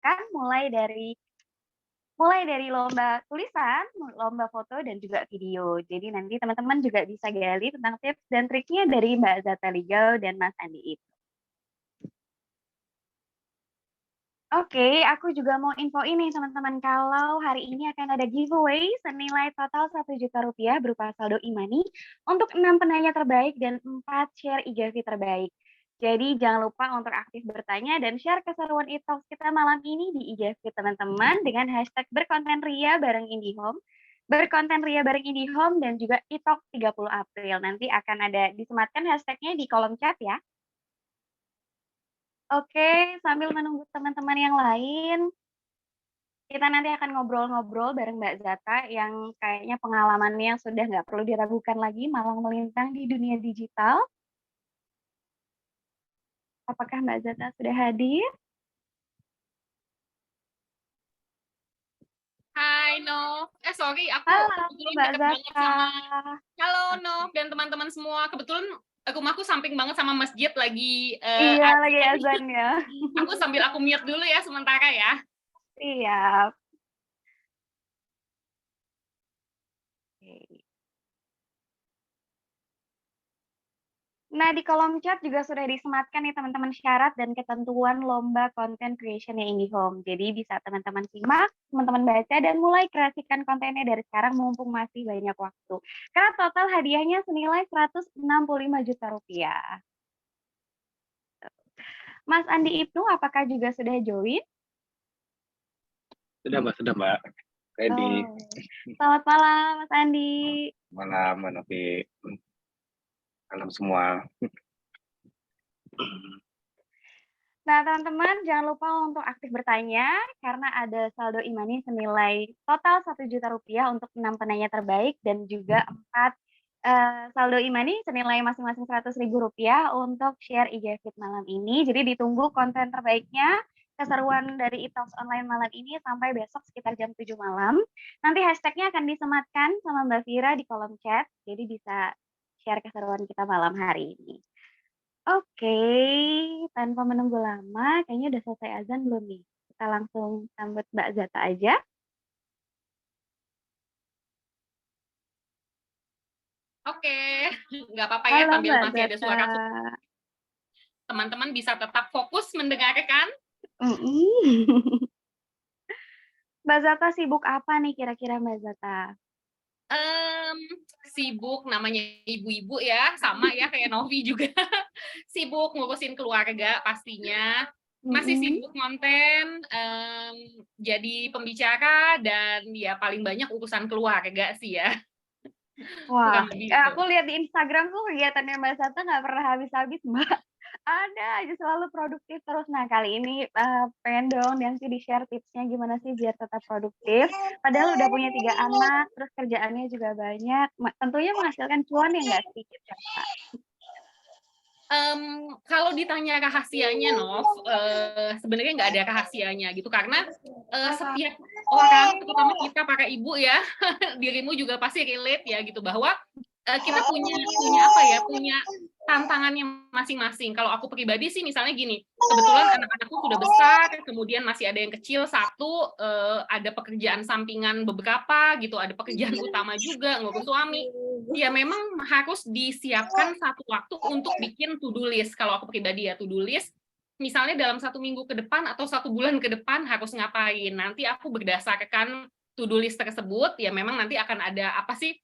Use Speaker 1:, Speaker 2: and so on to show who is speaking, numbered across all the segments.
Speaker 1: siapkan mulai dari lomba tulisan, lomba foto, dan juga video. Jadi nanti teman-teman juga bisa gali tentang tips dan triknya dari Mbak Zata Ligau dan Mas Andi Ibnu. Oke, aku juga mau info ini teman-teman, kalau hari ini akan ada giveaway senilai total Rp1.000.000 berupa saldo e-money untuk 6 penanya terbaik dan 4 share IGV terbaik. Jadi jangan lupa untuk aktif bertanya dan share keseruan e-talks kita malam ini di IGV teman-teman dengan hashtag berkonten Ria bareng IndiHome, dan juga e-talks 30 April. Nanti akan ada disematkan hashtagnya di kolom chat ya. Oke, sambil menunggu teman-teman yang lain, kita nanti akan ngobrol-ngobrol bareng Mbak Zata yang kayaknya pengalamannya yang sudah nggak perlu diragukan lagi, malang melintang di dunia digital. Apakah Mbak Zata sudah hadir?
Speaker 2: Hai Nov, sorry aku
Speaker 1: Halo
Speaker 2: kebetulan
Speaker 1: Mbak
Speaker 2: deket banget
Speaker 1: Zata.
Speaker 2: sama, halo Nov dan teman-teman semua, kebetulan rumahku samping banget sama masjid lagi
Speaker 1: Iya,
Speaker 2: azan.
Speaker 1: lagi azan ya.
Speaker 2: Aku sambil aku mute dulu ya sementara ya.
Speaker 1: Siap. Oke. Nah, di kolom chat juga sudah disematkan nih teman-teman syarat dan ketentuan lomba content creation yang IndiHome. Jadi bisa teman-teman simak, teman-teman baca, dan mulai kreasikan kontennya dari sekarang mumpung masih banyak waktu. Karena total hadiahnya senilai Rp165 juta. Mas Andi Ibnu, apakah juga sudah join?
Speaker 3: Sudah Mbak. Ready.
Speaker 1: Oh. Selamat malam, Mas Andi.
Speaker 3: Malam, Mbak Novi. Malam semua.
Speaker 1: Nah, teman-teman jangan lupa untuk aktif bertanya karena ada saldo e-money senilai total Rp1.000.000 untuk 6 penanya terbaik dan juga 4 saldo e-money senilai masing-masing Rp100.000 untuk share IG Fit malam ini. Jadi ditunggu konten terbaiknya, keseruan dari e-talks online malam ini sampai besok sekitar jam 7 malam. Nanti hashtagnya akan disematkan sama Mbak Vira di kolom chat, jadi bisa share keseruan kita malam hari ini. Oke, tanpa menunggu lama, kayaknya udah selesai azan belum nih? Kita langsung sambut Mbak Zata aja.
Speaker 2: Oke, nggak apa-apa ya
Speaker 1: Halo
Speaker 2: sambil
Speaker 1: Mbak
Speaker 2: masih ada
Speaker 1: Zata.
Speaker 2: suara teman-teman bisa tetap fokus mendengarkan.
Speaker 1: Mbak Zata sibuk apa nih kira-kira Mbak Zata?
Speaker 2: Sibuk namanya ibu-ibu ya, sama ya kayak Novi juga. Sibuk ngurusin keluarga pastinya. Masih sibuk konten, jadi pembicara, dan ya paling banyak urusan keluarga sih ya.
Speaker 1: Wah, aku lihat di Instagram tuh kegiatannya Mbak Zata nggak pernah habis-habis, Mbak. Ada aja selalu produktif terus. Nah, kali ini pengen dong nanti di-share tipsnya gimana sih biar tetap produktif. Padahal udah punya 3 anak, terus kerjaannya juga banyak. Tentunya menghasilkan cuan yang nggak sedikit kan, Pak?
Speaker 2: Kalau ditanya rahasianya, Nov, sebenarnya nggak ada rahasianya gitu, karena setiap orang, terutama kita para ibu ya, dirimu juga pasti relate ya gitu, bahwa kita punya apa ya, punya tantangannya masing-masing. Kalau aku pribadi sih misalnya gini, kebetulan anak-anakku sudah besar, kemudian masih ada yang kecil satu, ada pekerjaan sampingan beberapa gitu, ada pekerjaan utama juga, ngurus suami. Ya memang harus disiapkan satu waktu untuk bikin to-do list. Kalau aku pribadi ya, to-do list, misalnya dalam 1 minggu ke depan atau 1 bulan ke depan harus ngapain. Nanti aku berdasarkan to-do list tersebut, ya memang nanti akan ada apa sih,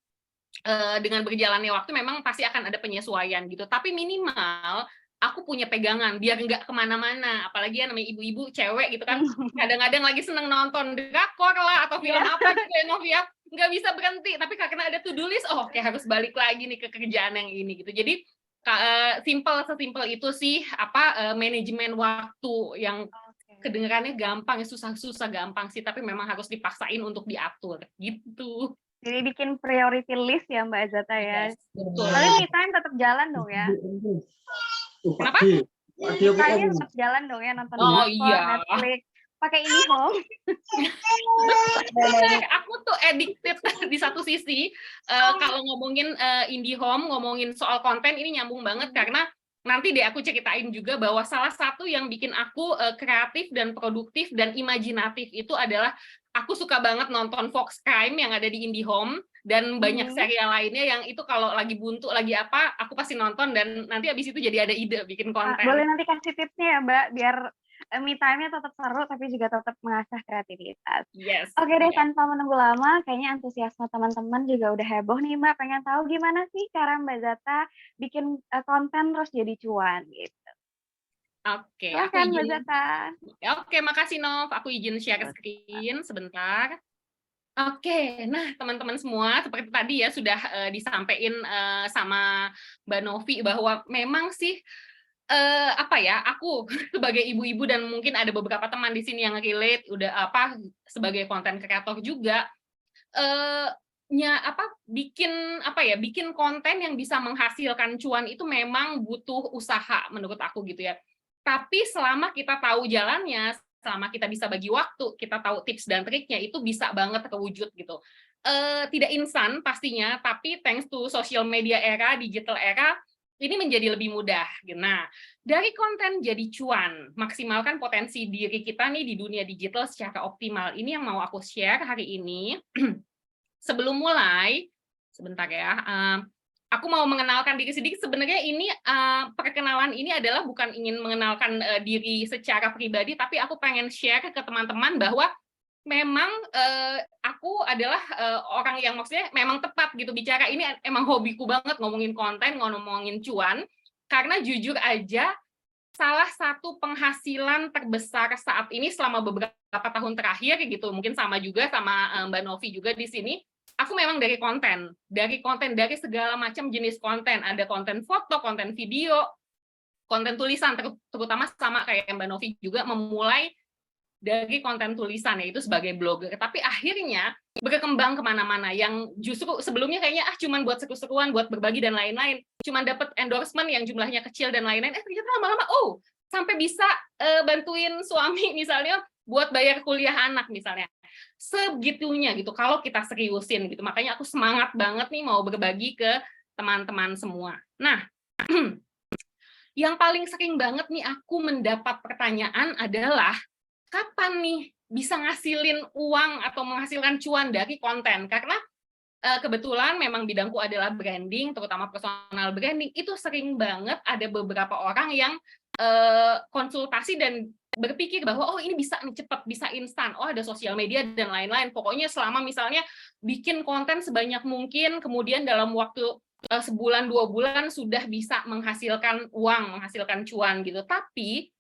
Speaker 2: dengan berjalannya waktu memang pasti akan ada penyesuaian gitu. Tapi minimal aku punya pegangan biar nggak kemana-mana. Apalagi ya namanya ibu-ibu cewek gitu kan, kadang-kadang lagi seneng nonton drakor lah atau film apa gitu ya, Nov ya, nggak bisa berhenti. Tapi karena ada to-do list, oh kayak harus balik lagi nih ke kerjaan yang ini gitu. Jadi sesimpel itu sih apa manajemen waktu yang kedengarannya gampang, susah-susah gampang sih, tapi memang harus dipaksain untuk diatur gitu.
Speaker 1: Jadi bikin priority list ya Mbak Zata ya.
Speaker 2: Yes, betul.
Speaker 1: Tapi me time tetap jalan dong ya.
Speaker 2: Kenapa?
Speaker 1: Me time tetap jalan dong ya, nonton drakor, Netflix, pakai IndiHome.
Speaker 2: Benar, aku tuh addicted di satu sisi. Kalau ngomongin IndiHome, ngomongin soal konten ini nyambung banget karena nanti deh aku ceritain juga bahwa salah satu yang bikin aku kreatif dan produktif dan imajinatif itu adalah aku suka banget nonton Fox Crime yang ada di IndiHome dan banyak serial lainnya yang itu kalau lagi buntu lagi apa aku pasti nonton dan nanti habis itu jadi ada ide bikin konten.
Speaker 1: Boleh nanti kasih tipsnya ya Mbak biar me time-nya tetap seru tapi juga tetap mengasah kreativitas.
Speaker 2: Yes.
Speaker 1: Oke deh, tanpa menunggu lama, kayaknya antusiasme teman-teman juga udah heboh nih Mbak, pengen tahu gimana sih cara Mbak Zata bikin konten terus jadi cuan gitu.
Speaker 2: Oke,
Speaker 1: Silakan Mbak Zata.
Speaker 2: Oke, makasih Nov. Aku izin share screen sebentar. Oke, nah teman-teman semua seperti tadi ya sudah disampaikan sama Mbak Novi bahwa memang sih apa ya, aku sebagai ibu-ibu dan mungkin ada beberapa teman di sini yang relate udah apa sebagai konten kreator juga bikin konten yang bisa menghasilkan cuan itu memang butuh usaha menurut aku gitu ya. Tapi selama kita tahu jalannya, selama kita bisa bagi waktu, kita tahu tips dan triknya, itu bisa banget terwujud gitu. Tidak instan pastinya, tapi thanks to social media era, digital era, ini menjadi lebih mudah. Nah, dari konten jadi cuan, maksimalkan potensi diri kita nih di dunia digital secara optimal. Ini yang mau aku share hari ini. Sebelum mulai, sebentar ya, aku mau mengenalkan diri sedikit. Sebenarnya ini perkenalan ini adalah bukan ingin mengenalkan diri secara pribadi, tapi aku pengen share ke teman-teman bahwa memang aku adalah orang yang maksudnya memang tepat gitu bicara. Ini emang hobiku banget ngomongin konten, ngomongin cuan, karena jujur aja salah satu penghasilan terbesar saat ini selama beberapa tahun terakhir gitu, mungkin sama juga sama Mbak Novi juga di sini. Aku memang dari konten dari segala macam jenis konten, ada konten foto, konten video, konten tulisan, terutama sama kayak Mbak Novi juga memulai dari konten tulisan yaitu sebagai blogger, tapi akhirnya berkembang kemana-mana yang justru sebelumnya kayaknya cuman buat seru-seruan, buat berbagi dan lain-lain, cuman dapat endorsement yang jumlahnya kecil dan lain-lain, ternyata lama-lama sampai bisa bantuin suami misalnya buat bayar kuliah anak misalnya, segitunya gitu kalau kita seriusin gitu. Makanya aku semangat banget nih mau berbagi ke teman-teman semua. Nah, yang paling sering banget nih aku mendapat pertanyaan adalah kapan nih bisa ngasilin uang atau menghasilkan cuan dari konten? Karena kebetulan memang bidangku adalah branding, terutama personal branding, itu sering banget ada beberapa orang yang konsultasi dan berpikir bahwa ini bisa nih cepat, bisa instan, ada sosial media dan lain-lain. Pokoknya selama misalnya bikin konten sebanyak mungkin, kemudian dalam waktu sebulan 2 bulan sudah bisa menghasilkan uang, menghasilkan cuan gitu. Tapi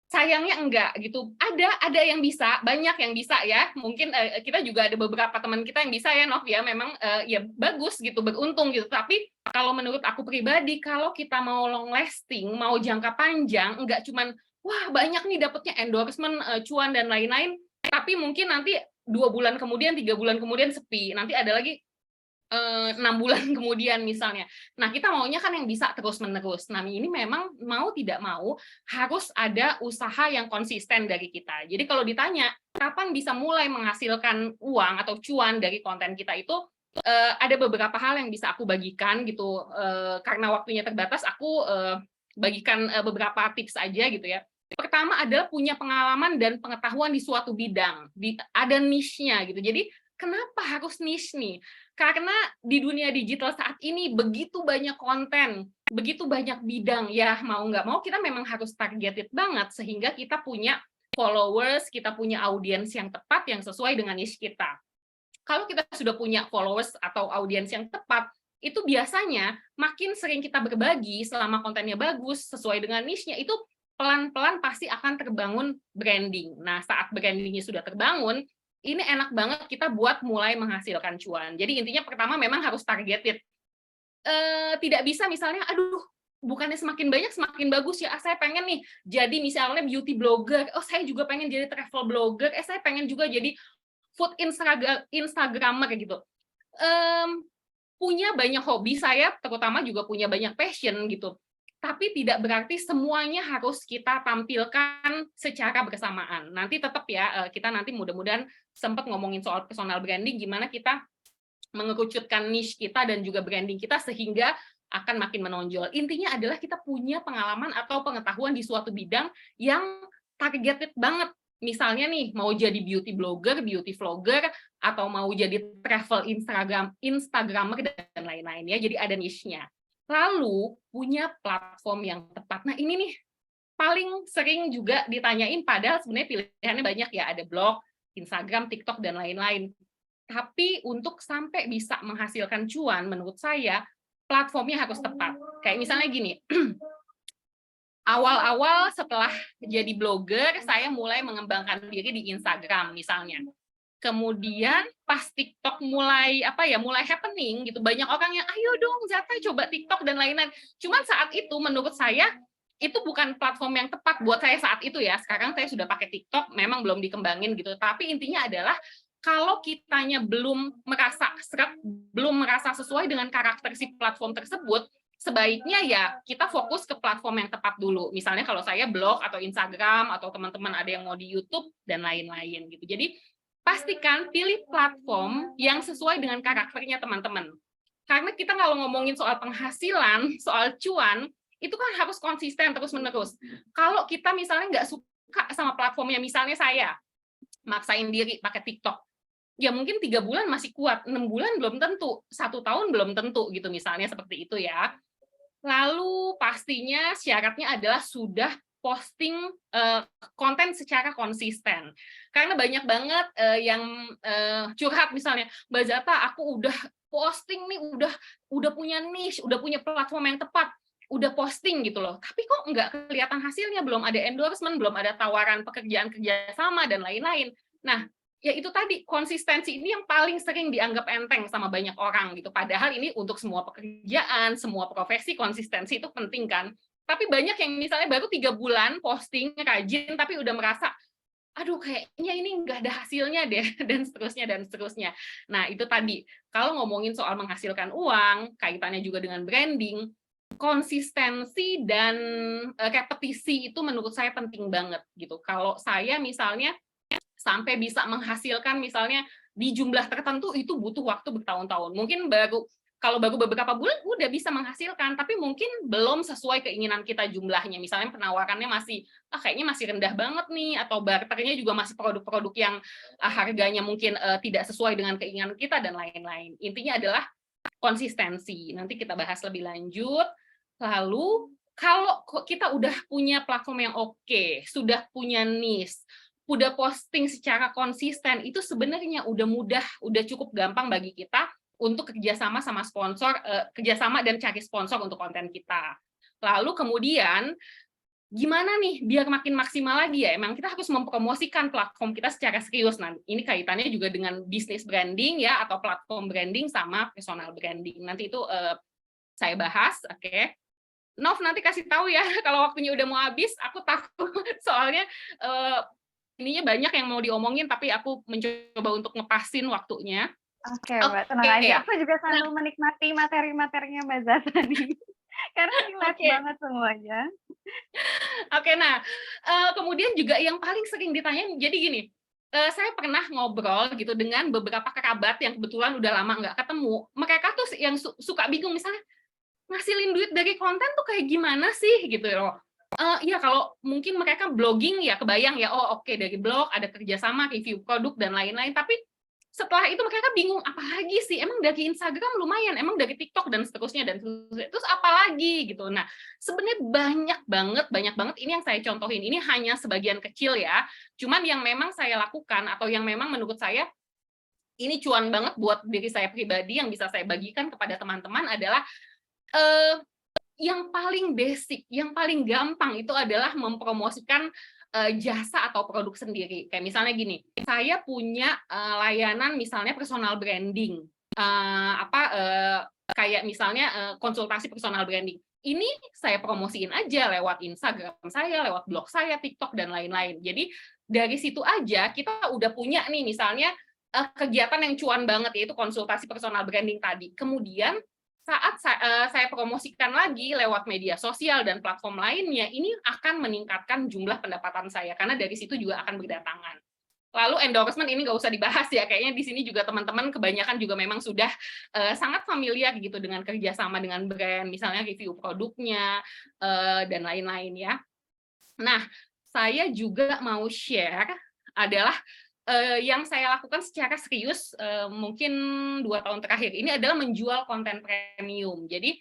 Speaker 2: sayangnya enggak gitu. Ada yang bisa, banyak yang bisa ya. Mungkin kita juga ada beberapa teman kita yang bisa ya, Nov ya. Memang ya bagus gitu, beruntung gitu. Tapi kalau menurut aku pribadi, kalau kita mau long lasting, mau jangka panjang, enggak cuman wah banyak nih dapatnya endorsement, cuan dan lain-lain. Tapi mungkin nanti 2 bulan kemudian, 3 bulan kemudian sepi. Nanti ada lagi 6 bulan kemudian misalnya. Nah, kita maunya kan yang bisa terus-menerus. Nah, ini memang mau tidak mau harus ada usaha yang konsisten dari kita. Jadi kalau ditanya, kapan bisa mulai menghasilkan uang atau cuan dari konten kita itu, ada beberapa hal yang bisa aku bagikan gitu. Karena waktunya terbatas, aku bagikan beberapa tips aja gitu ya. Pertama adalah punya pengalaman dan pengetahuan di suatu bidang. Ada niche-nya gitu. Jadi, kenapa harus niche nih? Karena di dunia digital saat ini begitu banyak konten, begitu banyak bidang, ya mau nggak mau kita memang harus targeted banget sehingga kita punya followers, kita punya audiens yang tepat yang sesuai dengan niche kita. Kalau kita sudah punya followers atau audiens yang tepat, itu biasanya makin sering kita berbagi selama kontennya bagus, sesuai dengan niche-nya, itu pelan-pelan pasti akan terbangun branding. Nah, saat brandingnya sudah terbangun, ini enak banget kita buat mulai menghasilkan cuan. Jadi intinya pertama memang harus targeted. Tidak bisa misalnya, aduh, bukannya semakin banyak semakin bagus ya. Saya pengen nih jadi misalnya beauty blogger. Saya juga pengen jadi travel blogger. Saya pengen juga jadi food Instagrammer gitu. Punya banyak hobi saya, terutama juga punya banyak passion gitu. Tapi tidak berarti semuanya harus kita tampilkan secara bersamaan. Nanti tetap ya, kita nanti mudah-mudahan sempat ngomongin soal personal branding, gimana kita mengerucutkan niche kita dan juga branding kita sehingga akan makin menonjol. Intinya adalah kita punya pengalaman atau pengetahuan di suatu bidang yang targeted banget. Misalnya nih, mau jadi beauty blogger, beauty vlogger, atau mau jadi travel Instagramer, dan lain-lain ya. Jadi ada niche-nya. Lalu, punya platform yang tepat. Nah, ini nih, paling sering juga ditanyain, padahal sebenarnya pilihannya banyak ya. Ada blog, Instagram, TikTok, dan lain-lain. Tapi untuk sampai bisa menghasilkan cuan, menurut saya, platformnya harus tepat. Kayak misalnya gini, awal-awal setelah jadi blogger, saya mulai mengembangkan diri di Instagram misalnya. Kemudian pas TikTok mulai happening gitu, banyak orang yang ayo dong Zata coba TikTok dan lain-lain. Cuman saat itu menurut saya itu bukan platform yang tepat buat saya saat itu ya. Sekarang saya sudah pakai TikTok, memang belum dikembangin gitu. Tapi intinya adalah kalau kitanya belum merasa seret, belum merasa sesuai dengan karakter si platform tersebut, sebaiknya ya kita fokus ke platform yang tepat dulu. Misalnya kalau saya blog atau Instagram atau teman-teman ada yang mau di YouTube dan lain-lain gitu. Jadi pastikan pilih platform yang sesuai dengan karakternya teman-teman. Karena kita kalau ngomongin soal penghasilan, soal cuan, itu kan harus konsisten terus-menerus. Kalau kita misalnya nggak suka sama platformnya, misalnya saya maksain diri pakai TikTok, ya mungkin 3 bulan masih kuat, 6 bulan belum tentu, 1 tahun belum tentu gitu misalnya seperti itu ya. Lalu pastinya syaratnya adalah sudah posting konten secara konsisten. Karena banyak banget yang curhat misalnya, Mbak Zata, aku udah posting nih, udah punya niche, udah punya platform yang tepat, udah posting gitu loh. Tapi kok nggak kelihatan hasilnya, belum ada endorsement, belum ada tawaran pekerjaan kerjasama dan lain-lain. Nah, ya itu tadi, konsistensi ini yang paling sering dianggap enteng sama banyak orang gitu. Padahal ini untuk semua pekerjaan, semua profesi, konsistensi itu penting kan. Tapi banyak yang misalnya baru 3 bulan posting rajin, tapi udah merasa, aduh kayaknya ini nggak ada hasilnya deh, dan seterusnya, dan seterusnya. Nah itu tadi, kalau ngomongin soal menghasilkan uang, kaitannya juga dengan branding, konsistensi dan repetisi itu menurut saya penting banget gitu. Kalau saya misalnya sampai bisa menghasilkan misalnya di jumlah tertentu itu butuh waktu bertahun-tahun. Mungkin kalau baru beberapa bulan udah bisa menghasilkan, tapi mungkin belum sesuai keinginan kita jumlahnya. Misalnya penawarannya masih kayaknya masih rendah banget nih, atau barternya juga masih produk-produk yang harganya mungkin tidak sesuai dengan keinginan kita dan lain-lain. Intinya adalah konsistensi. Nanti kita bahas lebih lanjut. Lalu kalau kita udah punya platform yang oke, sudah punya niche, udah posting secara konsisten, itu sebenarnya udah mudah, udah cukup gampang bagi kita untuk kerjasama sama sponsor, kerjasama dan cari sponsor untuk konten kita. Lalu kemudian, gimana nih biar makin maksimal lagi ya? Emang kita harus mempromosikan platform kita secara serius. Nah, ini kaitannya juga dengan bisnis branding ya, atau platform branding sama personal branding. Nanti itu saya bahas, oke? Nov nanti kasih tahu ya kalau waktunya udah mau habis. Aku takut soalnya ininya banyak yang mau diomongin, tapi aku mencoba untuk ngepasin waktunya.
Speaker 1: Oke, Mbak, tenang aja. Aku juga sambil menikmati materi-materinya Mbak Zata nih. Karena relate banget semuanya.
Speaker 2: Oke, nah, kemudian juga yang paling sering ditanyain, jadi gini, saya pernah ngobrol gitu dengan beberapa kerabat yang kebetulan udah lama nggak ketemu. Mereka tuh yang suka bingung, misalnya, ngasilin duit dari konten tuh kayak gimana sih gitu loh. Ya kalau mungkin mereka blogging ya kebayang ya, oh oke, dari blog ada kerjasama, review produk dan lain-lain, tapi setelah itu mereka bingung, apa lagi sih, emang dari Instagram lumayan, emang dari TikTok dan seterusnya, terus apa lagi gitu. Nah sebenarnya banyak banget ini yang saya contohin, ini hanya sebagian kecil ya, cuman yang memang saya lakukan atau yang memang menurut saya ini cuan banget buat diri saya pribadi yang bisa saya bagikan kepada teman-teman adalah yang paling basic, yang paling gampang itu adalah mempromosikan jasa atau produk sendiri. Kayak misalnya gini, saya punya layanan misalnya personal branding, kayak misalnya konsultasi personal branding. Ini saya promosiin aja lewat Instagram saya, lewat blog saya, TikTok dan lain-lain. Jadi dari situ aja kita udah punya nih misalnya kegiatan yang cuan banget, yaitu konsultasi personal branding tadi. Kemudian saat saya promosikan lagi lewat media sosial dan platform lainnya, ini akan meningkatkan jumlah pendapatan saya, karena dari situ juga akan berdatangan. Lalu endorsement ini nggak usah dibahas ya, kayaknya di sini juga teman-teman kebanyakan juga memang sudah sangat familiar gitu dengan kerjasama dengan brand, misalnya review produknya dan lain-lain ya. Nah, saya juga mau share adalah yang saya lakukan secara serius mungkin 2 tahun terakhir ini adalah menjual konten premium. Jadi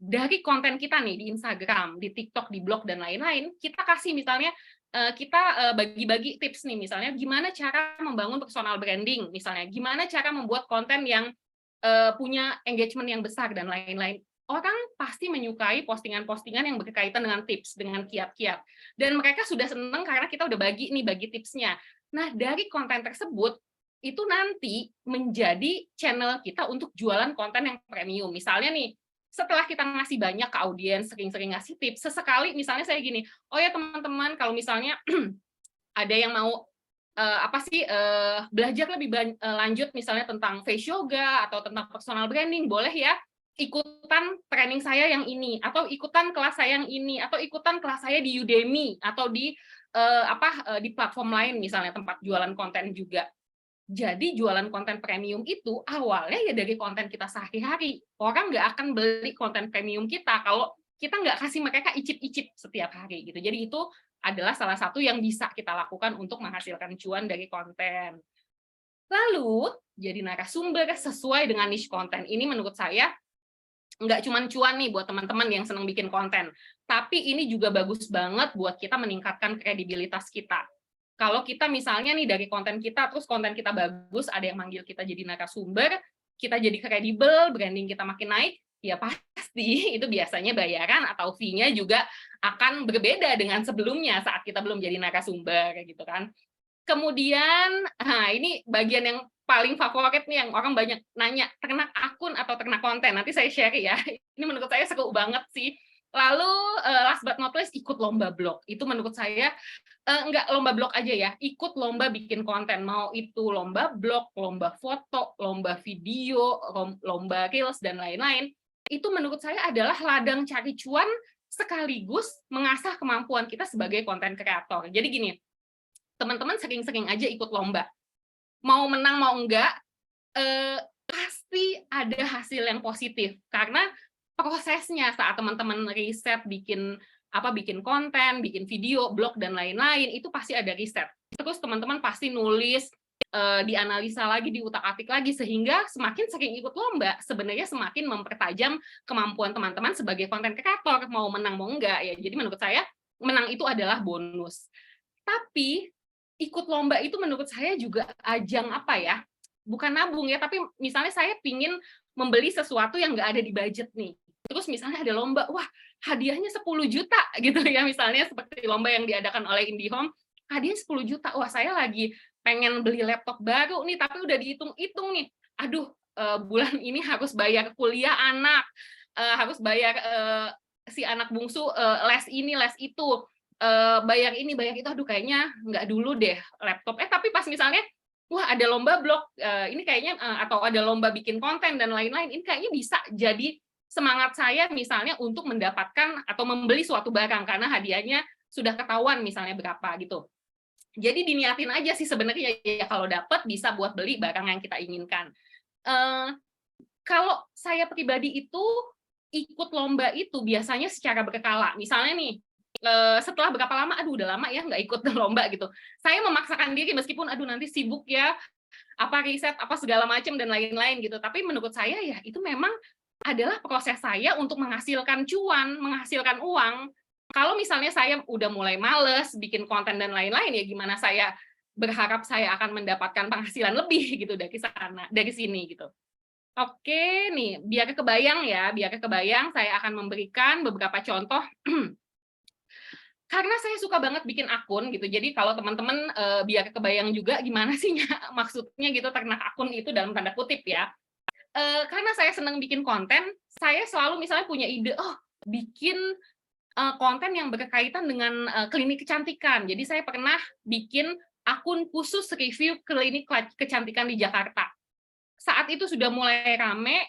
Speaker 2: dari konten kita nih di Instagram, di TikTok, di blog dan lain-lain, kita kasih misalnya kita bagi-bagi tips nih, misalnya gimana cara membangun personal branding, misalnya gimana cara membuat konten yang punya engagement yang besar dan lain-lain. Orang pasti menyukai postingan-postingan yang berkaitan dengan tips, dengan kiat-kiat. Dan mereka sudah senang karena kita udah bagi tipsnya. Nah, dari konten tersebut, itu nanti menjadi channel kita untuk jualan konten yang premium. Misalnya nih, setelah kita ngasih banyak ke audiens, sering-sering ngasih tips, sesekali misalnya saya gini, oh ya teman-teman, kalau misalnya ada yang mau belajar lebih lanjut misalnya tentang face yoga atau tentang personal branding, boleh ya ikutan training saya yang ini, atau ikutan kelas saya yang ini, atau ikutan kelas saya di Udemy atau di di platform lain misalnya tempat jualan konten juga. Jadi jualan konten premium itu awalnya ya dari konten kita sehari-hari. Orang nggak akan beli konten premium kita kalau kita nggak kasih mereka icip-icip setiap hari gitu. Jadi itu adalah salah satu yang bisa kita lakukan untuk menghasilkan cuan dari konten. Lalu jadi narasumber sesuai dengan niche konten ini menurut saya nggak cuma cuan nih buat teman-teman yang senang bikin konten, tapi ini juga bagus banget buat kita meningkatkan kredibilitas kita. Kalau kita misalnya nih dari konten kita, terus konten kita bagus, ada yang manggil kita jadi narasumber, kita jadi kredibel, branding kita makin naik, ya pasti itu biasanya bayaran atau fee-nya juga akan berbeda dengan sebelumnya saat kita belum jadi narasumber gitu kan. Kemudian, ini bagian yang paling favorit nih yang orang banyak nanya, ternak akun atau ternak konten. Nanti saya share ya. Ini menurut saya seru banget sih. Lalu last but not least ikut lomba blog. Itu menurut saya enggak lomba blog aja ya, ikut lomba bikin konten. Mau itu lomba blog, lomba foto, lomba video, lomba reels dan lain-lain. Itu menurut saya adalah ladang cari cuan sekaligus mengasah kemampuan kita sebagai konten kreator. Jadi gini, teman-teman sering-sering aja ikut lomba. Mau menang mau enggak, pasti ada hasil yang positif. Karena prosesnya saat teman-teman riset, bikin konten, bikin video, blog, dan lain-lain, itu pasti ada riset. Terus teman-teman pasti nulis, dianalisa lagi, diutak-atik lagi, sehingga semakin sering ikut lomba, sebenarnya semakin mempertajam kemampuan teman-teman sebagai konten kreator, mau menang mau enggak. Ya. Jadi menurut saya, menang itu adalah bonus. Tapi ikut lomba itu menurut saya juga ajang apa ya, bukan nabung ya, tapi misalnya saya pingin membeli sesuatu yang nggak ada di budget nih, terus misalnya ada lomba, wah hadiahnya 10 juta gitu ya, misalnya seperti lomba yang diadakan oleh IndiHome, hadiahnya 10 juta, wah saya lagi pengen beli laptop baru nih, tapi udah dihitung-hitung nih, aduh bulan ini harus bayar kuliah anak, harus bayar si anak bungsu les ini, les itu, bayar ini, bayar itu, aduh kayaknya nggak dulu deh laptop. Tapi pas misalnya, wah ada lomba blog, ini kayaknya, atau ada lomba bikin konten dan lain-lain, ini kayaknya bisa jadi semangat saya misalnya untuk mendapatkan atau membeli suatu barang, karena hadiahnya sudah ketahuan misalnya berapa gitu. Jadi diniatin aja sih sebenarnya, ya kalau dapat bisa buat beli barang yang kita inginkan. Kalau saya pribadi itu, ikut lomba itu biasanya secara berkala. Misalnya nih, setelah berapa lama, aduh udah lama ya nggak ikut lomba gitu. Saya memaksakan diri meskipun aduh nanti sibuk ya, apa riset, apa segala macam dan lain-lain gitu. Tapi menurut saya ya itu memang adalah proses saya untuk menghasilkan cuan, menghasilkan uang. Kalau misalnya saya udah mulai males bikin konten dan lain-lain ya gimana saya berharap saya akan mendapatkan penghasilan lebih gitu dari sana, dari sini gitu. Oke nih, biar kebayang ya, saya akan memberikan beberapa contoh. Karena saya suka banget bikin akun gitu, jadi kalau teman-teman biar kebayang juga gimana sih maksudnya gitu ternak akun itu dalam tanda kutip ya. Karena saya senang bikin konten, saya selalu misalnya punya ide, oh bikin konten yang berkaitan dengan klinik kecantikan. Jadi saya pernah bikin akun khusus review klinik kecantikan di Jakarta. Saat itu sudah mulai rame,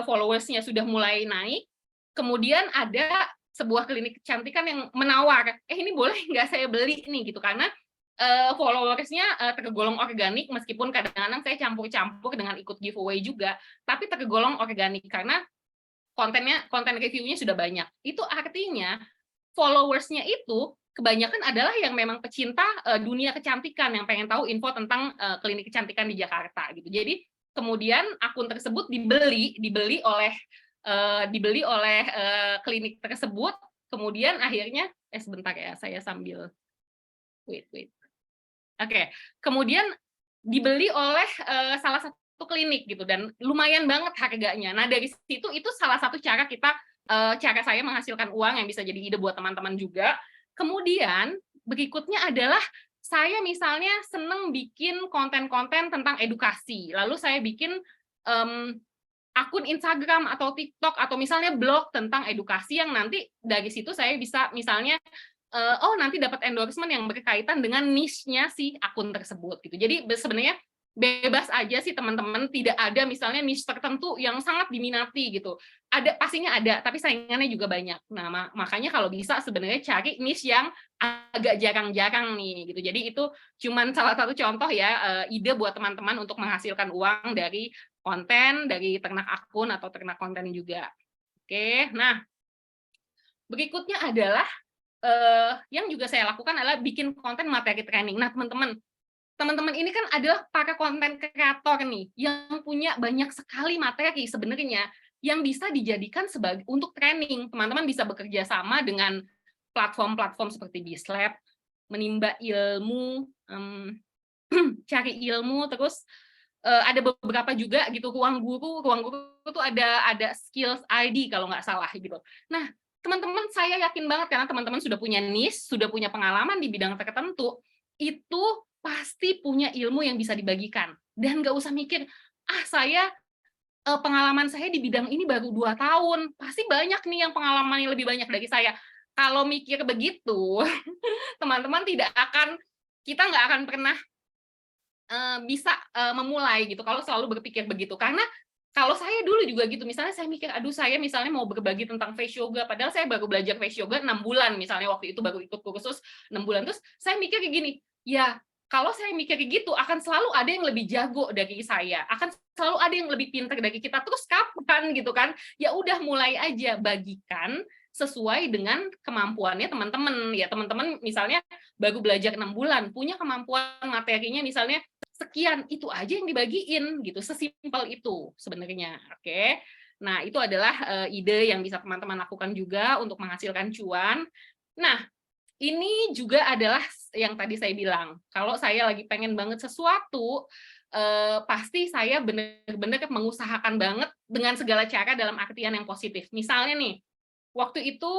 Speaker 2: followers-nya sudah mulai naik, kemudian ada sebuah klinik kecantikan yang menawar, ini boleh nggak saya beli nih gitu, karena followersnya tergolong organik, meskipun kadang-kadang saya campur-campur dengan ikut giveaway juga, tapi tergolong organik karena konten reviewnya sudah banyak. Itu artinya followersnya itu kebanyakan adalah yang memang pecinta dunia kecantikan, yang pengen tahu info tentang klinik kecantikan di Jakarta gitu. Jadi kemudian akun tersebut dibeli oleh klinik tersebut, kemudian akhirnya sebentar ya, saya sambil wait. Oke, kemudian dibeli oleh salah satu klinik gitu, dan lumayan banget harganya. Nah, dari situ itu salah satu cara cara saya menghasilkan uang yang bisa jadi ide buat teman-teman juga. Kemudian berikutnya adalah saya misalnya seneng bikin konten-konten tentang edukasi. Lalu saya bikin akun Instagram atau TikTok atau misalnya blog tentang edukasi, yang nanti dari situ saya bisa misalnya nanti dapat endorsement yang berkaitan dengan niche-nya si akun tersebut gitu. Jadi sebenarnya bebas aja sih teman-teman, tidak ada misalnya niche tertentu yang sangat diminati gitu. Ada, pastinya ada, tapi saingannya juga banyak. Nah, makanya kalau bisa sebenarnya cari niche yang agak jarang-jarang nih gitu. Jadi itu cuman salah satu contoh ya, ide buat teman-teman untuk menghasilkan uang dari konten, dari ternak akun atau ternak konten juga. Oke, nah berikutnya adalah yang juga saya lakukan adalah bikin konten materi training. Nah, teman-teman ini kan adalah para konten kreator nih, yang punya banyak sekali materi sebenarnya yang bisa dijadikan untuk training. Teman-teman bisa bekerja sama dengan platform-platform seperti Bislab, menimba ilmu, cari ilmu, terus ada beberapa juga gitu, ruang guru itu ada skills ID kalau nggak salah gitu. Nah, teman-teman saya yakin banget karena teman-teman sudah punya niche, sudah punya pengalaman di bidang tertentu, itu pasti punya ilmu yang bisa dibagikan. Dan nggak usah mikir, saya pengalaman saya di bidang ini baru 2 tahun, pasti banyak nih yang pengalamannya lebih banyak dari saya. Kalau mikir begitu, teman-teman kita nggak akan pernah bisa memulai gitu kalau selalu berpikir begitu. Karena kalau saya dulu juga gitu, misalnya saya mikir, aduh saya misalnya mau berbagi tentang face yoga, padahal saya baru belajar face yoga 6 bulan, misalnya waktu itu baru ikut kursus 6 bulan, terus saya mikir kayak gini, ya kalau saya mikir kayak gitu, akan selalu ada yang lebih jago dari saya, akan selalu ada yang lebih pintar dari kita, terus kapan gitu kan? Ya udah, mulai aja, bagikan sesuai dengan kemampuannya teman-teman. Ya teman-teman misalnya baru belajar 6 bulan, punya kemampuan materinya misalnya sekian, itu aja yang dibagiin gitu, sesimpel itu sebenarnya. Oke, nah itu adalah ide yang bisa teman-teman lakukan juga untuk menghasilkan cuan. Nah, ini juga adalah yang tadi saya bilang, kalau saya lagi pengen banget sesuatu, pasti saya benar-benar mengusahakan banget dengan segala cara dalam artian yang positif. Misalnya nih, waktu itu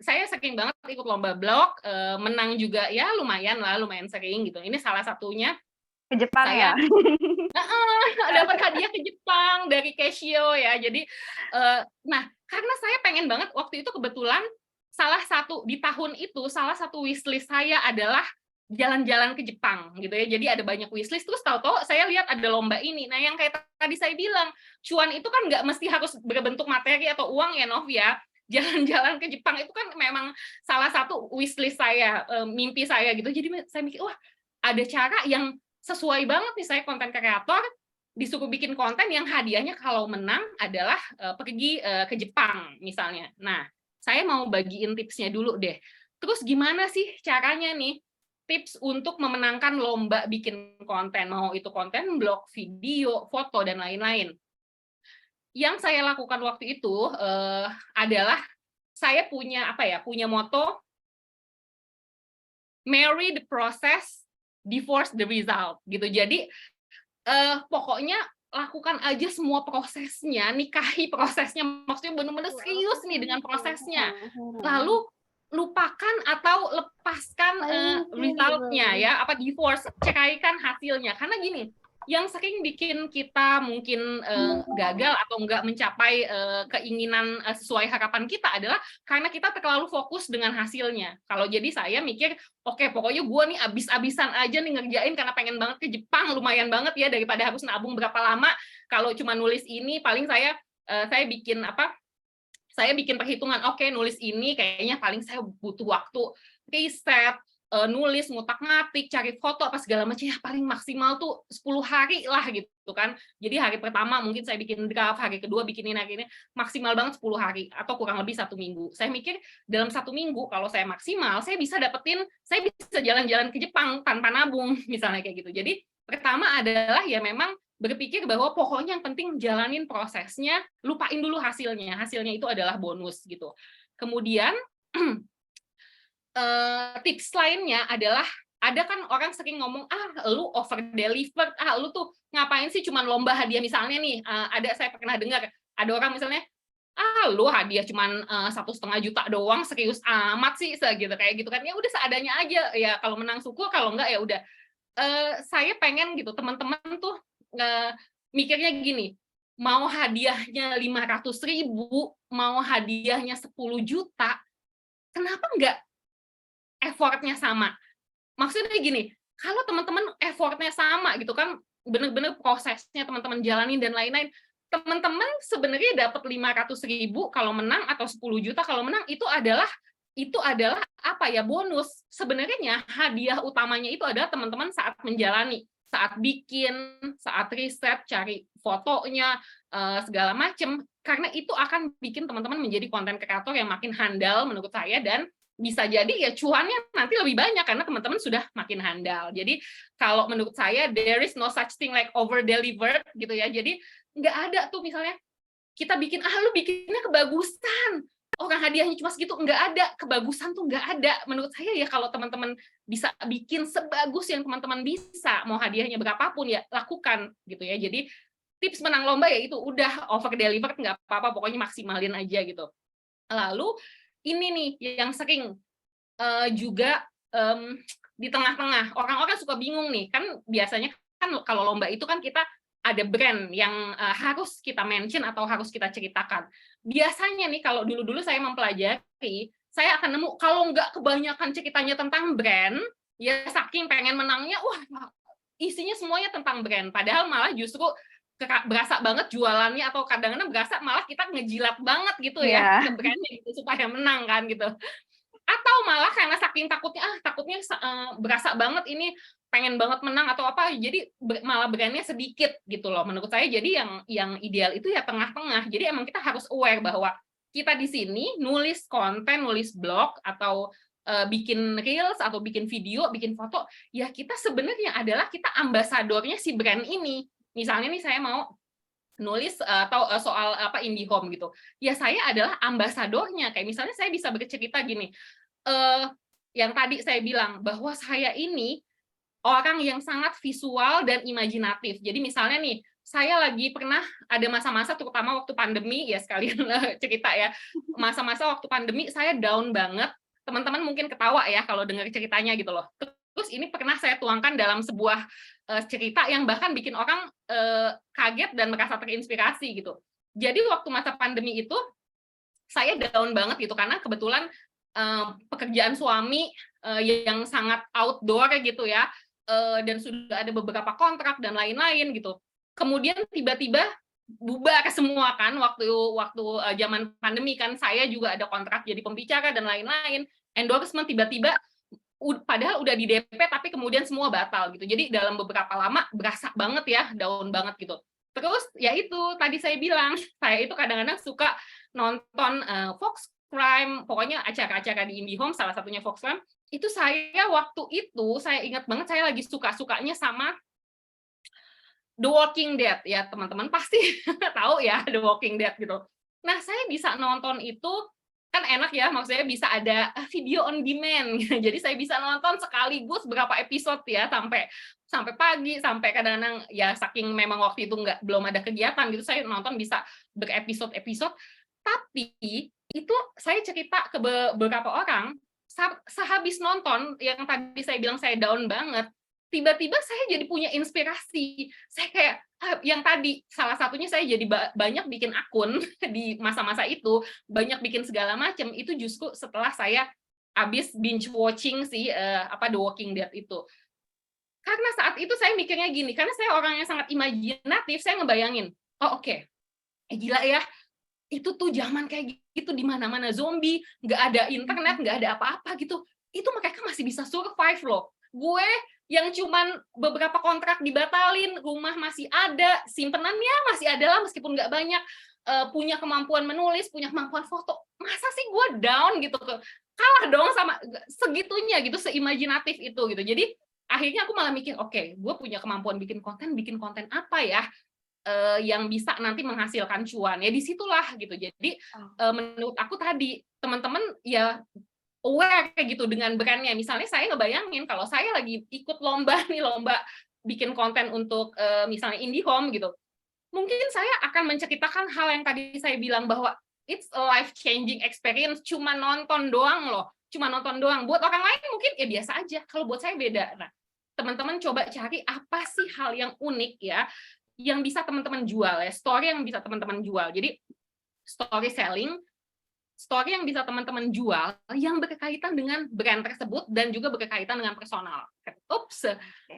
Speaker 2: saya saking banget ikut lomba blog, menang juga ya lumayan sering gitu. Ini salah satunya.
Speaker 1: Ke Jepang
Speaker 2: Saya
Speaker 1: ya?
Speaker 2: dapat hadiah ke Jepang dari Casio ya. Jadi, nah karena saya pengen banget waktu itu, kebetulan di tahun itu salah satu wishlist saya adalah jalan-jalan ke Jepang gitu ya. Jadi ada banyak wishlist, terus tahu-tahu saya lihat ada lomba ini. Nah yang kayak tadi saya bilang, cuan itu kan nggak mesti harus berbentuk materi atau uang ya Nov ya. Jalan-jalan ke Jepang itu kan memang salah satu wishlist saya, mimpi saya gitu. Jadi saya mikir, wah ada cara yang sesuai banget nih, saya konten kreator, disuruh bikin konten yang hadiahnya kalau menang adalah pergi ke Jepang misalnya. Nah, saya mau bagiin tipsnya dulu deh. Terus gimana sih caranya nih, tips untuk memenangkan lomba bikin konten, mau itu konten blog, video, foto, dan lain-lain. Yang saya lakukan waktu itu adalah saya punya moto, marry the process, divorce the result gitu. Jadi pokoknya lakukan aja semua prosesnya, nikahi prosesnya, maksudnya benar-benar serius nih dengan prosesnya. Lalu lupakan atau lepaskan result-nya ya, divorce, ceraikan hasilnya. Karena gini, yang sering bikin kita mungkin gagal atau enggak mencapai keinginan sesuai harapan kita adalah karena kita terlalu fokus dengan hasilnya. Kalau jadi saya mikir, oke, pokoknya gue nih abis-abisan aja nih ngerjain karena pengen banget ke Jepang, lumayan banget ya daripada harus nabung berapa lama. Kalau cuma nulis ini, paling saya bikin saya bikin perhitungan, oke, nulis ini kayaknya paling saya butuh waktu riset, nulis, ngutak-ngatik, cari foto apa segala macam, ya paling maksimal tuh 10 hari lah gitu kan. Jadi hari pertama mungkin saya bikin draft, hari kedua bikinin hari ini, maksimal banget 10 hari atau kurang lebih 1 minggu. Saya mikir dalam 1 minggu kalau saya maksimal, saya bisa jalan-jalan ke Jepang tanpa nabung, misalnya kayak gitu. Jadi pertama adalah ya memang berpikir bahwa pokoknya yang penting jalanin prosesnya, lupain dulu hasilnya. Hasilnya itu adalah bonus gitu. Kemudian tips lainnya adalah ada kan orang sering ngomong lu over delivered, lu tuh ngapain sih cuman lomba hadiah, misalnya nih saya pernah dengar ada orang misalnya lu hadiah cuman 1,5 juta doang, serius amat sih segitu kayak gitu kan, ya udah seadanya aja ya, kalau menang syukur, kalau enggak ya udah. Saya pengen gitu teman-teman tuh mikirnya gini, mau hadiahnya 500.000, mau hadiahnya 10 juta, kenapa enggak effortnya sama? Maksudnya gini, kalau teman-teman effortnya sama gitu kan, bener-bener prosesnya teman-teman jalanin dan lain-lain, teman-teman sebenarnya dapat 500.000 kalau menang atau 10 juta kalau menang, itu adalah apa ya, bonus. Sebenarnya hadiah utamanya itu adalah teman-teman saat menjalani, saat bikin, saat riset, cari fotonya, segala macam, karena itu akan bikin teman-teman menjadi konten kreator yang makin handal menurut saya, dan bisa jadi ya cuannya nanti lebih banyak karena teman-teman sudah makin handal. Jadi kalau menurut saya there is no such thing like over delivered gitu ya. Jadi nggak ada tuh misalnya kita bikin lu bikinnya kebagusan, orang hadiahnya cuma segitu, nggak ada. Kebagusan tuh nggak ada. Menurut saya ya kalau teman-teman bisa bikin sebagus yang teman-teman bisa, mau hadiahnya berapapun ya lakukan gitu ya. Jadi tips menang lomba ya itu udah over delivered nggak apa-apa, pokoknya maksimalin aja gitu. Lalu ini nih yang sering juga di tengah-tengah orang-orang suka bingung nih, kan biasanya kan kalau lomba itu kan kita ada brand yang harus kita mention atau harus kita ceritakan. Biasanya nih kalau dulu-dulu saya mempelajari, saya akan nemu kalau nggak kebanyakan ceritanya tentang brand, ya saking pengen menangnya, wah isinya semuanya tentang brand, padahal malah justru berasa banget jualannya, atau kadang-kadang berasa malah kita ngejilat banget gitu ya ke brandnya gitu supaya menang kan gitu. Atau malah karena saking takutnya berasa banget ini pengen banget menang atau apa, jadi malah brandnya sedikit gitu loh menurut saya. Jadi yang ideal itu ya tengah-tengah. Jadi emang kita harus aware bahwa kita di sini nulis konten, nulis blog atau bikin reels atau bikin video, bikin foto, ya kita sebenarnya adalah kita ambasadornya si brand ini. Misalnya nih saya mau nulis atau soal IndiHome gitu, ya saya adalah ambasadornya. Kayak misalnya saya bisa bercerita gini, yang tadi saya bilang bahwa saya ini orang yang sangat visual dan imajinatif. Jadi misalnya nih, saya lagi pernah ada masa-masa terutama waktu pandemi, ya sekalian cerita ya, masa-masa waktu pandemi saya down banget. Teman-teman mungkin ketawa ya kalau dengar ceritanya gitu loh. Terus ini pernah saya tuangkan dalam sebuah cerita yang bahkan bikin orang kaget dan merasa terinspirasi gitu. Jadi waktu masa pandemi itu saya down banget gitu karena kebetulan pekerjaan suami yang sangat outdoor gitu ya, dan sudah ada beberapa kontrak dan lain-lain gitu. Kemudian tiba-tiba bubar semua kan waktu zaman pandemi kan, saya juga ada kontrak jadi pembicara dan lain-lain, endorsement tiba-tiba padahal udah di DP tapi kemudian semua batal gitu. Jadi dalam beberapa lama berasa banget ya, down banget gitu. Terus ya itu tadi saya bilang, saya itu kadang-kadang suka nonton Fox Crime, pokoknya acara-acara di IndiHome, salah satunya Fox Crime. Itu saya waktu itu saya ingat banget saya lagi suka-sukanya sama The Walking Dead ya, teman-teman pasti tahu ya The Walking Dead gitu. Nah, saya bisa nonton itu kan enak ya, maksudnya bisa ada video on demand. Jadi saya bisa nonton sekaligus berapa episode ya, sampai pagi, sampai kadang-kadang ya saking memang waktu itu belum ada kegiatan gitu, saya nonton bisa berepisode-episode. Tapi itu saya cerita ke beberapa orang, sehabis nonton yang tadi saya bilang saya down banget, tiba-tiba saya jadi punya inspirasi. Saya kayak yang tadi salah satunya saya jadi banyak bikin akun di masa-masa itu, banyak bikin segala macam, itu justru setelah saya habis binge watching The Walking Dead itu. Karena saat itu saya mikirnya gini, karena saya orang yang sangat imajinatif, saya ngebayangin, oke, gila ya, itu tuh zaman kayak gitu di mana-mana zombie, nggak ada internet, nggak ada apa-apa gitu. itu mereka masih bisa survive loh. Gue yang cuman beberapa kontrak dibatalin, rumah masih ada, simpenannya masih ada lah meskipun nggak banyak, punya kemampuan menulis, punya kemampuan foto, masa sih gue down gitu, kalah dong sama segitunya gitu, seimajinatif itu gitu. Jadi akhirnya aku malah mikir, oke, gue punya kemampuan bikin konten apa ya yang bisa nanti menghasilkan cuan, ya disitulah gitu. Jadi menurut aku tadi teman-teman ya aware kayak gitu dengan brandnya. Misalnya saya ngebayangin kalau saya lagi ikut lomba nih, lomba bikin konten untuk misalnya IndiHome gitu, mungkin saya akan menceritakan hal yang tadi saya bilang bahwa it's a life changing experience, cuma nonton doang loh, cuma nonton doang. Buat orang lain mungkin ya biasa aja, kalau buat saya beda. Nah, teman-teman coba cari apa sih hal yang unik ya, yang bisa teman-teman jual ya, story yang bisa teman-teman jual. Jadi story selling, story yang bisa teman-teman jual yang berkaitan dengan brand tersebut dan juga berkaitan dengan personal. Ups,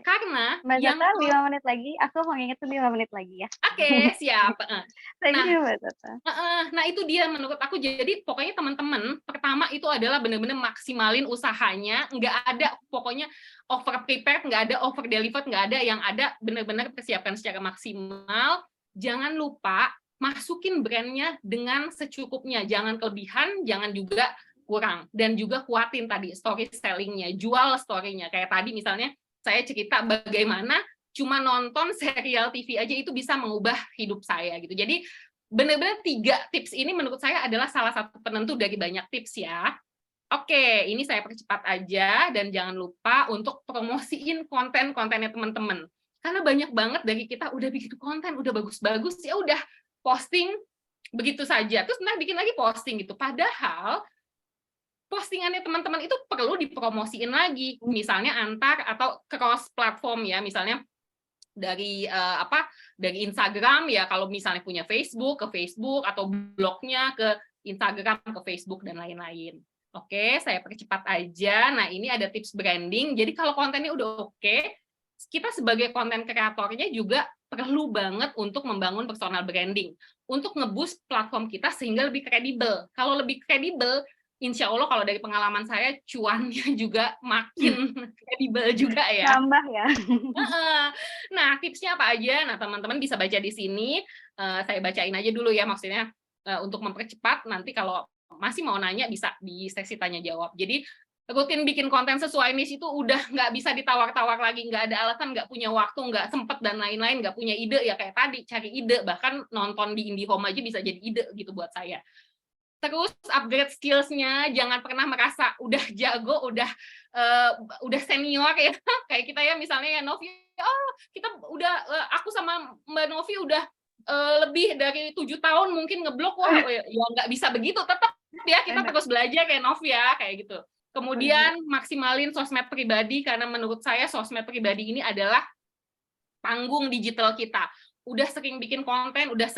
Speaker 2: karena
Speaker 1: Mbak
Speaker 2: yang
Speaker 1: Zata 5 menit lagi, aku mau ngingetin 5 menit lagi ya.
Speaker 2: Oke, siap.
Speaker 1: Thank
Speaker 2: Nah,
Speaker 1: you Mbak Zata.
Speaker 2: nah itu dia menurut aku. Jadi pokoknya teman-teman, pertama itu adalah benar-benar maksimalin usahanya, nggak ada pokoknya over prepared, nggak ada over delivered, nggak ada, yang ada benar-benar persiapkan secara maksimal. Jangan lupa masukin brandnya dengan secukupnya, jangan kelebihan, jangan juga kurang, dan juga kuatin tadi story selling-nya, jual story-nya. Kayak tadi misalnya saya cerita bagaimana cuma nonton serial TV aja itu bisa mengubah hidup saya gitu. Jadi benar-benar 3 tips ini menurut saya adalah salah satu penentu dari banyak tips ya. Oke, ini saya percepat aja, dan jangan lupa untuk promosiin konten-kontennya teman-teman. Karena banyak banget dari kita udah bikin konten, udah bagus-bagus, ya udah posting begitu saja. Terus nah bikin lagi posting gitu. Padahal postingannya teman-teman itu perlu dipromosiin lagi. Misalnya antar atau cross platform ya, misalnya dari dari Instagram ya, kalau misalnya punya Facebook ke Facebook, atau blognya ke Instagram ke Facebook dan lain-lain. Oke, saya percepat aja. Nah, ini ada tips branding. Jadi kalau kontennya udah oke, kita sebagai konten kreatornya juga perlu banget untuk membangun personal branding, untuk nge-boost platform kita sehingga lebih kredibel. Kalau lebih kredibel, insya Allah kalau dari pengalaman saya, cuannya juga makin kredibel juga ya.
Speaker 1: Nambah ya.
Speaker 2: Nah, tipsnya apa aja? Nah, teman-teman bisa baca di sini. Saya bacain aja dulu ya, maksudnya untuk mempercepat. Nanti kalau masih mau nanya bisa di sesi tanya jawab. Jadi rutin bikin konten sesuai niche itu udah nggak bisa ditawar-tawar lagi, nggak ada alasan, nggak punya waktu, nggak sempet dan lain-lain, nggak punya ide ya kayak tadi cari ide, bahkan nonton di IndiHome aja bisa jadi ide gitu buat saya. Terus upgrade skills-nya, jangan pernah merasa udah jago, udah senior ya, kayak kita ya misalnya ya Novi, oh kita udah aku sama Mbak Novi udah lebih dari 7 tahun mungkin ngeblok, wah ya nggak bisa begitu, tetap ya kita terus belajar kayak Novi ya, kayak gitu. Kemudian maksimalin sosmed pribadi, karena menurut saya sosmed pribadi ini adalah panggung digital kita. Udah sering bikin konten, udah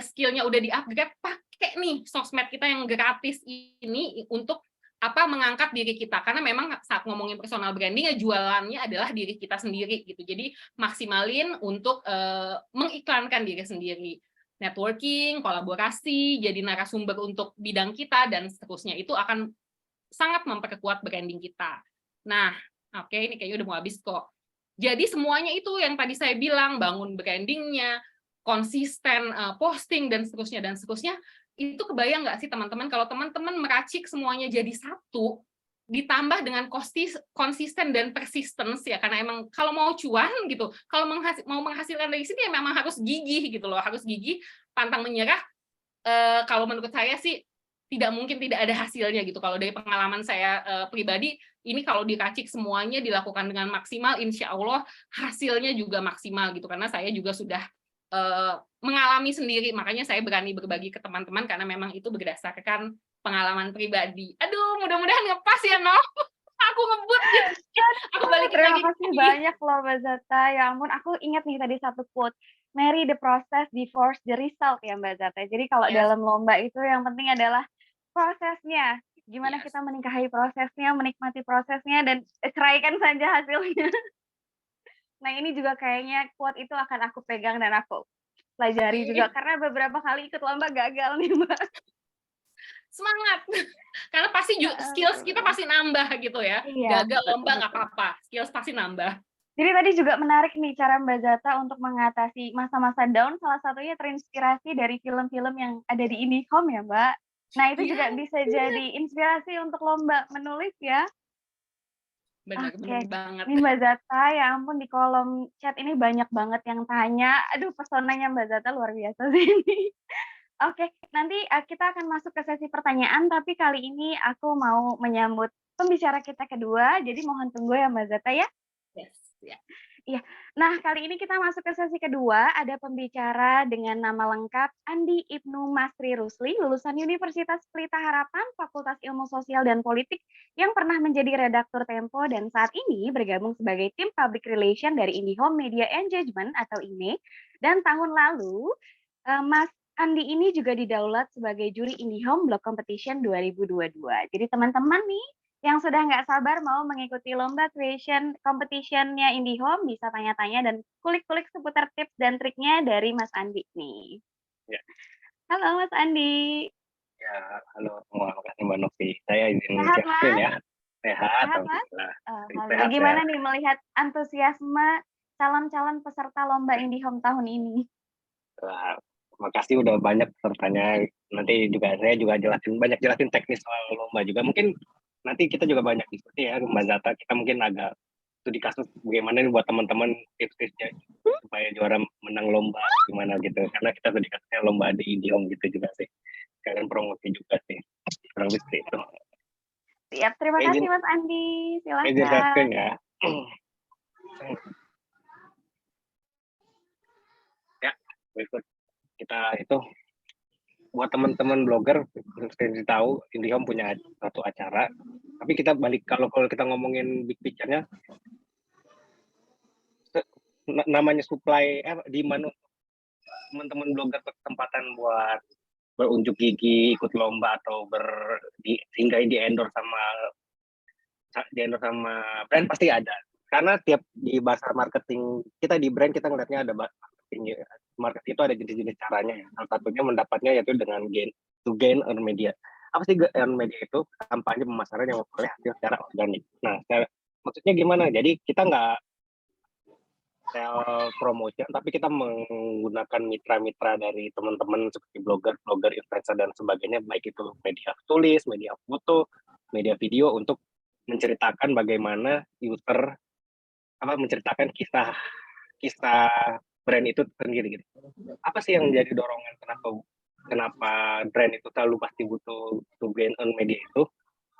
Speaker 2: skill-nya udah di-upgrade, pakai nih sosmed kita yang gratis ini untuk mengangkat diri kita. Karena memang saat ngomongin personal branding ya jualannya adalah diri kita sendiri gitu. Jadi maksimalin untuk mengiklankan diri sendiri. Networking, kolaborasi, jadi narasumber untuk bidang kita dan seterusnya, itu akan sangat memperkuat branding kita. Nah, oke, ini kayaknya udah mau habis kok. Jadi semuanya itu yang tadi saya bilang, bangun brandingnya, konsisten posting dan seterusnya, itu kebayang nggak sih teman-teman kalau teman-teman meracik semuanya jadi satu, ditambah dengan konsisten dan persistence ya, karena emang kalau mau cuan gitu, kalau mau menghasilkan dari sini ya memang harus gigih gitu loh, harus gigih, pantang menyerah. Kalau menurut saya sih tidak mungkin tidak ada hasilnya gitu. Kalau dari pengalaman saya pribadi, ini kalau diracik semuanya dilakukan dengan maksimal, insya Allah hasilnya juga maksimal gitu. Karena saya juga sudah mengalami sendiri, makanya saya berani berbagi ke teman-teman karena memang itu berdasarkan pengalaman pribadi. Aduh, mudah-mudahan ngepas ya, Nov. Aku ngebut. Aku balikin
Speaker 1: Terima
Speaker 2: lagi.
Speaker 1: kasih banyak loh Mbak Zata. Ya ampun, aku ingat nih tadi satu quote. Marry the process, divorce the result ya Mbak Zata. Jadi kalau
Speaker 2: Yes.
Speaker 1: dalam lomba itu yang penting adalah prosesnya. Gimana
Speaker 2: Yes.
Speaker 1: kita menikahi prosesnya, menikmati prosesnya, dan ceraikan saja hasilnya. Nah ini juga kayaknya quote itu akan aku pegang dan aku pelajari juga. Karena beberapa kali ikut lomba gagal nih Mbak.
Speaker 2: semangat. Karena pasti skills kita pasti nambah gitu ya.
Speaker 1: Iya,
Speaker 2: Gagal lomba nggak
Speaker 1: betul.
Speaker 2: apa-apa, skills pasti nambah.
Speaker 1: Jadi tadi juga menarik nih cara Mbak Zata untuk mengatasi masa-masa down, salah satunya terinspirasi dari film-film yang ada di IndiHome ya, Mbak. Nah, itu
Speaker 2: Iya,
Speaker 1: juga bisa jadi inspirasi untuk lomba menulis ya.
Speaker 2: benar
Speaker 1: Oke,
Speaker 2: banget.
Speaker 1: ini Mbak Zata, ya ampun di kolom chat ini banyak banget yang tanya. Aduh, pesonanya Mbak Zata luar biasa sih ini. Oke, nanti kita akan masuk ke sesi pertanyaan, tapi kali ini aku mau menyambut pembicara kita kedua, jadi mohon tunggu ya Mbak Zata ya.
Speaker 2: Yes, ya.
Speaker 1: Iya. Nah, kali ini kita masuk ke sesi kedua, ada pembicara dengan nama lengkap Andi Ibnu Masri Rusli, lulusan Universitas Pelita Harapan, Fakultas Ilmu Sosial dan Politik, yang pernah menjadi redaktur Tempo dan saat ini bergabung sebagai tim Public Relation dari IndiHome Media Engagement atau IME. Dan tahun lalu, Mas Andi ini juga didaulat sebagai juri IndiHome Blog Competition 2022. Jadi teman-teman nih, yang sudah nggak sabar mau mengikuti lomba creation competition-nya IndiHome bisa tanya-tanya dan kulik-kulik seputar tips dan triknya dari Mas Andi nih.
Speaker 3: Ya.
Speaker 1: Halo Mas Andi.
Speaker 3: Ya, halo semua. Makasih Mbak Novi. Saya izin
Speaker 1: Sehat,
Speaker 3: sharing
Speaker 1: Mas?
Speaker 3: ya. Sehat,
Speaker 1: Sehat, Mas?
Speaker 3: alhamdulillah.
Speaker 1: Alhamdulillah.
Speaker 3: Sehat,
Speaker 1: Gimana
Speaker 3: sehat.
Speaker 1: nih melihat antusiasme calon-calon peserta lomba IndiHome tahun ini?
Speaker 3: Wah, makasih udah banyak pesertanya. Nanti juga saya juga jelasin teknis soal lomba juga. Mungkin nanti kita juga banyak diskusi ya Mbak Zata. Kita mungkin agak studi kasus bagaimana nih buat teman-teman tips-tipsnya supaya juara menang lomba gimana gitu. Karena kita studi kasusnya lomba di IndiHome gitu juga sih. Kalian promosi juga sih. Kurang lebih seperti itu.
Speaker 1: Siap, terima kasih Mas Andi.
Speaker 3: Izin
Speaker 1: Silahkan.
Speaker 3: sharing ya. Ya, berikut kita itu buat teman-teman blogger seperti tahu IndiHome punya satu acara, tapi kita balik kalau kita ngomongin big picture-nya namanya supply demand untuk teman-teman blogger kesempatan buat berunjuk gigi, ikut lomba atau hingga di endorse sama brand pasti ada. Karena tiap di bahasa marketing kita di brand kita ngeliatnya ada marketing itu ada jenis-jenis caranya ya. Salah satunya mendapatnya yaitu dengan gain earn media. Apa sih earn media itu? Kampanye pemasaran yang memperoleh hasil secara organik. Nah, maksudnya gimana? Jadi kita nggak sell promotion, tapi kita menggunakan mitra-mitra dari teman-teman seperti blogger, influencer dan sebagainya, baik itu media tulis, media foto, media video untuk menceritakan bagaimana user menceritakan kisah brand itu sendiri gitu. Apa sih yang menjadi dorongan kenapa brand itu selalu pasti butuh to gain on media itu?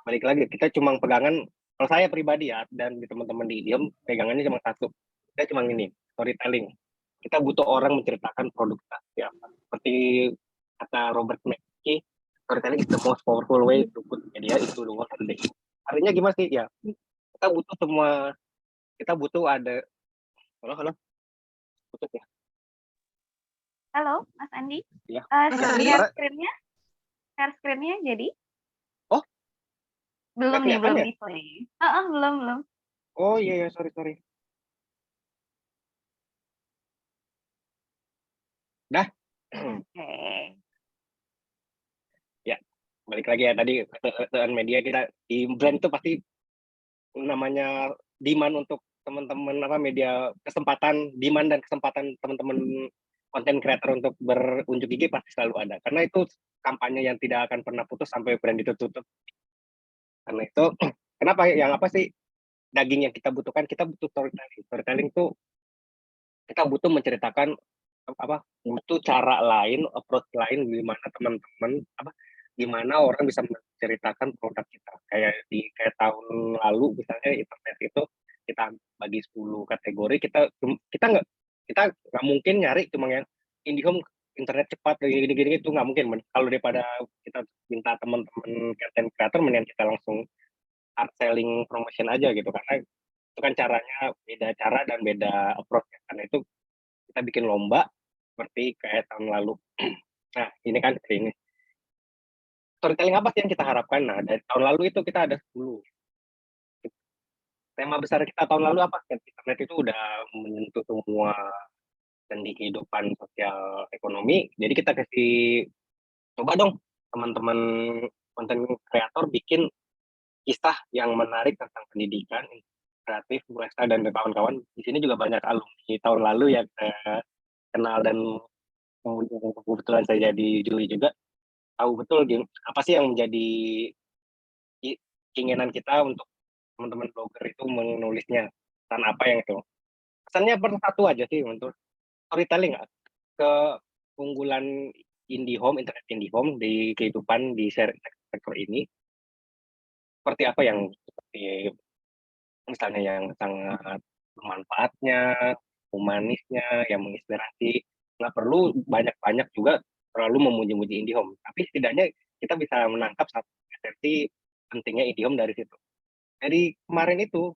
Speaker 3: Balik lagi kita cuma pegangan, kalau saya pribadi ya dan di teman-teman di IndiHome pegangannya cuma satu. Kita cuma ini, storytelling. Kita butuh orang menceritakan produk kita apa. Seperti kata Robert McKee, storytelling is the most powerful way to put media into the world today. Artinya gimana sih? Ya, kita butuh ada halo putus ya.
Speaker 1: Halo, Mas Andi.
Speaker 3: Ya.
Speaker 1: Share screen-nya jadi?
Speaker 3: Oh,
Speaker 1: belum nih, belum di play. Belum.
Speaker 3: Oh iya, sorry. Dah.
Speaker 1: Oke.
Speaker 3: Ya, balik lagi ya tadi earn media kita di brand itu pasti namanya demand untuk teman-teman media demand dan kesempatan teman-teman konten creator untuk berunjuk gigi pasti selalu ada karena itu kampanye yang tidak akan pernah putus sampai brand itu tutup. Karena itu kenapa yang apa sih daging yang kita butuh storytelling itu kita butuh menceritakan butuh cara lain, approach lain gimana teman-teman gimana orang bisa menceritakan produk kita kayak tahun lalu misalnya internet itu kita bagi 10 kategori kita nggak mungkin nyari cuma yang IndiHome internet cepat gini itu nggak mungkin. Kalau daripada kita minta teman-teman content creator mendingan kita langsung hard selling promotion aja gitu karena itu kan caranya beda cara dan beda approach karena itu kita bikin lomba seperti kayak tahun lalu. Nah ini kan ini storytelling apa sih yang kita harapkan? Nah, dari tahun lalu itu kita ada 10. Tema besar kita tahun lalu apa? Internet itu udah menyentuh semua sendi kehidupan sosial ekonomi. Jadi kita coba dong teman-teman konten kreator bikin kisah yang menarik tentang pendidikan, kreatif, lifestyle dan kawan-kawan. Di sini juga banyak alumni tahun lalu yang kenal dan kebetulan saya jadi juri juga, tahu betul apa sih yang menjadi keinginan kita untuk teman-teman blogger itu menulisnya, pesan apa yang itu. Pesannya satu aja sih, untuk storytelling keunggulan internet indie home di kehidupan di sektor ini, seperti apa yang seperti misalnya yang sangat bermanfaatnya, humanisnya, yang menginspirasi. Nggak perlu banyak-banyak juga terlalu memuji-muji IndiHome, tapi setidaknya kita bisa menangkap satu esensi pentingnya IndiHome dari situ. Dari kemarin itu,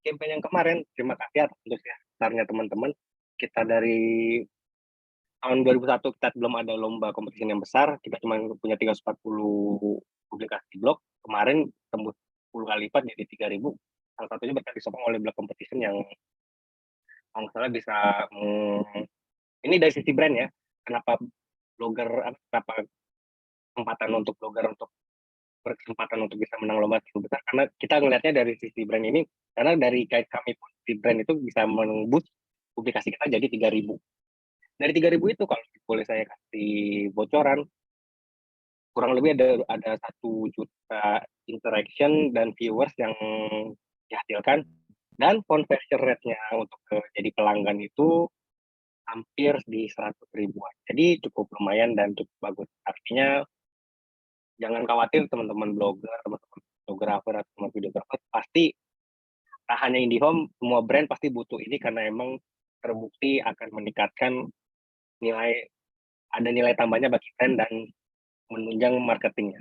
Speaker 3: campaign yang kemarin, terima kasih atas besarnya teman-teman. Kita dari tahun 2001 kita belum ada lomba kompetisi yang besar, kita cuma punya 340 publikasi blog. Kemarin tembus 10 kali lipat jadi 3.000. Salah satunya berkat disokong oleh blog competition yang kalau nggak salah bisa ini dari sisi brand ya. Kenapa kesempatan untuk blogger untuk berkesempatan untuk bisa menang lomba cukup besar, karena kita ngelihatnya dari sisi brand ini, karena dari guide kami pun di brand itu bisa menembus publikasi kita jadi 3.000. Dari 3.000 itu kalau boleh saya kasih bocoran, kurang lebih ada 1 juta interaction dan viewers yang dihasilkan, dan conversion rate-nya untuk jadi pelanggan itu hampir di 100 ribuan. Jadi cukup lumayan dan cukup bagus. Artinya jangan khawatir teman-teman blogger, teman-teman fotografer atau teman videografer, pasti tak hanya IndiHome, semua brand pasti butuh ini karena emang terbukti akan meningkatkan ada nilai tambahnya bagi brand dan menunjang marketingnya.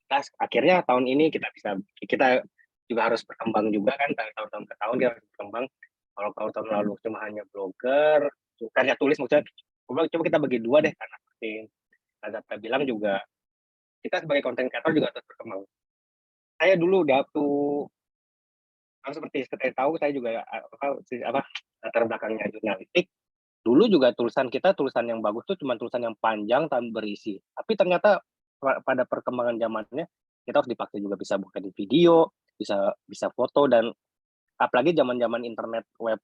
Speaker 3: Terus akhirnya tahun ini kita juga harus berkembang juga kan, dari tahun ke tahun kita harus berkembang. Kalau tahun lalu cuma hanya blogger, karya tulis, maksudnya coba kita bagi dua deh, karena seperti Azata bilang juga kita sebagai content creator juga harus berkembang. Saya dulu seperti saya tahu, saya juga latar belakangnya jurnalistik. Dulu juga tulisan yang bagus tuh cuma tulisan yang panjang tanpa berisi. Tapi ternyata pada perkembangan zamannya kita harus dipakai juga bisa bukan di video, bisa foto, dan apalagi zaman-zaman internet web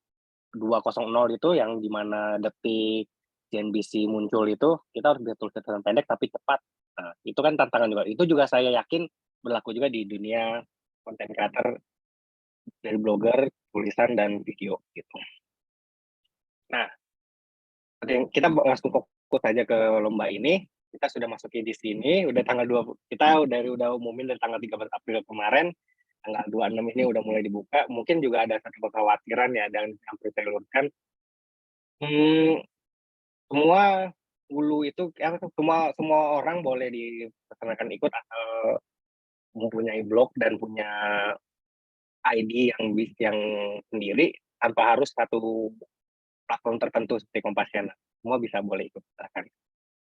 Speaker 3: 2.0 itu yang dimana Detik, CNBC muncul itu, kita harus bisa tulisan pendek tapi cepat. Nah, itu kan tantangan juga. Itu juga saya yakin berlaku juga di dunia konten creator, dari blogger, tulisan dan video gitu. Nah, kita langsung fokus aja ke lomba ini. Kita sudah masuki di sini, udah tanggal 2, kita udah umumin dari tanggal 13 April kemarin, tanggal 26 ini udah mulai dibuka. Mungkin juga ada satu kekhawatiran ya, dan yang perlu saya luruskan, semua hulu itu semua orang boleh diperkenalkan ikut asal mempunyai blog dan punya ID yang sendiri, tanpa harus satu platform tertentu seperti Kompasiana. Semua boleh ikut, silakan.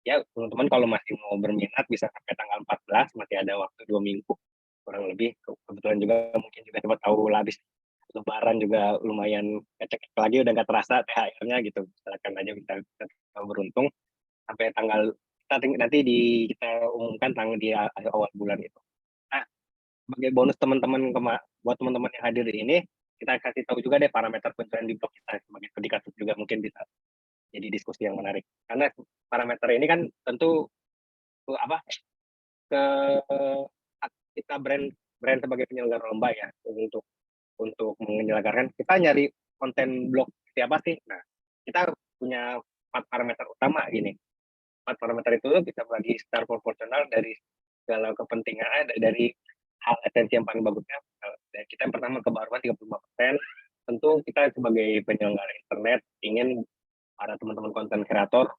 Speaker 3: Ya, teman-teman kalau masih mau berminat bisa sampai tanggal 14, masih ada waktu 2 minggu kurang lebih. Kebetulan juga mungkin juga cepat tahu habis Lebaran juga lumayan cek lagi, udah nggak terasa THR-nya gitu. Silakan aja, bisa beruntung sampai tanggal nanti kita umumkan tanggal di awal bulan itu. Nah, sebagai bonus teman-teman buat teman-teman yang hadir di ini, kita kasih tahu juga deh parameter pencarian di blog kita sebagai indikator juga, mungkin bisa jadi diskusi yang menarik. Karena parameter ini kan tentu ke kita brand sebagai penyelenggara lomba ya, untuk menyelenggarakan, kita nyari konten blog siapa sih. Nah, kita punya 4 parameter utama ini. 4 parameter itu bisa bagi secara proporsional dari segala kepentingan, dari hal esensi yang paling bagusnya. Kita yang pertama kebaruan 35%. Tentu kita sebagai penyelenggara internet ingin para teman-teman konten kreator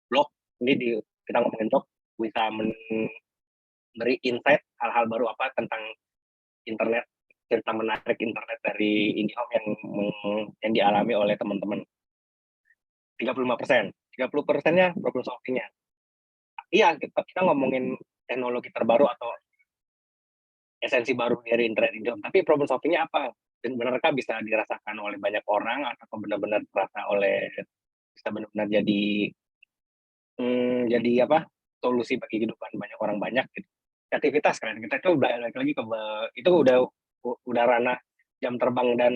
Speaker 3: blog ini kita ngomongin blog bisa memberi insight hal-hal baru apa tentang internet, cerita menarik internet dari IndiHome yang dialami oleh teman-teman. 35%. 30%-nya problem solving-nya. Iya, kita ngomongin teknologi terbaru atau esensi baru dari internet IndiHome, tapi problem solving-nya apa? Dan benarkah bisa dirasakan oleh banyak orang, atau benar-benar bisa benar-benar jadi solusi bagi kehidupan banyak orang banyak gitu. kreativitas itu balik lagi ke itu udah ranah jam terbang dan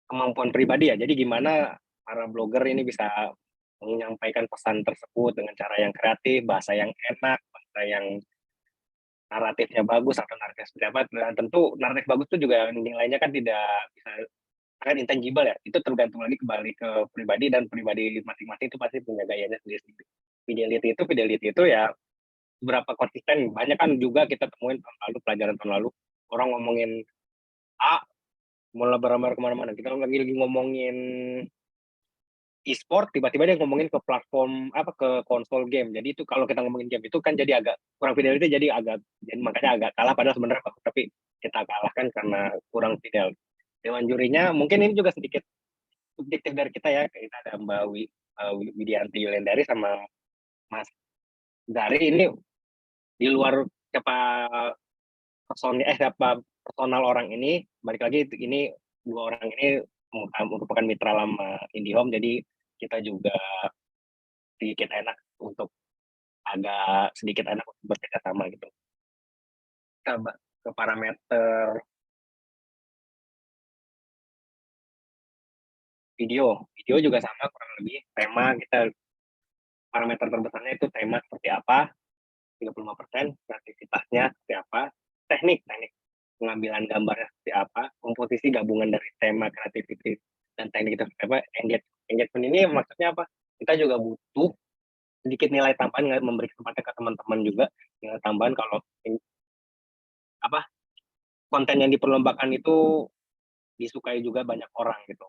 Speaker 3: kemampuan pribadi ya. Jadi gimana para blogger ini bisa menyampaikan pesan tersebut dengan cara yang kreatif, bahasa yang enak, bahasa yang naratifnya bagus atau naratif seperti apa. Dan tentu naratif bagus itu juga nilainya kan tidak bisa sangat intangible ya. Itu tergantung lagi kembali ke pribadi, dan pribadi masing-masing itu pasti punya gayanya sendiri-sendiri. Fidelity itu ya berapa konsisten. Banyak kan juga kita temuin tahun lalu, pelajaran tahun lalu, orang ngomongin A, mau lebar-lebar kemana-mana. Kita lagi ngomongin e-sport, tiba-tiba dia ngomongin ke platform ke konsol game. Jadi itu kalau kita ngomongin game itu kan jadi agak kurang fidelity, jadi makanya agak kalah, padahal sebenarnya bagus, tapi kita kalahkan karena kurang fidel. Dewan jurinya mungkin ini juga sedikit subjektif dari kita ya. Kita ada Mbak Widianti Yulendari sama Mas Dari. Ini di luar siapa personal orang ini, balik lagi ini dua orang ini merupakan mitra lama IndiHome, jadi kita juga agak sedikit enak untuk bekerja sama gitu. Kita ke parameter video juga sama kurang lebih. Tema kita, parameter terbesarnya itu tema seperti apa, 35%, kreativitasnya seperti apa, teknik pengambilan gambarnya seperti apa, komposisi gabungan dari tema, kreativitas, dan teknik itu seperti apa. Engagement ini maksudnya apa? Kita juga butuh sedikit nilai tambahan, memberi kesempatan ke teman-teman juga nilai tambahan kalau konten yang diperlombakan itu disukai juga banyak orang gitu.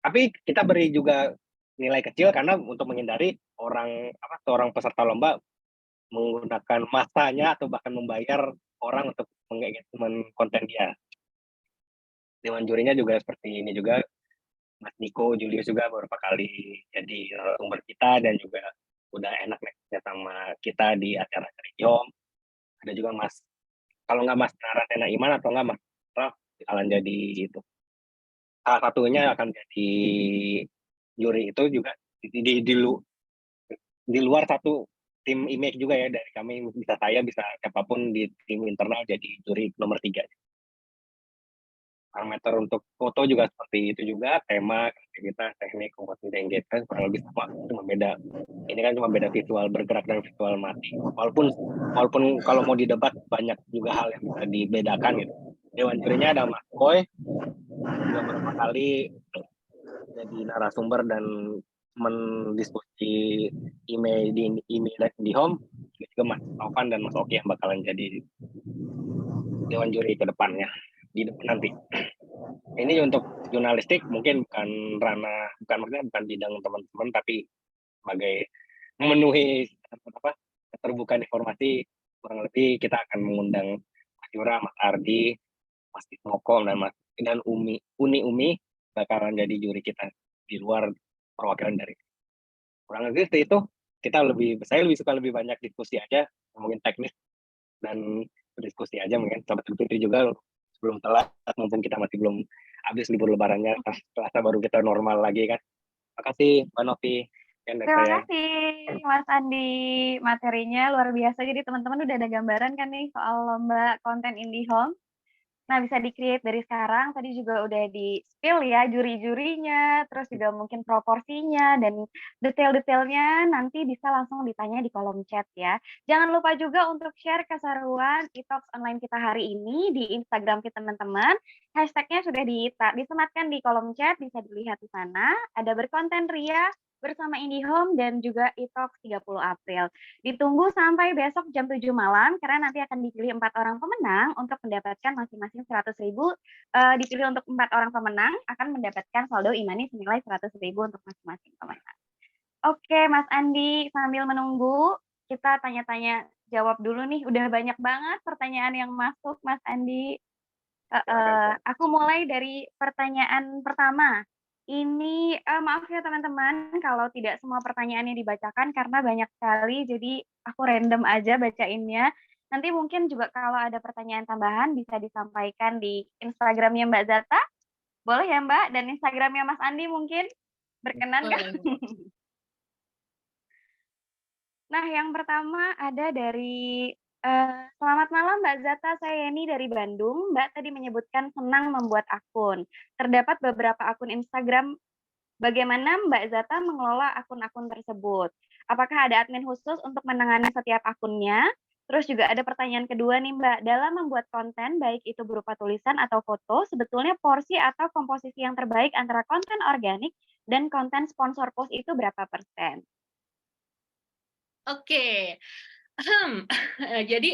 Speaker 3: Tapi kita beri juga nilai kecil karena untuk menghindari seorang peserta lomba menggunakan masanya atau bahkan membayar orang untuk mengengagement konten dia. Dewan jurinya juga seperti ini juga, Mas Niko Julius juga beberapa kali jadi sumber kita dan juga udah enak sama kita di acara IndiHome. Ada juga kalau nggak Mas Naratena Iman atau nggak Mas Raf akan jadi itu. Salah satunya akan jadi juri itu juga di luar satu tim image juga ya, dari kami, bisa siapapun di tim internal jadi juri nomor 3. Parameter untuk foto juga seperti itu juga, tema, kreativitas, teknik, komposisi, engagement kurang lebih sama, cuma beda. Ini kan cuma beda visual bergerak dan visual mati. Walaupun kalau mau didebat banyak juga hal yang bisa dibedakan gitu. Dewan jurinya ada Mas Boy, juga beberapa kali jadi narasumber dan mendiskusi email di IndiHome, juga Mas Taufan dan Mas Oki yang bakalan jadi dewan juri ke depannya nanti. Ini untuk jurnalistik mungkin bukan bidang teman-teman, tapi sebagai memenuhi keterbukaan informasi, kurang lebih kita akan mengundang Mas Yura, Mas Ardi, Mas Ismoko dan Umi bakalan jadi juri kita di luar perwakilan dari. Kurang lebih seperti itu. Saya lebih suka lebih banyak diskusi aja, ngomongin teknis dan berdiskusi aja, mungkin Sobat Putri juga belum telat, mumpung kita masih belum habis libur lebarannya, Selasa baru kita normal lagi kan. Terima kasih Mbak Novi.
Speaker 1: Terima kasih Mas Andi, materinya luar biasa. Jadi teman-teman udah ada gambaran kan nih soal lomba konten IndiHome. Nah, bisa di-create dari sekarang, tadi juga udah di-spill ya juri-jurinya, terus juga mungkin proporsinya, dan detail-detailnya nanti bisa langsung ditanya di kolom chat ya. Jangan lupa juga untuk share keseruan e-talks online kita hari ini di Instagram kita teman-teman. Hashtag-nya sudah disematkan di kolom chat, bisa dilihat di sana. Ada berkonten Ria bersama IndiHome dan juga e-talks 30 April. Ditunggu sampai besok jam 7 malam, karena nanti akan dipilih 4 orang pemenang untuk mendapatkan masing-masing 100.000. Dipilih untuk 4 orang pemenang akan mendapatkan saldo e-money senilai 100.000 untuk masing-masing pemenang. Oke, Mas Andi, sambil menunggu, kita tanya-tanya jawab dulu nih. Udah banyak banget pertanyaan yang masuk, Mas Andi. Aku mulai dari pertanyaan pertama. Ini maaf ya teman-teman kalau tidak semua pertanyaannya dibacakan karena banyak sekali, jadi aku random aja bacainnya. Nanti mungkin juga kalau ada pertanyaan tambahan bisa disampaikan di Instagramnya Mbak Zata, boleh ya Mbak? Dan Instagramnya Mas Andi mungkin berkenan kan? Nah, yang pertama ada dari Selamat malam Mbak Zata, saya Yeni dari Bandung. Mbak tadi menyebutkan senang membuat akun. Terdapat beberapa akun Instagram. Bagaimana Mbak Zata mengelola akun-akun tersebut? Apakah ada admin khusus untuk menangani setiap akunnya? Terus juga ada pertanyaan kedua nih Mbak, dalam membuat konten baik itu berupa tulisan atau foto, sebetulnya porsi atau komposisi yang terbaik antara konten organik dan konten sponsor post itu berapa persen?
Speaker 2: Oke, jadi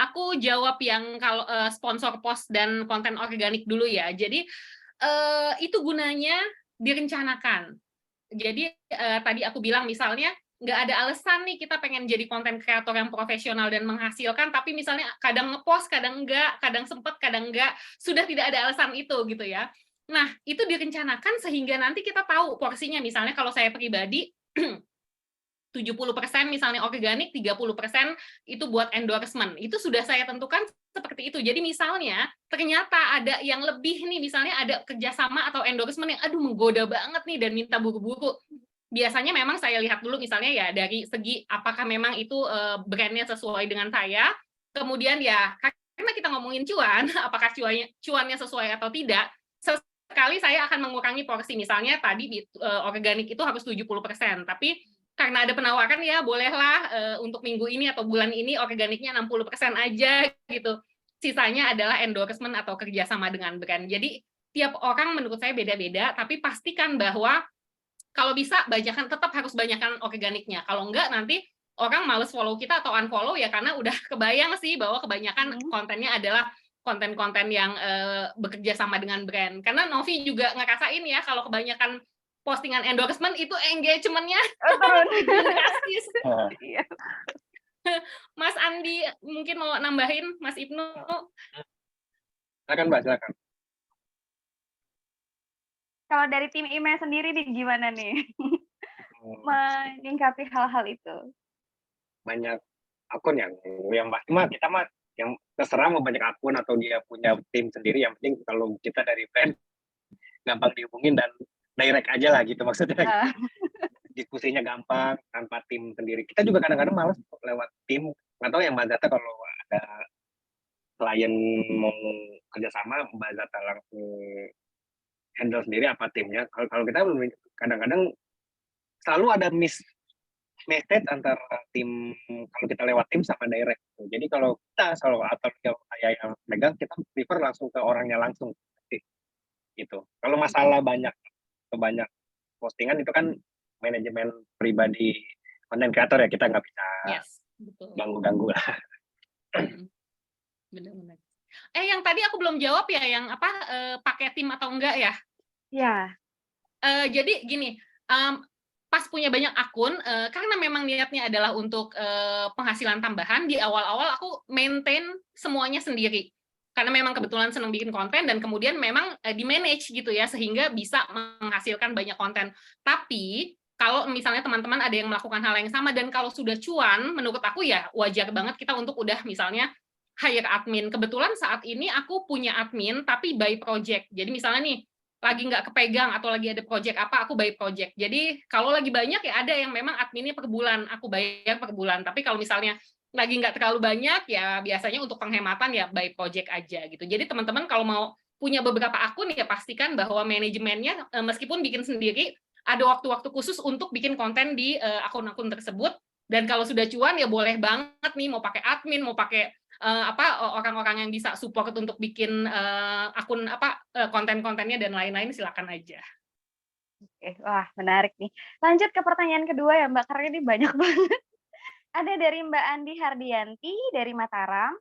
Speaker 2: aku jawab yang kalau sponsor post dan konten organik dulu ya. Jadi itu gunanya direncanakan. Jadi tadi aku bilang misalnya nggak ada alasan nih kita pengen jadi konten kreator yang profesional dan menghasilkan, tapi misalnya kadang ngepost, kadang enggak, kadang sempet, kadang enggak, sudah tidak ada alasan itu gitu ya. Nah, itu direncanakan sehingga nanti kita tahu porsinya. Misalnya kalau saya pribadi 70% misalnya organik, 30% itu buat endorsement. Itu sudah saya tentukan seperti itu. Jadi misalnya ternyata ada yang lebih nih, misalnya ada kerjasama atau endorsement yang aduh menggoda banget nih dan minta buru-buru. Biasanya memang saya lihat dulu misalnya ya dari segi apakah memang itu brandnya sesuai dengan saya. Kemudian ya karena kita ngomongin cuan, apakah cuannya sesuai atau tidak, sekali saya akan mengurangi porsi. Misalnya tadi organik itu harus 70%, tapi karena ada penawaran ya bolehlah untuk minggu ini atau bulan ini organiknya 60% aja gitu. Sisanya adalah endorsement atau kerjasama dengan brand. Jadi tiap orang menurut saya beda-beda, tapi pastikan bahwa kalau bisa tetap harus banyakan organiknya. Kalau enggak nanti orang males follow kita atau unfollow ya karena udah kebayang sih bahwa kebanyakan kontennya adalah konten-konten yang bekerja sama dengan brand. Karena Novi juga ngerasain ya kalau kebanyakan postingan endorsement itu engagement-nya
Speaker 1: Turun.
Speaker 2: drastis.
Speaker 1: Iya.
Speaker 2: Mas Andi mungkin mau nambahin, Mas Ibnu.
Speaker 3: Silakan Mbak, silakan.
Speaker 1: Kalau dari tim email sendiri nih gimana nih menyingkapi hal-hal itu?
Speaker 3: Banyak akun yang pasti mah kita mah yang terserah mau banyak akun atau dia punya tim sendiri, yang penting kalau kita dari brand gampang dihubungin dan direct aja lah gitu maksudnya. Diskusinya gampang tanpa tim sendiri. Kita juga kadang-kadang malas lewat tim. Nggak tahu yang Mbak Zata kalau ada klien mau kerjasama, Mbak Zata langsung handle sendiri apa timnya. Kalau kita kadang-kadang selalu ada message antara tim, kalau kita lewat tim sama direct. Jadi kalau kita selalu atau saya yang megang, kita prefer langsung ke orangnya langsung. Gitu. Kalau masalah banyak postingan itu kan manajemen pribadi konten kreator ya, kita nggak bisa ganggu-ganggu lah.
Speaker 2: Benar-benar. Yang tadi aku belum jawab ya, yang apa pakai tim atau enggak ya?
Speaker 1: Ya.
Speaker 2: Jadi gini, pas punya banyak akun, karena memang niatnya adalah untuk penghasilan tambahan, di awal-awal aku maintain semuanya sendiri. Karena memang kebetulan senang bikin konten dan kemudian memang di-manage gitu ya, sehingga bisa menghasilkan banyak konten. Tapi kalau misalnya teman-teman ada yang melakukan hal yang sama dan kalau sudah cuan, menurut aku ya wajar banget kita untuk udah misalnya hire admin. Kebetulan saat ini aku punya admin tapi by project. Jadi misalnya nih lagi nggak kepegang atau lagi ada project apa, aku by project. Jadi kalau lagi banyak ya ada yang memang adminnya per bulan, aku bayar per bulan. Tapi kalau misalnya lagi nggak terlalu banyak ya biasanya untuk penghematan ya by project aja gitu. Jadi teman-teman kalau mau punya beberapa akun ya pastikan bahwa manajemennya meskipun bikin sendiri ada waktu-waktu khusus untuk bikin konten di akun-akun tersebut. Dan kalau sudah cuan ya boleh banget nih mau pakai admin, mau pakai orang-orang yang bisa support untuk bikin akun konten-kontennya dan lain-lain, silakan aja.
Speaker 1: Oke, wah menarik nih. Lanjut ke pertanyaan kedua ya Mbak, karena ini banyak banget. Ada dari Mbak Andi Hardianti dari Mataram.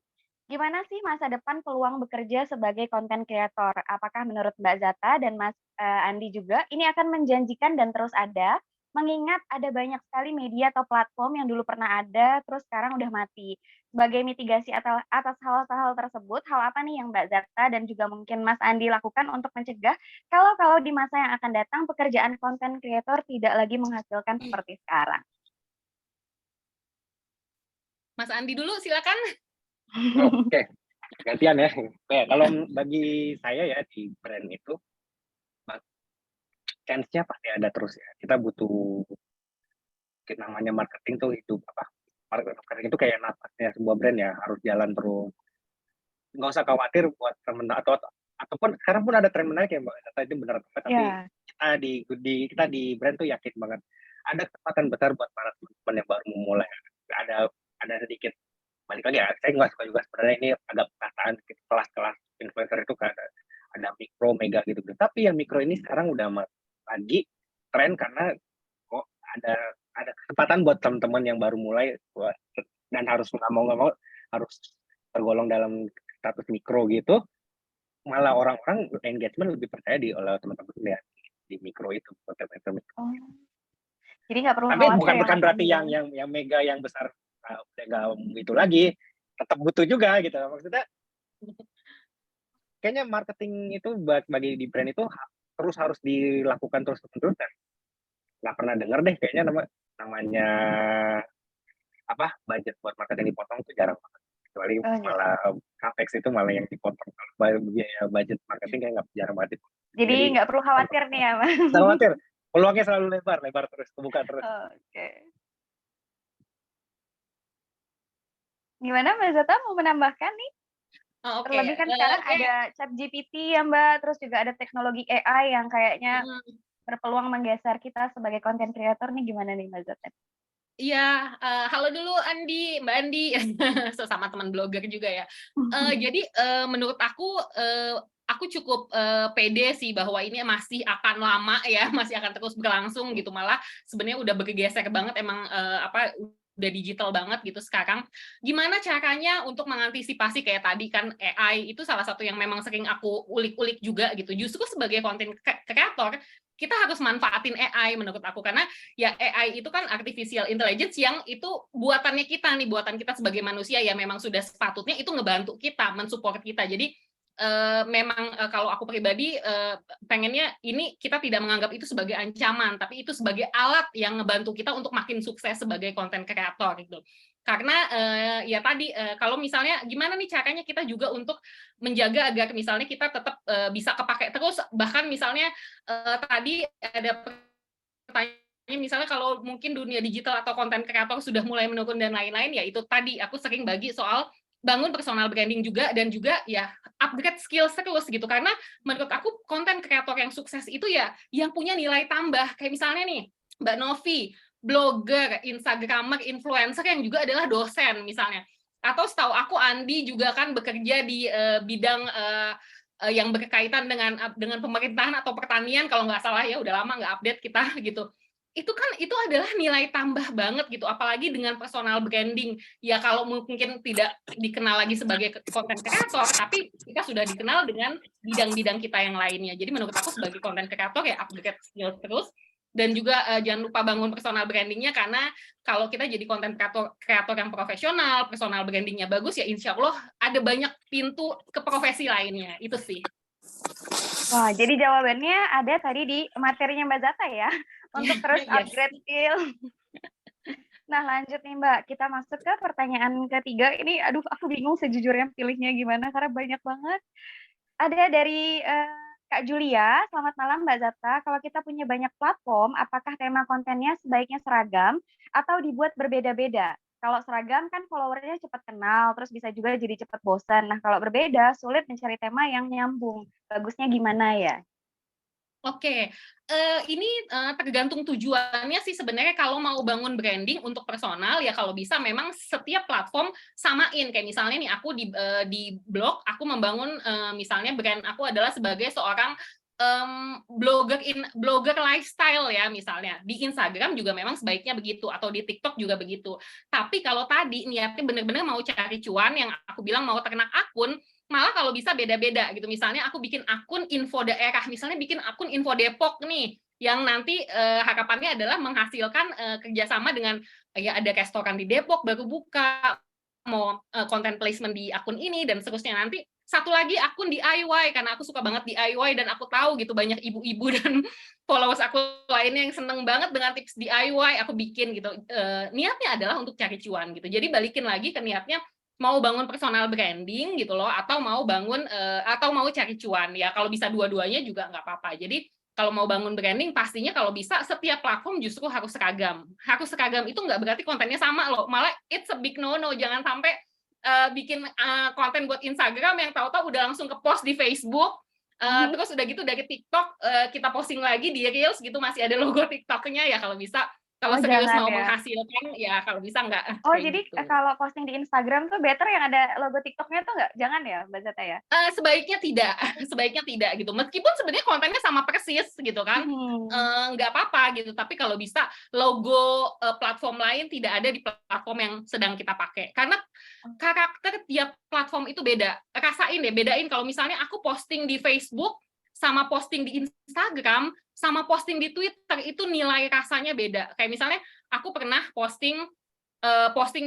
Speaker 1: Gimana sih masa depan peluang bekerja sebagai konten kreator? Apakah menurut Mbak Zata dan Mas Andi juga ini akan menjanjikan dan terus ada? Mengingat ada banyak sekali media atau platform yang dulu pernah ada, terus sekarang udah mati. Sebagai mitigasi atas hal-hal tersebut, hal apa nih yang Mbak Zata dan juga mungkin Mas Andi lakukan untuk mencegah kalau di masa yang akan datang pekerjaan konten kreator tidak lagi menghasilkan seperti sekarang?
Speaker 2: Mas Andi dulu, silakan.
Speaker 3: Oke, gantian ya. Oke, kalau bagi saya ya di brand itu, chance-nya pasti ada terus ya. Kita butuh namanya marketing tuh hidup marketing itu kayak napasnya sebuah brand ya, harus jalan terus. Nggak usah khawatir buat temen ataupun sekarang pun ada tren menarik ya Mbak Zata, itu benar banget, tapi
Speaker 1: Ya.
Speaker 3: kita di brand tuh yakin banget ada kesempatan besar buat para teman-teman yang baru memulai. Ada sedikit, balik lagi ya, saya nggak suka juga sebenarnya, ini agak perkataan kelas-kelas influencer itu kan ada mikro, mega gitu. Tapi yang mikro ini sekarang udah lagi tren karena kok ada kesempatan buat teman-teman yang baru mulai dan harus nggak mau harus tergolong dalam status mikro gitu, malah orang-orang engagement lebih percaya oleh teman-teman ya di mikro itu, konten-konten mikro.
Speaker 1: Oh. Jadi nggak perlu
Speaker 3: Tapi
Speaker 1: khawatir
Speaker 3: bukan
Speaker 1: ya Mas
Speaker 3: berarti
Speaker 1: Andi ya?
Speaker 3: yang mega yang besar udah nggak itu lagi, tetap butuh juga gitu. Maksudnya kayaknya marketing itu bagi di brand itu terus harus dilakukan terus-menerus, dan nggak pernah dengar deh kayaknya namanya apa budget buat marketing dipotong tuh jarang banget, kecuali
Speaker 1: Oh, ya.
Speaker 3: malah capex itu malah yang dipotong. Kalau biaya budget marketing kayak nggak jarang banget.
Speaker 1: Jadi nggak perlu khawatir nih ya Mas?
Speaker 3: Jangan khawatir, peluangnya selalu lebar terus, kebuka terus.
Speaker 1: Oke. Gimana Mbak Zata mau menambahkan nih?
Speaker 2: Oke.
Speaker 1: Terlebih kan sekarang ada ChatGPT ya Mbak, terus juga ada teknologi AI yang kayaknya berpeluang menggeser kita sebagai content creator nih, gimana nih Mbak Zata?
Speaker 2: Iya, halo dulu Andi, Mbak Andi, sesama teman blogger juga ya. Jadi menurut aku cukup pede sih bahwa ini masih akan lama ya, masih akan terus berlangsung gitu. Malah sebenarnya udah bergeser banget, emang udah digital banget gitu sekarang. Gimana caranya untuk mengantisipasi kayak tadi kan AI itu salah satu yang memang sering aku ulik-ulik juga gitu. Justru sebagai content creator kita harus manfaatin AI menurut aku, karena ya AI itu kan artificial intelligence yang itu buatan kita sebagai manusia ya, memang sudah sepatutnya itu ngebantu kita, mensupport kita. Jadi memang kalau aku pribadi pengennya ini kita tidak menganggap itu sebagai ancaman, tapi itu sebagai alat yang ngebantu kita untuk makin sukses sebagai content creator gitu. Karena ya tadi kalau misalnya gimana nih caranya kita juga untuk menjaga agar misalnya kita tetap bisa kepake terus, bahkan misalnya tadi ada pertanyaan misalnya kalau mungkin dunia digital atau konten kreator sudah mulai menurun dan lain-lain, ya itu tadi aku sering bagi soal bangun personal branding juga, dan juga ya upgrade skill terus gitu, karena menurut aku konten kreator yang sukses itu ya yang punya nilai tambah, kayak misalnya nih Mbak Novi, blogger, instagramer, influencer yang juga adalah dosen misalnya, atau setahu aku Andi juga kan bekerja di bidang yang berkaitan dengan pemerintahan atau pertanian kalau nggak salah ya, udah lama nggak update kita gitu. Itu adalah nilai tambah banget gitu, apalagi dengan personal branding ya, kalau mungkin tidak dikenal lagi sebagai content creator, tapi kita sudah dikenal dengan bidang-bidang kita yang lainnya. Jadi menurut aku sebagai content creator ya upgrade skill terus, dan juga jangan lupa bangun personal brandingnya, karena kalau kita jadi content creator yang profesional, personal brandingnya bagus, ya insya Allah ada banyak pintu ke profesi lainnya, itu sih.
Speaker 1: Wah, jadi jawabannya ada tadi di materinya Mbak Zata ya, untuk terus upgrade skill. Nah, lanjut nih Mbak, kita masuk ke pertanyaan ketiga. Ini, aduh, aku bingung sejujurnya pilihnya gimana, karena banyak banget. Ada dari Kak Julia, selamat malam Mbak Zata. Kalau kita punya banyak platform, apakah tema kontennya sebaiknya seragam atau dibuat berbeda-beda? Kalau seragam kan followernya cepat kenal, terus bisa juga jadi cepat bosan. Nah, kalau berbeda, sulit mencari tema yang nyambung. Bagusnya gimana ya?
Speaker 2: Oke, ini tergantung tujuannya sih sebenarnya. Kalau mau bangun branding untuk personal, ya kalau bisa memang setiap platform samain. Kayak misalnya nih aku di blog, aku membangun misalnya brand aku adalah sebagai seorang blogger lifestyle ya misalnya. Di Instagram juga memang sebaiknya begitu, atau di TikTok juga begitu. Tapi kalau tadi niatnya benar-benar mau cari cuan, yang aku bilang mau ternak akun, malah kalau bisa beda-beda gitu. Misalnya aku bikin akun info daerah, misalnya bikin akun info Depok nih, yang nanti harapannya adalah menghasilkan kerjasama dengan ya ada restoran di Depok baru buka, mau content placement di akun ini dan seterusnya. Nanti satu lagi akun DIY, karena aku suka banget DIY dan aku tahu gitu banyak ibu-ibu dan followers aku lainnya yang seneng banget dengan tips DIY, aku bikin gitu. Niatnya adalah untuk cari cuan gitu. Jadi balikin lagi ke niatnya, mau bangun personal branding gitu loh, atau mau bangun atau mau cari cuan ya. Kalau bisa dua-duanya juga nggak apa-apa. Jadi kalau mau bangun branding pastinya kalau bisa setiap platform justru harus seragam. Harus seragam itu nggak berarti kontennya sama loh. Malah it's a big no-no. Jangan sampai bikin konten buat Instagram yang tahu-tahu udah langsung ke post di Facebook. Terus udah gitu dari TikTok kita posting lagi di Reels gitu masih ada logo TikToknya ya kalau bisa. Kalau serius
Speaker 1: jangan
Speaker 2: mau
Speaker 1: ya.
Speaker 2: menghasilkan ya kalau bisa nggak.
Speaker 1: Oh,
Speaker 2: kayak
Speaker 1: jadi
Speaker 2: gitu.
Speaker 1: kalau posting di Instagram tuh better yang ada logo TikToknya tuh nggak? Jangan ya, Mbak Zata ya?
Speaker 2: Sebaiknya tidak, sebaiknya tidak gitu. Meskipun sebenarnya kontennya sama persis gitu kan, nggak apa-apa gitu. Tapi kalau bisa logo platform lain tidak ada di platform yang sedang kita pakai. Karena karakter tiap platform itu beda. Rasain deh, bedain kalau misalnya aku posting di Facebook sama posting di Instagram sama posting di Twitter itu nilai rasanya beda. Kayak misalnya aku pernah posting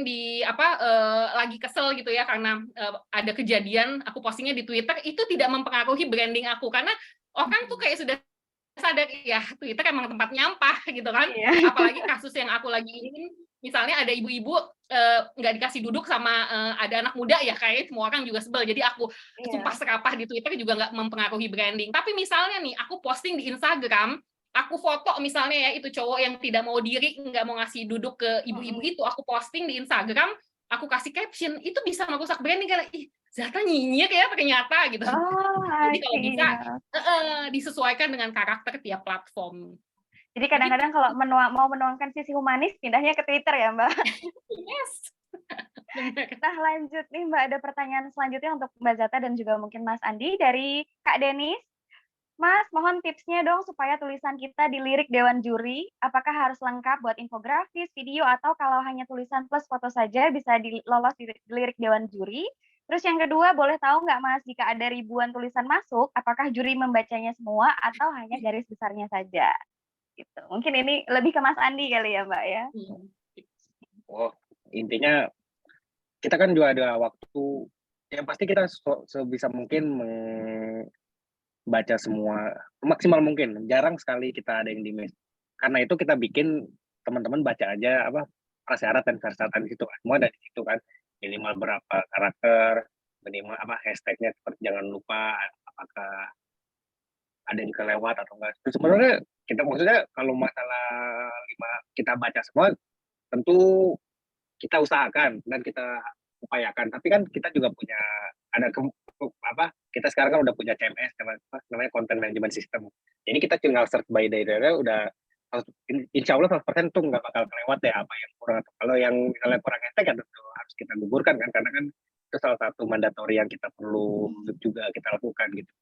Speaker 2: di lagi kesel gitu ya karena ada kejadian, aku postingnya di Twitter itu tidak mempengaruhi branding aku karena orang tuh kayak sudah sadar ya Twitter emang tempat nyampah gitu kan.
Speaker 1: Iya.
Speaker 2: Apalagi kasus yang aku lagi ingin misalnya ada ibu-ibu nggak dikasih duduk sama ada anak muda ya kayak semua orang juga sebel. Jadi aku sumpah serapah di Twitter juga nggak mempengaruhi branding. Tapi misalnya nih aku posting di Instagram, aku foto misalnya ya itu cowok yang tidak mau diri, nggak mau ngasih duduk ke ibu-ibu itu, aku posting di Instagram, aku kasih caption, itu bisa merusak branding karena ih Zata nyinyir ya ternyata gitu.
Speaker 1: Oh,
Speaker 2: Jadi
Speaker 1: I
Speaker 2: kalau
Speaker 1: see.
Speaker 2: bisa disesuaikan dengan karakter tiap platform.
Speaker 1: Jadi kadang-kadang kalau mau menuangkan sisi humanis, pindahnya ke Twitter ya, Mbak?
Speaker 2: Yes.
Speaker 1: Nah, lanjut nih, Mbak. Ada pertanyaan selanjutnya untuk Mbak Zata dan juga mungkin Mas Andi dari Kak Denis. Mas, mohon tipsnya dong supaya tulisan kita dilirik Dewan Juri. Apakah harus lengkap buat infografis, video, atau kalau hanya tulisan plus foto saja bisa lolos dilirik Dewan Juri? Terus yang kedua, boleh tahu nggak Mas, jika ada ribuan tulisan masuk, apakah juri membacanya semua atau hanya garis besarnya saja? Gitu. Mungkin ini lebih ke Mas Andi kali ya, Mbak ya?
Speaker 3: Oh, intinya kita kan juga ada waktu, yang pasti kita sebisa mungkin membaca semua maksimal mungkin. Jarang sekali kita ada yang di-miss. Karena itu kita bikin teman-teman baca aja prasyarat dan persyaratan di situ. Semua ada di situ kan. Minimal berapa karakter, minimal hashtagnya seperti jangan lupa apakah ada yang kelewat atau enggak. Sebenarnya kita maksudnya kalau masalah kita baca semua tentu kita usahakan dan kita upayakan. Tapi kan kita juga punya kita sekarang kan udah punya CMS namanya content management system. Jadi kita tinggal search by data udah insya Allah 100% tuh nggak bakal kelewat ya apa yang kurang. Kalau yang misalnya kurang hashtag ya tentu harus kita gugurkan kan karena kan itu salah satu mandatori yang kita perlu juga kita lakukan gitu.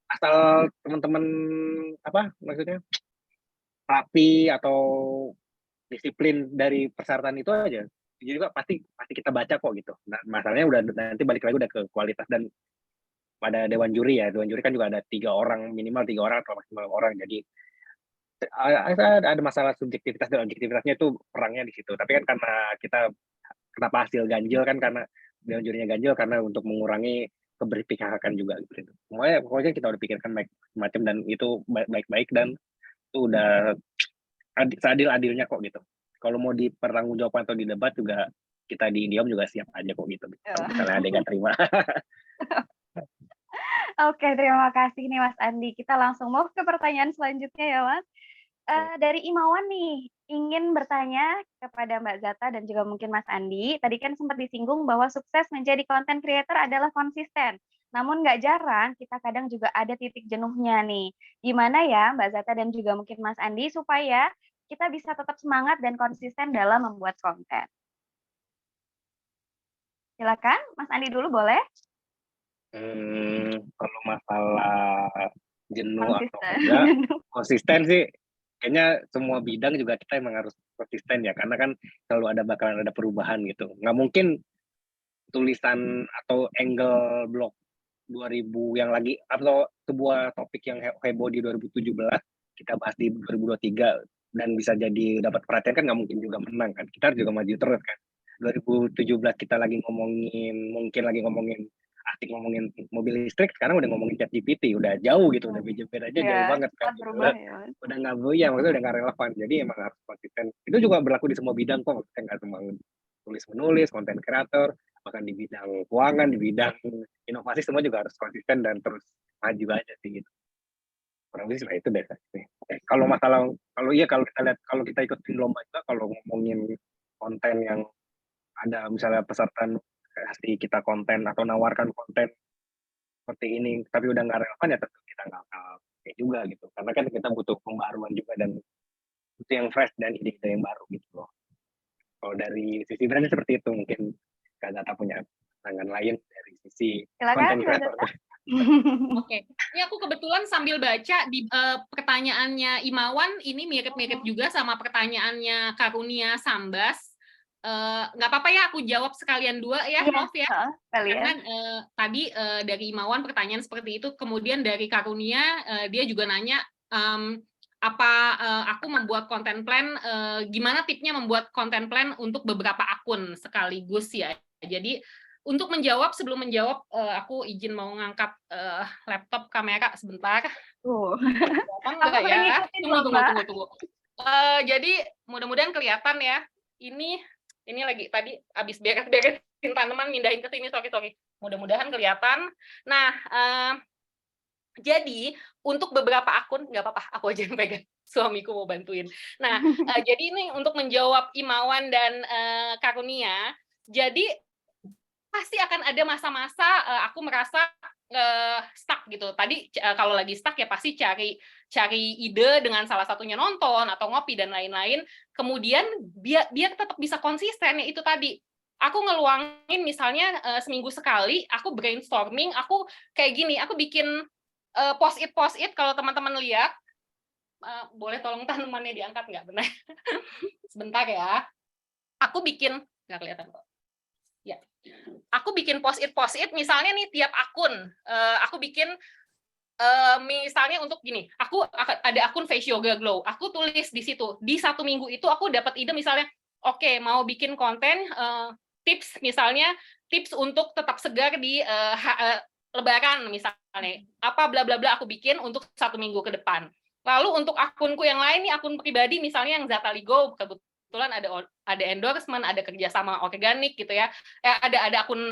Speaker 3: Asal teman-teman maksudnya rapi atau disiplin dari persyaratan itu aja. Jadi Pak pasti kita baca kok gitu. Nah, masalahnya udah nanti balik lagi udah ke kualitas dan pada dewan juri ya. Dewan juri kan juga ada 3 orang, minimal 3 orang atau maksimal orang. Jadi ada masalah subjektivitas dan objektivitasnya itu perangnya di situ. Tapi kan karena kita kenapa hasil ganjil kan karena dewan jurinya ganjil karena untuk mengurangi keberpihakan juga gitu. Pokoknya kita udah pikirkan macam dan itu baik-baik dan itu udah seadil-adilnya kok gitu. Kalau mau dipertanggungjawabkan atau didebat juga kita di Indiom juga siap aja kok gitu. Kalau misalnya ada yang nggak terima.
Speaker 1: Oke, terima kasih nih Mas Andi. Kita langsung mau ke pertanyaan selanjutnya ya Mas. Dari Imawan nih, ingin bertanya kepada Mbak Zata dan juga mungkin Mas Andi. Tadi kan sempat disinggung bahwa sukses menjadi content creator adalah konsisten. Namun nggak jarang kita kadang juga ada titik jenuhnya nih. Gimana ya Mbak Zata dan juga mungkin Mas Andi supaya kita bisa tetap semangat dan konsisten dalam membuat konten. Silakan, Mas Andi dulu boleh?
Speaker 3: Kalau masalah jenuh atau enggak, konsisten sih kayaknya semua bidang juga kita emang harus konsisten ya, karena kan selalu bakalan ada perubahan gitu. Nggak mungkin tulisan atau angle blog 2000 yang lagi atau sebuah topik yang heboh di 2017 kita bahas di 2023 dan bisa jadi dapat perhatian kan nggak mungkin juga menang kan. Kita juga maju terus kan. 2017 kita lagi ngomongin asik ngomongin mobil listrik, sekarang udah ngomongin ChatGPT, udah jauh gitu, udah beda aja jauh banget kan. Gitu. Udah nggak maksudnya udah nggak relevan. Jadi emang harus konsisten. Itu juga berlaku di semua bidang kok. Kita nggak cuma tulis-menulis, konten kreator, bahkan di bidang keuangan, di bidang inovasi semua juga harus konsisten dan terus maju aja sih gitu. kurang lebih seperti itu deh. Kalau masalah kalau kita lihat kalau kita ikutin lomba juga kalau ngomongin konten yang ada misalnya peserta kasih kita konten atau nawarkan konten seperti ini tapi udah nggak relevan ya tentu kita nggak akan pakai juga gitu karena kan kita butuh pembaruan juga dan butuh yang fresh dan ide-ide yang baru gitu loh. Kalau dari sisi brand seperti itu mungkin Kak Zata punya pandangan lain dari sisi
Speaker 1: Silakan,
Speaker 3: konten
Speaker 1: Kak
Speaker 3: kreator.
Speaker 1: Zata.
Speaker 2: Oke, ini aku kebetulan sambil baca di pertanyaannya Imawan ini mirip-mirip juga sama pertanyaannya Karunia Sambas. Nggak apa-apa ya, aku jawab sekalian dua ya,
Speaker 1: Iya,
Speaker 2: Nov ya. Karena
Speaker 1: kalian.
Speaker 2: tadi dari Imawan pertanyaan seperti itu, kemudian dari Karunia dia juga nanya aku membuat konten plan, gimana tipnya membuat konten plan untuk beberapa akun sekaligus ya. Jadi untuk menjawab, sebelum menjawab, aku izin mau ngangkat laptop kamera sebentar.
Speaker 1: Aku
Speaker 2: Enggak
Speaker 1: boleh
Speaker 2: ya?
Speaker 1: ngikutin loh, Mbak.
Speaker 2: Tunggu. Jadi mudah-mudahan kelihatan ya. Ini lagi tadi habis beres-beresin tanaman, mindahin ke sini, sorry. Mudah-mudahan kelihatan. Nah, jadi untuk beberapa akun, nggak apa-apa, aku aja yang pegang. Suamiku mau bantuin. Nah, jadi ini untuk menjawab Imawan dan Karunia. Jadi pasti akan ada masa-masa aku merasa stuck gitu. Tadi kalau lagi stuck ya pasti cari ide dengan salah satunya nonton atau ngopi dan lain-lain. Kemudian biar tetap bisa konsisten ya itu tadi. Aku ngeluangin misalnya seminggu sekali aku brainstorming, aku kayak gini, aku bikin post-it kalau teman-teman lihat. Boleh tolong tanamannya diangkat nggak? Benar. Sebentar ya. Aku bikin nggak kelihatan kok. Ya. Aku bikin post-it misalnya nih tiap akun aku bikin misalnya untuk gini, aku ada akun Face Yoga Glow, aku tulis di situ di 1 minggu itu aku dapat ide misalnya oke, mau bikin konten tips misalnya tips untuk tetap segar di Lebaran misalnya apa bla bla bla aku bikin untuk 1 minggu ke depan. Lalu untuk akunku yang lain nih akun pribadi misalnya yang Zataligo kebetulan ada endorsement, ada kerjasama organik gitu ya. Ada akun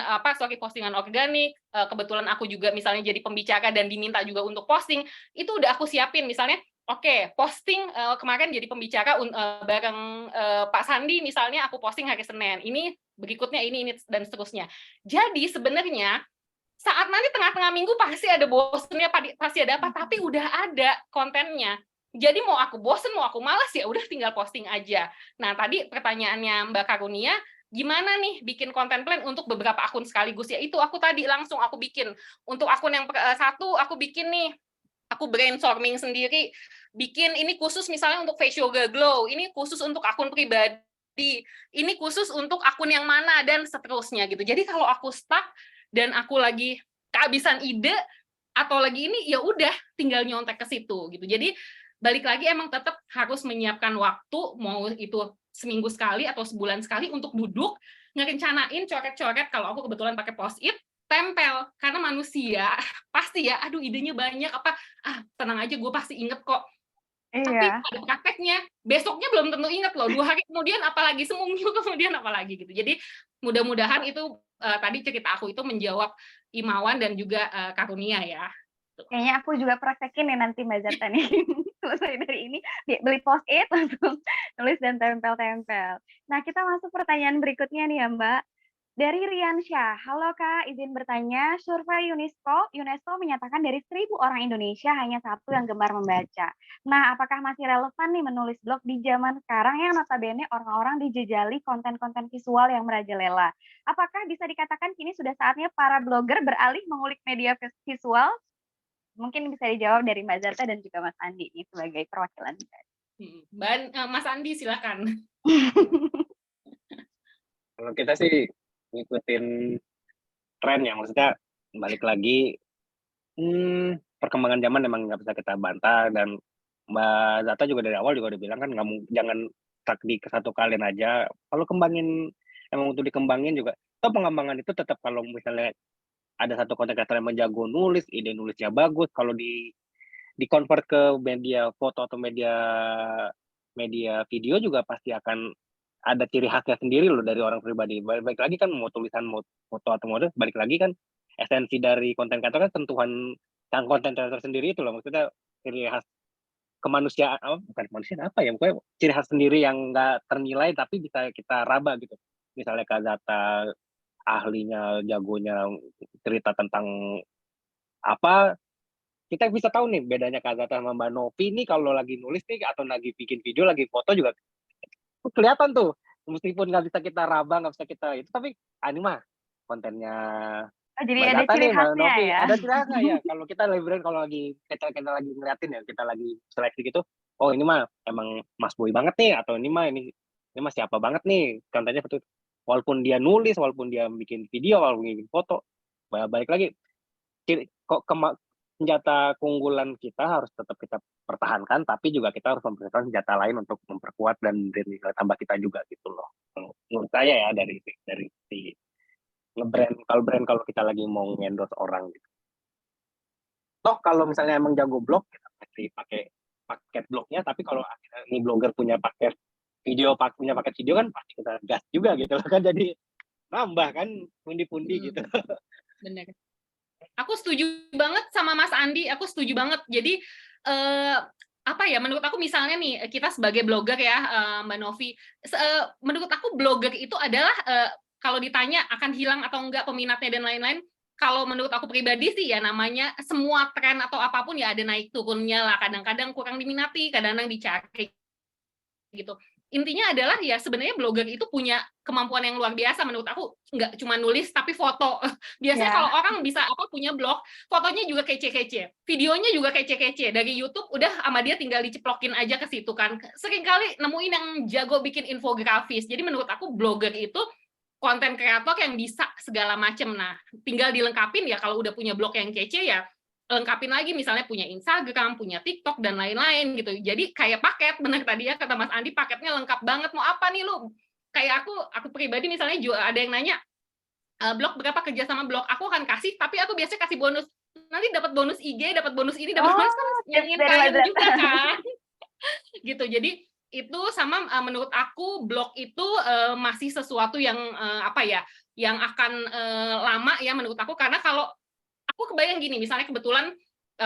Speaker 2: postingan organik. Kebetulan aku juga misalnya jadi pembicara dan diminta juga untuk posting. Itu udah aku siapin misalnya. Oke, posting kemarin jadi pembicara bareng Pak Sandi misalnya aku posting hari Senin. Ini berikutnya ini dan seterusnya. Jadi sebenarnya saat nanti tengah-tengah minggu pasti ada bosennya, pasti ada apa, tapi udah ada kontennya. Jadi mau aku bosen, mau aku malas, ya udah tinggal posting aja. Nah, tadi pertanyaannya Mbak Karunia, gimana nih bikin konten plan untuk beberapa akun sekaligus? Ya itu aku tadi langsung aku bikin. Untuk akun yang satu, aku bikin nih, aku brainstorming sendiri, bikin ini khusus misalnya untuk Face Yoga Glow, ini khusus untuk akun pribadi, ini khusus untuk akun yang mana, dan seterusnya gitu. Jadi kalau aku stuck, dan aku lagi kehabisan ide atau lagi ini ya udah tinggal nyontek ke situ gitu. Jadi balik lagi emang tetap harus menyiapkan waktu mau itu seminggu sekali atau sebulan sekali untuk duduk ngerencanain coret-coret. Kalau aku kebetulan pakai post-it tempel karena manusia pasti ya aduh idenya banyak apa tenang aja gue pasti inget kok. Tapi pada prakteknya besoknya belum tentu inget loh, 2 hari kemudian apalagi, seminggu kemudian apalagi gitu. Jadi mudah-mudahan itu tadi cerita aku itu menjawab Imawan dan juga Karunia ya.
Speaker 1: Kayaknya aku juga praktekin nih nanti Mbak Zata nih. Selesai dari ini, beli post-it langsung tulis dan tempel-tempel. Nah, kita masuk pertanyaan berikutnya nih ya Mbak. Dari Riansyah, halo Kak, izin bertanya, survei UNESCO menyatakan dari 1.000 orang Indonesia hanya 1 yang gemar membaca. Nah, apakah masih relevan nih menulis blog di zaman sekarang yang notabene orang-orang dijejali konten-konten visual yang merajalela? Apakah bisa dikatakan kini sudah saatnya para blogger beralih mengulik media visual? Mungkin bisa dijawab dari Mbak Zata dan juga Mas Andi nih sebagai perwakilan.
Speaker 2: Mas Andi silakan.
Speaker 3: Kalau kita sih ngikutin tren ya, maksudnya balik lagi perkembangan zaman emang nggak bisa kita bantah, dan Mbak Zata juga dari awal juga udah bilang kan jangan stuck di satu kalian aja. Kalau kembangin emang untuk dikembangin juga, toh pengembangan itu tetap kalau misalnya ada satu konten kreator yang menjago nulis, ide nulisnya bagus, kalau di convert ke media foto atau media video juga pasti akan ada ciri khasnya sendiri loh dari orang pribadi. Balik lagi kan mau tulisan, mau foto atau model, balik lagi kan esensi dari konten kreator kan sentuhan yang konten kreator sendiri itu loh. Maksudnya ciri khas kemanusiaan, bukan kemanusiaan apa ya, pokoknya ciri khas sendiri yang nggak ternilai tapi bisa kita raba gitu. Misalnya Kak Zata ahlinya, jagonya cerita tentang apa, kita bisa tahu nih bedanya Kak Zata sama Mbak Novi nih kalau lagi nulis nih atau lagi bikin video, lagi foto juga kelihatan tuh. Meskipun nggak bisa kita raba, nggak bisa kita itu, tapi ini mah kontennya
Speaker 1: Oh, jadi
Speaker 3: Mbak
Speaker 1: ada
Speaker 3: Zata
Speaker 1: ciri
Speaker 3: nih, Mbak
Speaker 1: khasnya
Speaker 3: Novi.
Speaker 1: ya?
Speaker 3: Ada ciri khasnya ya. Kalau kita liburan, kalau lagi kita lagi ngeliatin ya, kita lagi seleksi gitu. Oh ini mah emang Mas Boy banget nih, atau ini mah siapa banget nih. Contohnya seperti itu. Walaupun dia nulis, walaupun dia bikin video, walaupun bikin foto, balik lagi kok senjata keunggulan kita harus tetap kita pertahankan, tapi juga kita harus mempertahankan senjata lain untuk memperkuat dan nilai tambah kita juga gitu loh. Menurut saya ya dari si ngebrand, kalau kita lagi mau endorse orang gitu. Toh kalau misalnya emang jago blog, kita pasti pakai paket blognya, tapi kalau akhirnya ini blogger punya paket video, punya paket video kan pasti kita gas juga gitu loh kan, jadi nambah kan pundi-pundi gitu.
Speaker 2: Bener. Aku setuju banget sama Mas Andi, aku setuju banget. Jadi apa ya, menurut aku misalnya nih, kita sebagai blogger ya, Mbak Novi, menurut aku blogger itu adalah kalau ditanya akan hilang atau enggak peminatnya dan lain-lain, kalau menurut aku pribadi sih ya, namanya semua tren atau apapun ya ada naik turunnya lah, kadang-kadang kurang diminati, kadang-kadang dicari gitu. Intinya adalah ya sebenarnya blogger itu punya kemampuan yang luar biasa menurut aku, nggak cuma nulis tapi foto. Biasanya
Speaker 1: Ya.
Speaker 2: kalau orang bisa punya blog, fotonya juga kece-kece, videonya juga kece-kece. Dari YouTube udah sama dia tinggal diceplokin aja ke situ kan. Seringkali nemuin yang jago bikin infografis. Jadi menurut aku blogger itu konten kreator yang bisa segala macam. Nah, tinggal dilengkapin ya kalau udah punya blog yang kece ya lengkapin lagi, misalnya punya Instagram, punya TikTok, dan lain-lain gitu. Jadi kayak paket, benar tadi ya kata Mas Andi, paketnya lengkap banget. Mau apa nih lu? Kayak aku pribadi misalnya juga ada yang nanya, blog berapa kerja sama blog? Aku akan kasih, tapi aku biasanya kasih bonus. Nanti dapat bonus IG, dapat bonus ini, dapat bonus kan nyanyiin
Speaker 1: dari
Speaker 2: klien
Speaker 1: Mbak
Speaker 2: juga
Speaker 1: Zata.
Speaker 2: kan. Gitu. Jadi itu sama menurut aku blog itu masih sesuatu yang apa ya, yang akan lama ya menurut aku, karena kalau aku kebayang gini, misalnya kebetulan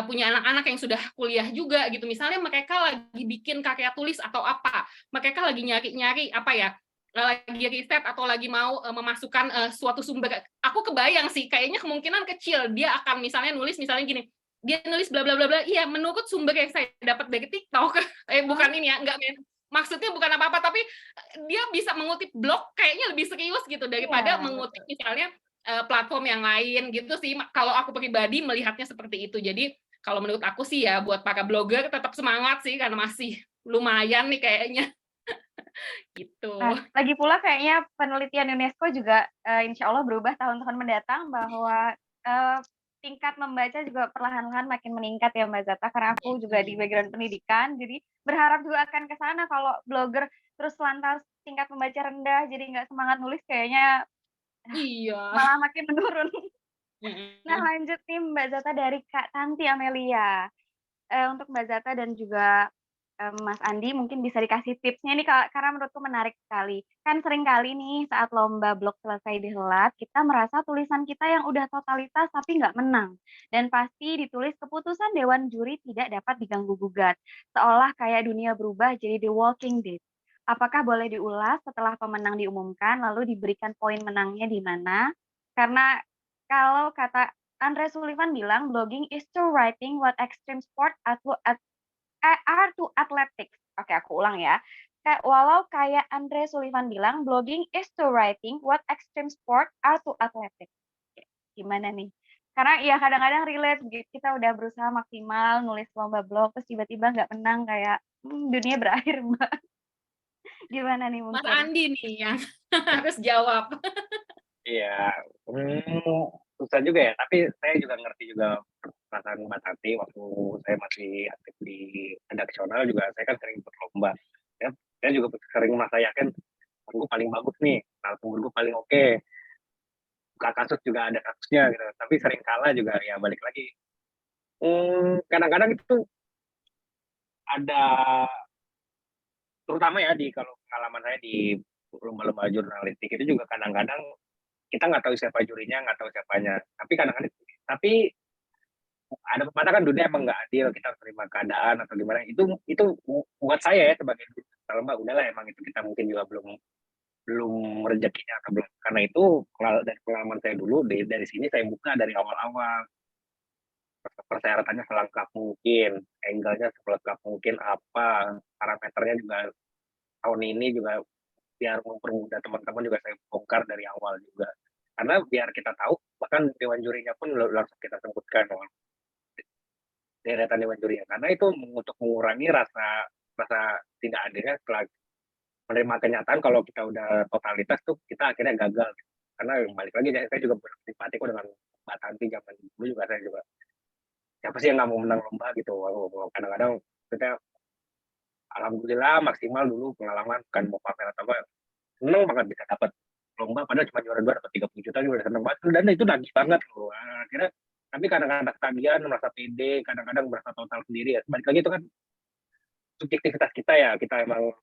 Speaker 2: punya anak-anak yang sudah kuliah juga gitu, misalnya mereka lagi bikin karya tulis atau apa, mereka lagi nyari-nyari apa ya, lagi riset atau lagi mau memasukkan suatu sumber, aku kebayang sih kayaknya kemungkinan kecil dia akan misalnya nulis misalnya gini, dia nulis bla bla bla bla, iya menurut sumber yang saya dapat dari TikTok, bukan ini ya, enggak maksudnya bukan apa-apa, tapi dia bisa mengutip blog kayaknya lebih serius gitu daripada mengutip misalnya platform yang lain gitu sih. Kalau aku pribadi melihatnya seperti itu. Jadi kalau menurut aku sih ya buat para blogger tetap semangat sih karena masih lumayan nih kayaknya. Gitu.
Speaker 1: Nah, lagi pula kayaknya penelitian UNESCO juga insya Allah berubah tahun-tahun mendatang bahwa tingkat membaca juga perlahan-lahan makin meningkat ya Mbak Zata, karena aku juga di background pendidikan, jadi berharap juga akan ke sana kalau blogger terus lantas tingkat membaca rendah, jadi nggak semangat nulis kayaknya
Speaker 2: Iya.
Speaker 1: malah makin menurun. Nah lanjut nih Mbak Zata dari Kak Tanti Amelia. Untuk Mbak Zata dan juga Mas Andi mungkin bisa dikasih tipsnya nih karena menurutku menarik sekali. Kan sering kali nih saat lomba blog selesai dihelat, kita merasa tulisan kita yang udah totalitas tapi nggak menang. Dan pasti ditulis keputusan Dewan Juri tidak dapat diganggu-gugat. Seolah kayak dunia berubah jadi The Walking Dead. Apakah boleh diulas setelah pemenang diumumkan lalu diberikan poin menangnya di mana? Karena kalau kata Andre Sullivan bilang blogging is to writing what extreme sport are to athletics. Oke, aku ulang ya. Walau kayak Andre Sullivan bilang blogging is to writing what extreme sport are to athletics. Gimana nih? Karena ya kadang-kadang relate, kita udah berusaha maksimal nulis lomba blog, terus tiba-tiba nggak menang kayak dunia berakhir, Mbak. Gimana nih
Speaker 2: Mas
Speaker 1: mungkin?
Speaker 2: Andi nih yang harus jawab.
Speaker 3: Iya, susah juga ya. Tapi saya juga ngerti juga perasaan Mbak Tati waktu saya masih aktif di redaksional juga. Saya kan sering berlomba. Ya, saya juga sering merasa yakin, gue paling bagus nih, narasumber gue paling oke. Buka kasus juga ada kasusnya gitu. Tapi sering kalah juga ya balik lagi. Kadang-kadang itu ada, terutama ya di kalau pengalaman saya di lomba-lomba jurnalistik itu juga kadang-kadang kita nggak tahu siapa jurinya, nggak tahu siapanya. Tapi kadang-kadang, tapi ada pepatah kan dunia emang nggak adil, kita harus terima keadaan atau gimana. Itu buat saya ya sebagai kalau mbak udahlah emang itu kita mungkin juga belum belum rezekinya atau belum. Karena itu dari pengalaman saya dulu dari sini saya buka dari awal-awal persyaratannya selengkap mungkin, angle-nya selengkap mungkin apa, parameternya juga tahun ini juga biar mempermudah teman-teman juga saya bongkar dari awal juga. Karena biar kita tahu, bahkan dewan jurinya pun langsung kita sebutkan deretan dewan jurinya. Karena itu untuk mengurangi rasa rasa tidak adilnya setelah menerima kenyataan kalau kita udah totalitas tuh kita akhirnya gagal. Karena balik lagi saya juga bersimpati kok dengan Mbak Tanti zaman dulu juga saya juga siapa sih yang nggak mau menang lomba gitu. Kadang-kadang kita alhamdulillah maksimal dulu pengalaman kan mau pamer atau apa seneng banget bisa dapat lomba padahal cuma juara 2 dapat 30 juta juga udah seneng banget dan itu nagih banget loh. Akhirnya tapi kadang-kadang ketagihan merasa pede kadang-kadang merasa total sendiri ya balik lagi itu kan subjektivitas kita ya kita emang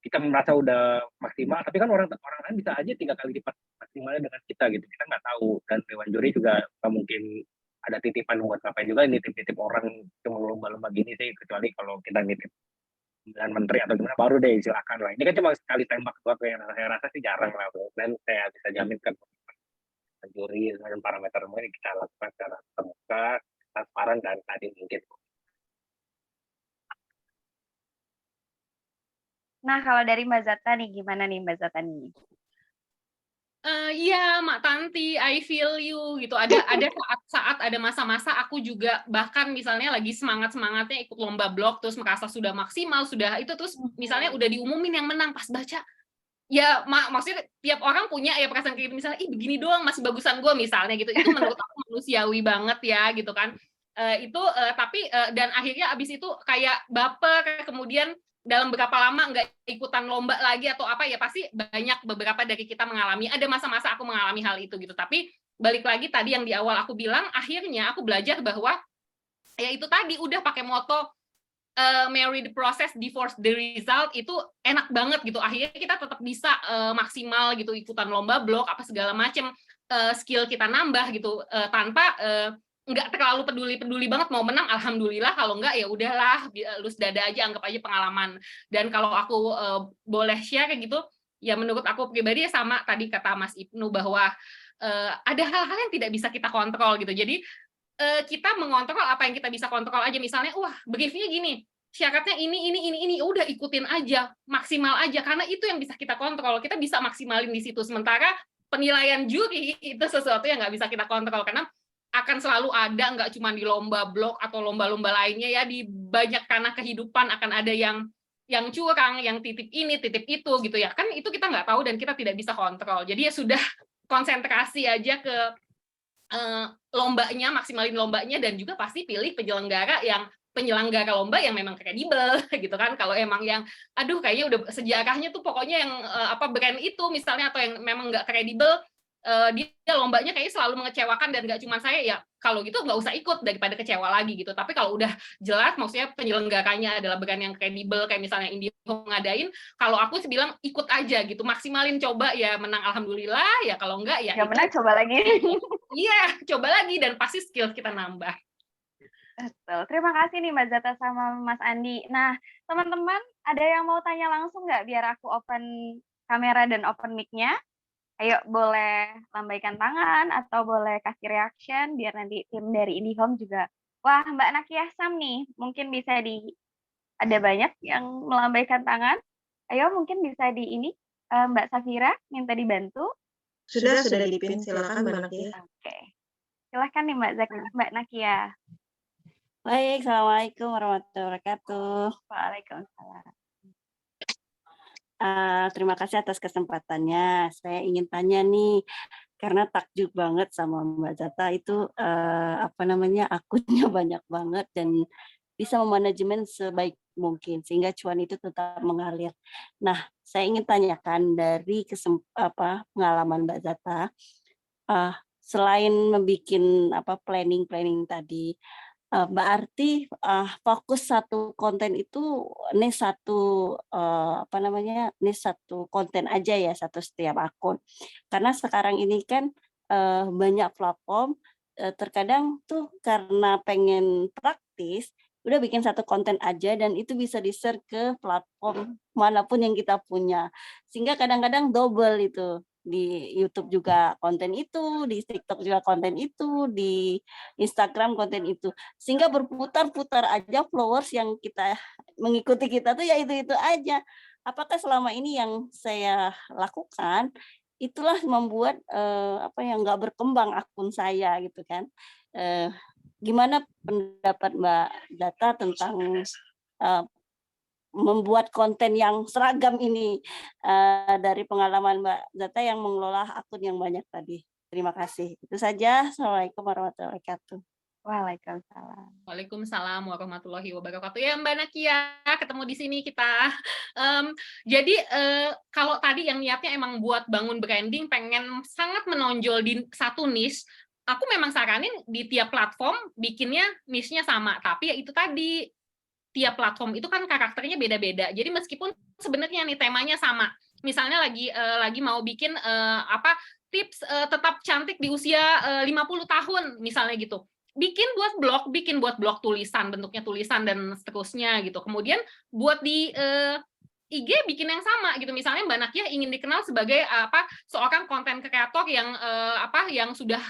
Speaker 3: kita merasa udah maksimal tapi kan orang orang lain bisa aja 3 kali lipat maksimalnya dengan kita gitu kita nggak tahu dan dewan juri juga nggak mungkin ada titipan buat ngapain juga nitip-nitip orang cuma lomba-lomba gini sih kecuali kalau kita nitip dengan menteri atau gimana baru deh silakan lah ini kan cuma sekali tembak doang yang saya rasa sih jarang lah dan saya bisa jaminkan juri dengan parameter ini kita lakukan secara terbuka transparan dan tadi mungkin.
Speaker 1: Nah, kalau dari Mbak Zata nih, gimana nih Mbak Zata nih?
Speaker 2: Iya, Mak Tanti, I feel you gitu. Ada saat ada masa-masa aku juga bahkan misalnya lagi semangat-semangatnya ikut lomba blog terus merasa sudah maksimal, sudah itu terus misalnya udah diumumin yang menang pas baca. Ya, maksudnya tiap orang punya ya perasaan kayak misalnya, ih begini doang masih bagusan gue misalnya gitu. Itu menurut aku manusiawi banget ya gitu kan. Tapi dan akhirnya abis itu kayak baper kemudian dalam berapa lama nggak ikutan lomba lagi atau apa ya pasti banyak beberapa dari kita mengalami ada masa-masa aku mengalami hal itu gitu tapi balik lagi tadi yang di awal aku bilang akhirnya aku belajar bahwa ya itu tadi udah pakai moto marry the process divorce the result itu enak banget gitu akhirnya kita tetap bisa maksimal gitu ikutan lomba blog apa segala macam skill kita nambah gitu tanpa nggak terlalu peduli banget mau menang alhamdulillah kalau nggak ya udahlah lus dada aja anggap aja pengalaman dan kalau aku boleh share kayak gitu ya menurut aku pribadi ya sama tadi kata Mas Ibnu bahwa ada hal-hal yang tidak bisa kita kontrol gitu jadi kita mengontrol apa yang kita bisa kontrol aja misalnya wah briefnya gini syaratnya ini udah ikutin aja maksimal aja karena itu yang bisa kita kontrol kita bisa maksimalin di situ sementara penilaian juri itu sesuatu yang nggak bisa kita kontrol karena akan selalu ada nggak cuma di lomba blog atau lomba-lomba lainnya ya di banyak ranah kehidupan akan ada yang curang, yang titip ini, titip itu gitu ya kan itu kita nggak tahu dan kita tidak bisa kontrol jadi ya sudah konsentrasi aja ke lombanya, maksimalin lombanya dan juga pasti pilih penyelenggara lomba yang memang kredibel gitu kan. Kalau emang yang aduh kayaknya udah sejarahnya tuh pokoknya yang brand itu misalnya atau yang memang nggak kredibel dia lombanya kayaknya selalu mengecewakan dan nggak cuma saya ya kalau gitu nggak usah ikut daripada kecewa lagi gitu tapi kalau udah jelas maksudnya penyelenggaranya adalah brand yang kredibel kayak misalnya IndiHome ngadain kalau aku sih bilang ikut aja gitu maksimalin coba ya menang alhamdulillah ya kalau enggak ya
Speaker 1: menang coba lagi
Speaker 2: iya coba lagi dan pasti skill kita nambah.
Speaker 1: Betul. Terima kasih nih Mbak Zata sama Mas Andi. Nah, teman-teman ada yang mau tanya langsung nggak biar aku open kamera dan open mic-nya? Ayo boleh lambaikan tangan atau boleh kasih reaction biar nanti tim dari IndiHome juga. Wah, Mbak Nakia Sam nih, mungkin bisa ada banyak yang melambaikan tangan. Ayo mungkin bisa di ini, Mbak Safira minta dibantu.
Speaker 4: Sudah dipin, silakan Mbak Nakia.
Speaker 1: Oke. Silakan nih Mbak Nakia.
Speaker 5: Baik, Assalamualaikum warahmatullahi wabarakatuh.
Speaker 1: Waalaikumsalam.
Speaker 5: Terima kasih atas kesempatannya. Saya ingin tanya nih, karena takjub banget sama Mbak Zata itu akunnya banyak banget dan bisa memanajemen sebaik mungkin sehingga cuan itu tetap mengalir. Nah, saya ingin tanyakan dari pengalaman Mbak Zata, selain membuat planning tadi. Berarti fokus satu konten itu niche satu konten aja ya satu setiap akun. Karena sekarang ini kan banyak platform terkadang tuh karena pengen praktis, udah bikin satu konten aja dan itu bisa di-share ke platform manapun yang kita punya. Sehingga kadang-kadang double itu. Di YouTube juga konten itu, di TikTok juga konten itu, di Instagram konten itu. Sehingga berputar-putar aja followers yang kita mengikuti kita tuh ya itu-itu aja. Apakah selama ini yang saya lakukan itulah membuat nggak berkembang akun saya gitu kan. Gimana pendapat Mbak Zata tentang membuat konten yang seragam ini dari pengalaman Mbak Zata yang mengelola akun yang banyak tadi. Terima kasih. Itu saja. Assalamualaikum warahmatullahi wabarakatuh.
Speaker 1: Waalaikumsalam.
Speaker 2: Waalaikumsalam warahmatullahi wabarakatuh. Ya Mbak Nakia, ketemu di sini kita. Jadi kalau tadi yang niatnya emang buat bangun branding, pengen sangat menonjol di satu niche, aku memang saranin di tiap platform bikinnya niche-nya sama. Tapi ya itu tadi, tiap platform itu kan karakternya beda-beda. Jadi meskipun sebenarnya nih temanya sama, misalnya lagi mau bikin tips tetap cantik di usia 50 tahun misalnya gitu. Bikin buat blog tulisan, bentuknya tulisan dan seterusnya gitu. Kemudian buat di IG bikin yang sama gitu. Misalnya Mbak Nakia ingin dikenal sebagai seorang konten kreator yang sudah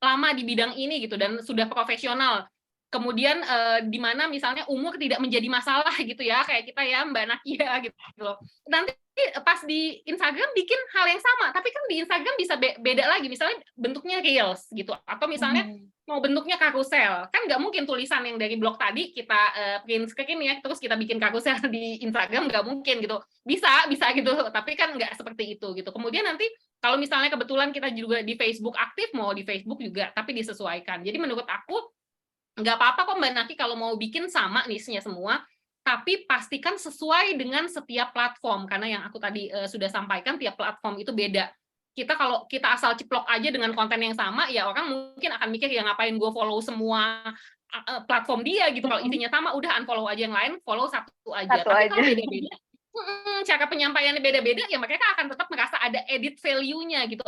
Speaker 2: lama di bidang ini gitu dan sudah profesional. Kemudian di mana misalnya umur tidak menjadi masalah gitu ya, kayak kita ya Mbak Nakia gitu loh. Nanti pas di Instagram bikin hal yang sama, tapi kan di Instagram bisa beda lagi, misalnya bentuknya reels gitu, atau misalnya mau bentuknya karusel, kan nggak mungkin tulisan yang dari blog tadi kita print screen ya, terus kita bikin karusel di Instagram, nggak mungkin gitu. Bisa gitu, tapi kan nggak seperti itu gitu. Kemudian nanti kalau misalnya kebetulan kita juga di Facebook aktif, mau di Facebook juga, tapi disesuaikan. Jadi menurut aku nggak apa-apa kok Mbak Naki kalau mau bikin sama niche-nya semua, tapi pastikan sesuai dengan setiap platform, karena yang aku tadi sudah sampaikan, tiap platform itu beda. Kalau kita asal ciplok aja dengan konten yang sama, ya orang mungkin akan mikir, ya ngapain gue follow semua platform dia gitu, kalau isinya sama, udah unfollow aja yang lain, follow satu aja. Tapi kalau beda-beda, cara penyampaiannya beda-beda, ya mereka akan tetap merasa ada edit value-nya gitu,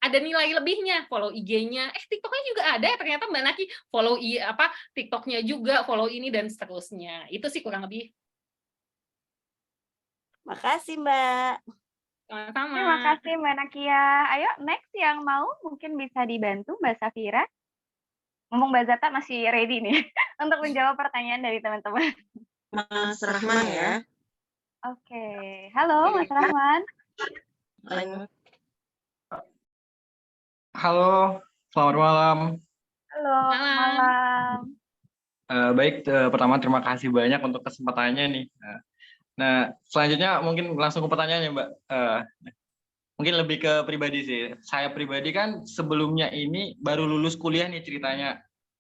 Speaker 2: ada nilai lebihnya, follow IG-nya, TikTok-nya juga ada, ternyata Mbak Naki follow TikTok-nya juga, follow ini dan seterusnya. Itu sih kurang lebih.
Speaker 5: Makasih Mbak.
Speaker 2: Sama-sama.
Speaker 1: Terima kasih Mbak Nakia. Ayo next yang mau mungkin bisa dibantu Mbak Safira. Ngomong Mbak Zata masih ready nih untuk menjawab pertanyaan dari teman-teman.
Speaker 4: Mas Rahman ya.
Speaker 1: Oke. Halo Mas Rahman.
Speaker 6: Halo, selamat malam.
Speaker 1: Halo, malam.
Speaker 6: Baik, pertama terima kasih banyak untuk kesempatannya nih. Nah, selanjutnya mungkin langsung ke pertanyaannya, Mbak. Mungkin lebih ke pribadi sih. Saya pribadi kan sebelumnya ini baru lulus kuliah nih ceritanya.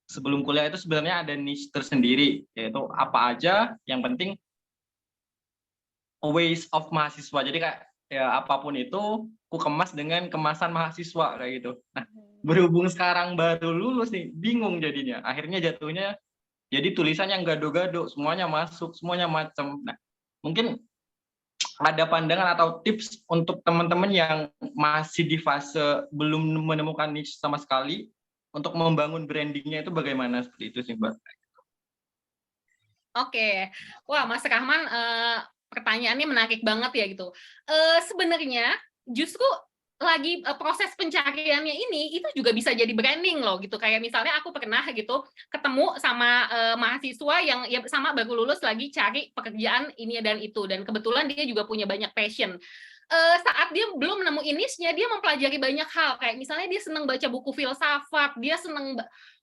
Speaker 6: Sebelum kuliah itu sebenarnya ada niche tersendiri, yaitu apa aja yang penting ways of mahasiswa. Jadi kayak ya apapun itu ku kemas dengan kemasan mahasiswa kayak gitu. Nah, berhubung sekarang baru lulus nih, bingung jadinya. Akhirnya jatuhnya jadi tulisan yang gado-gado, semuanya masuk, semuanya macam. Nah, mungkin ada pandangan atau tips untuk teman-teman yang masih di fase belum menemukan niche sama sekali untuk membangun brandingnya itu bagaimana, seperti itu sih Mbak.
Speaker 2: Oke, wah Mas Rahman, pertanyaannya menarik banget ya gitu. Sebenarnya justru lagi proses pencariannya ini itu juga bisa jadi branding loh gitu. Kayak misalnya aku pernah gitu ketemu sama mahasiswa yang ya sama baru lulus lagi cari pekerjaan ini dan itu, dan kebetulan dia juga punya banyak passion. Saat dia belum nemuin niche-nya, dia mempelajari banyak hal, kayak misalnya dia senang baca buku filsafat, dia senang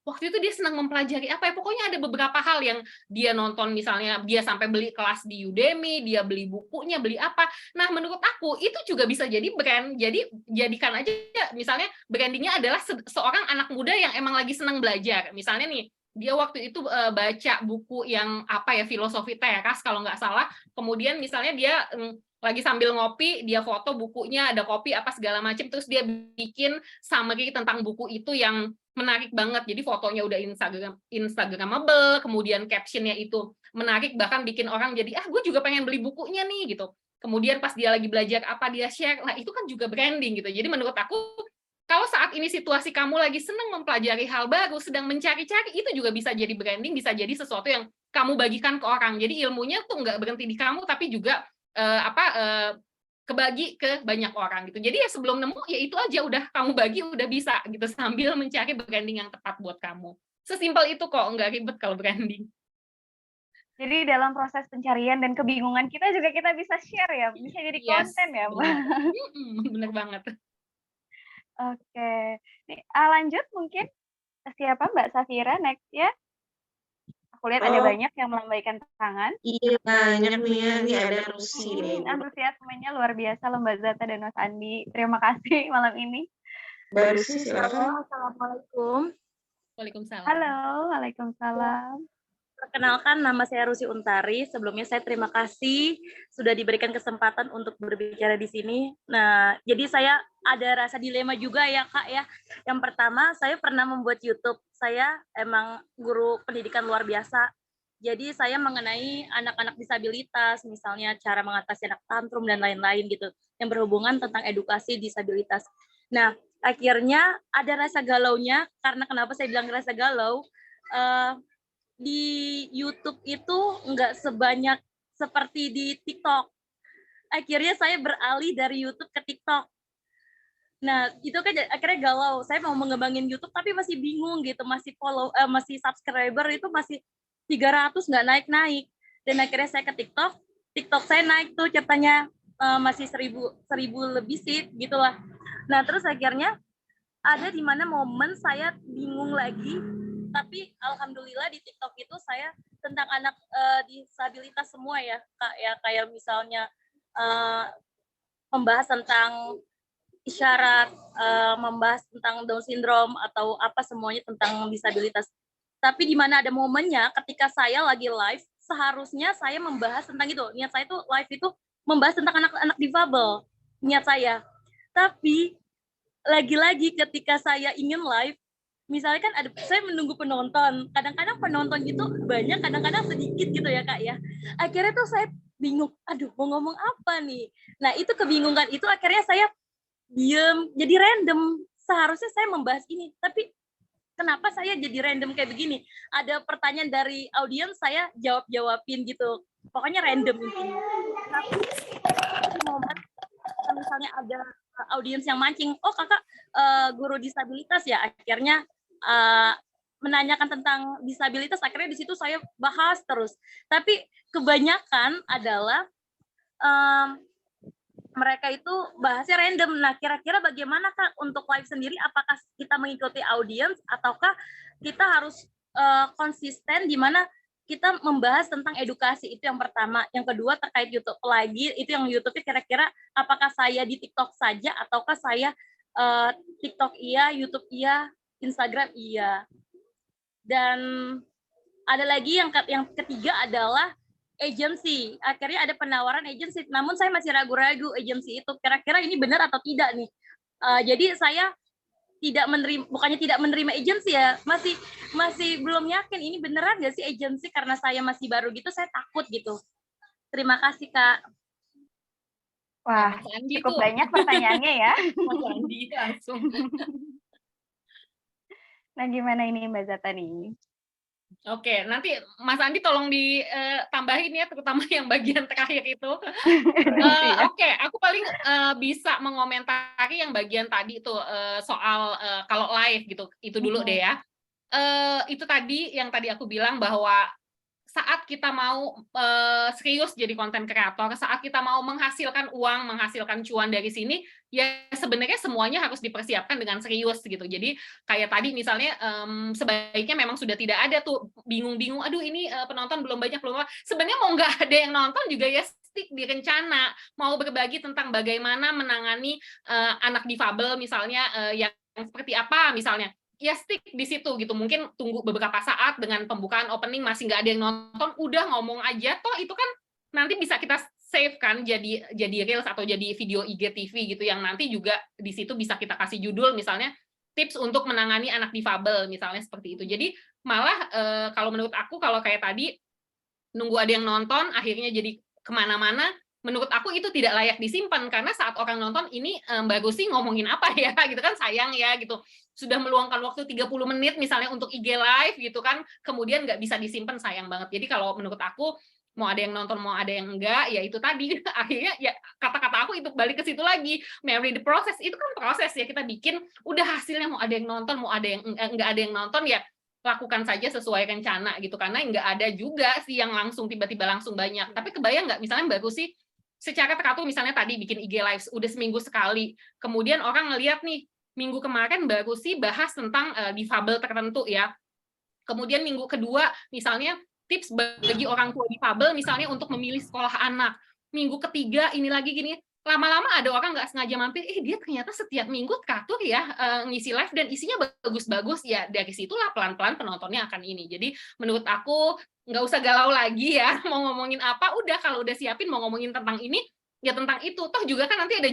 Speaker 2: waktu itu dia senang mempelajari apa ya, pokoknya ada beberapa hal yang dia nonton, misalnya dia sampai beli kelas di Udemy, dia beli bukunya, beli apa. Nah, menurut aku itu juga bisa jadi brand. Jadi jadikan aja misalnya brandingnya adalah seorang anak muda yang emang lagi senang belajar. Misalnya nih, dia waktu itu baca buku yang apa ya, filosofi teras kalau nggak salah. Kemudian misalnya dia lagi sambil ngopi, dia foto bukunya, ada kopi apa segala macam, terus dia bikin summary tentang buku itu yang menarik banget. Jadi fotonya udah Instagramable, kemudian captionnya itu menarik, bahkan bikin orang jadi, gue juga pengen beli bukunya nih gitu. Kemudian pas dia lagi belajar apa dia share, nah itu kan juga branding gitu. Jadi menurut aku kalau saat ini situasi kamu lagi senang mempelajari hal baru, sedang mencari-cari, itu juga bisa jadi branding, bisa jadi sesuatu yang kamu bagikan ke orang. Jadi ilmunya tuh nggak berhenti di kamu, tapi juga kebagi ke banyak orang gitu. Jadi ya sebelum nemu, ya itu aja udah kamu bagi, udah bisa gitu, sambil mencari branding yang tepat buat kamu. Sesimpel itu kok, nggak ribet kalau branding.
Speaker 1: Jadi dalam proses pencarian dan kebingungan kita juga kita bisa share ya, bisa jadi
Speaker 2: Yes,
Speaker 1: konten ya, Mbak.
Speaker 2: bener banget.
Speaker 1: Oke. Nih, lanjut mungkin ke siapa, Mbak Safira next ya? Aku lihat ada
Speaker 4: Oh.
Speaker 1: banyak yang melambaikan tangan.
Speaker 4: Iya, banyak nih ya. Ini ada Rusi nih.
Speaker 1: Antusiasmenya luar biasa loh Mbak Zata dan Mas Andi. Terima kasih malam ini.
Speaker 4: Mbak Rusi, silakan.
Speaker 7: Assalamualaikum.
Speaker 2: Waalaikumsalam.
Speaker 1: Halo, waalaikumsalam.
Speaker 7: Perkenalkan, nama saya Rusi Untari. Sebelumnya saya terima kasih sudah diberikan kesempatan untuk berbicara di sini. Nah, jadi saya ada rasa dilema juga ya, Kak ya. Yang pertama, saya pernah membuat YouTube. Saya emang guru pendidikan luar biasa. Jadi saya mengenai anak-anak disabilitas, misalnya cara mengatasi anak tantrum dan lain-lain gitu, yang berhubungan tentang edukasi disabilitas. Nah, akhirnya ada rasa galaunya, karena kenapa saya bilang rasa galau, di YouTube itu nggak sebanyak seperti di TikTok. Akhirnya saya beralih dari YouTube ke TikTok. Nah, itu kan akhirnya galau. Saya mau mengembangin YouTube tapi masih bingung gitu, masih masih subscriber itu masih 300 nggak naik-naik. Dan akhirnya saya ke TikTok. TikTok saya naik tuh ceritanya masih 1000 lebih sih gitulah. Nah, terus akhirnya ada di mana momen saya bingung lagi, tapi alhamdulillah di TikTok itu saya tentang anak disabilitas semua ya, Kak ya, kayak misalnya membahas tentang isyarat, membahas tentang Down syndrome atau apa semuanya tentang disabilitas. Tapi di mana ada momennya ketika saya lagi live, seharusnya saya membahas tentang itu. Niat saya itu live itu membahas tentang anak-anak difabel, niat saya. Tapi lagi-lagi ketika saya ingin live, misalnya kan saya menunggu penonton, kadang-kadang penonton itu banyak, kadang-kadang sedikit gitu ya Kak ya. Akhirnya tuh saya bingung, aduh mau ngomong apa nih. Nah itu kebingungan itu akhirnya saya diem, jadi random. Seharusnya saya membahas ini, tapi kenapa saya jadi random kayak begini? Ada pertanyaan dari audiens, saya jawab-jawabin gitu. Pokoknya random intinya. Tapi momen misalnya ada audiens yang mancing, oh kakak guru disabilitas ya, akhirnya menanyakan tentang disabilitas, akhirnya di situ saya bahas terus. Tapi kebanyakan adalah mereka itu bahasnya random. Nah, kira-kira bagaimana Kak untuk live sendiri? Apakah kita mengikuti audiens ataukah kita harus konsisten di mana kita membahas tentang edukasi? Itu yang pertama. Yang kedua terkait YouTube lagi, itu yang YouTube-nya kira-kira apakah saya di TikTok saja ataukah saya TikTok iya, YouTube iya, Instagram iya. Dan ada lagi yang ketiga adalah agency. Akhirnya ada penawaran agency, namun saya masih ragu-ragu agency itu kira-kira ini benar atau tidak nih. Jadi saya tidak menerima, bukannya tidak menerima agency ya, masih belum yakin ini beneran nggak sih agency, karena saya masih baru gitu, saya takut gitu. Terima kasih Kak.
Speaker 1: Wah, cukup banyak pertanyaannya ya.
Speaker 2: Mas Andi langsung.
Speaker 1: Nah, gimana ini Mbak Zata nih?
Speaker 2: Oke, nanti Mas Andi tolong ditambahin ya, terutama yang bagian terakhir itu. Oke, aku paling bisa mengomentari yang bagian tadi tuh soal kalau live gitu, itu dulu deh ya. Itu tadi yang tadi aku bilang bahwa saat kita mau serius jadi konten kreator, saat kita mau menghasilkan uang, menghasilkan cuan dari sini, ya sebenarnya semuanya harus dipersiapkan dengan serius gitu. Jadi kayak tadi misalnya sebaiknya memang sudah tidak ada tuh bingung-bingung, aduh ini penonton belum banyak. Sebenarnya mau nggak ada yang nonton juga ya stick di rencana, mau berbagi tentang bagaimana menangani anak difabel misalnya yang seperti apa misalnya. Ya stick di situ gitu, mungkin tunggu beberapa saat dengan pembukaan opening masih nggak ada yang nonton, udah ngomong aja, toh itu kan nanti bisa kita save kan jadi reels atau jadi video IGTV gitu yang nanti juga di situ bisa kita kasih judul misalnya tips untuk menangani anak difabel misalnya seperti itu. Jadi malah kalau menurut aku kalau kayak tadi nunggu ada yang nonton akhirnya jadi kemana-mana, menurut aku itu tidak layak disimpan, karena saat orang nonton ini Mbak Rusi ngomongin apa ya gitu kan, sayang ya gitu. Sudah meluangkan waktu 30 menit misalnya untuk IG live gitu kan, kemudian nggak bisa disimpan, sayang banget. Jadi kalau menurut aku mau ada yang nonton mau ada yang enggak, ya itu tadi akhirnya ya kata-kata aku itu balik ke situ lagi, marry the process. Itu kan proses ya, kita bikin udah hasilnya mau ada yang nonton mau ada yang enggak ada yang nonton, ya lakukan saja sesuai rencana gitu, karena nggak ada juga sih yang langsung tiba-tiba langsung banyak. Tapi kebayang nggak misalnya Mbak Rusi secara teratur misalnya tadi bikin IG live udah seminggu sekali, kemudian orang ngelihat nih minggu kemarin Mbak Rusi bahas tentang difabel tertentu ya, kemudian minggu kedua misalnya tips bagi orang tua difabel misalnya untuk memilih sekolah anak, minggu ketiga ini lagi gini, lama-lama ada orang nggak sengaja mampir, dia ternyata setiap minggu teratur ya ngisi live dan isinya bagus-bagus, ya dari situlah pelan-pelan penontonnya akan ini. Jadi menurut aku nggak usah galau lagi ya, mau ngomongin apa udah, kalau udah siapin mau ngomongin tentang ini ya tentang itu, toh juga kan nanti ada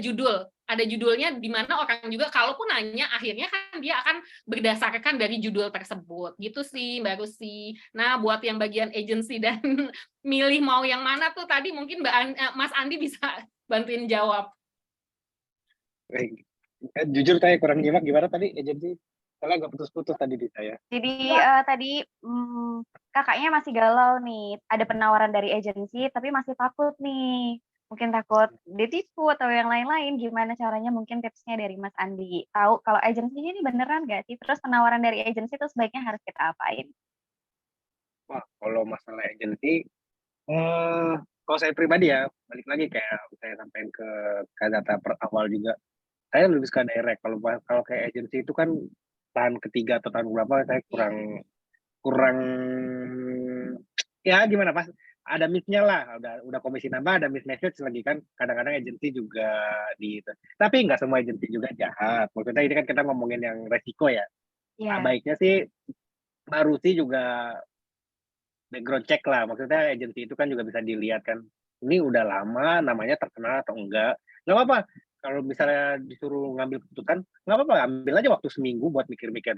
Speaker 2: judulnya di mana orang juga kalaupun nanya akhirnya kan dia akan berdasarkan dari judul tersebut gitu sih Mbak Rusi. Nah buat yang bagian agency dan milih mau yang mana tuh tadi mungkin Mas Andi bisa bantuin jawab.
Speaker 3: Jujur saya kurang nyimak gimana tadi agensi, soalnya agak putus-putus tadi di saya.
Speaker 1: Jadi tadi kakaknya masih galau nih, ada penawaran dari agensi tapi masih takut nih, mungkin takut ditipu atau yang lain-lain, gimana caranya, mungkin tipsnya dari Mas Andi. Tahu kalau agensinya ini beneran nggak sih? Terus penawaran dari agensi itu sebaiknya harus kita apain?
Speaker 3: Wah, kalau masalah agensi, kalau saya pribadi ya, balik lagi kayak saya sampaikan ke kata per awal juga, saya lebih suka direct. Kalau kayak agensi itu kan tahun ketiga atau tahun berapa saya kurang ya gimana, pas ada miss-nya lah, udah komisi nambah ada miss message lagi kan, kadang-kadang agensi juga tapi nggak semua agensi juga jahat. Maksudnya ini kan kita ngomongin yang resiko ya. Nah, baiknya sih Mbak Rusi juga background check lah, maksudnya agensi itu kan juga bisa dilihat kan, ini udah lama namanya terkenal atau enggak. Nggak apa-apa kalau misalnya disuruh ngambil keputusan, nggak apa-apa, ambil aja waktu seminggu buat mikir-mikir,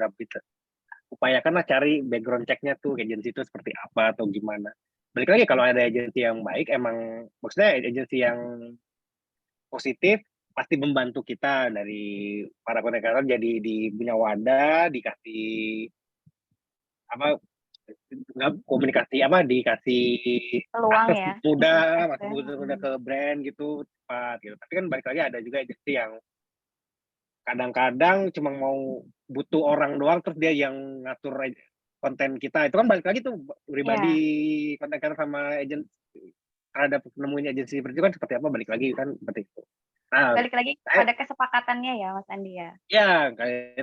Speaker 3: upayakanlah cari background check-nya tuh agensi itu seperti apa atau gimana. Balik lagi kalau ada agensi yang baik, emang maksudnya agensi yang positif pasti membantu kita dari para content creator, jadi punya wadah, dikasih apa komunikasi dikasih
Speaker 1: Peluang
Speaker 3: akses
Speaker 1: ya.
Speaker 3: mudah ke brand gitu cepat gitu. Tapi kan balik lagi ada juga agensi yang kadang-kadang cuma mau butuh orang doang terus dia yang ngatur konten kita. Itu kan balik lagi tuh pribadi konten creator sama agent terhadap nemuin agensi seperti itu kan seperti apa, balik lagi kan seperti itu. Nah,
Speaker 1: balik lagi pada kesepakatannya ya Mas Andi ya.
Speaker 3: Ya,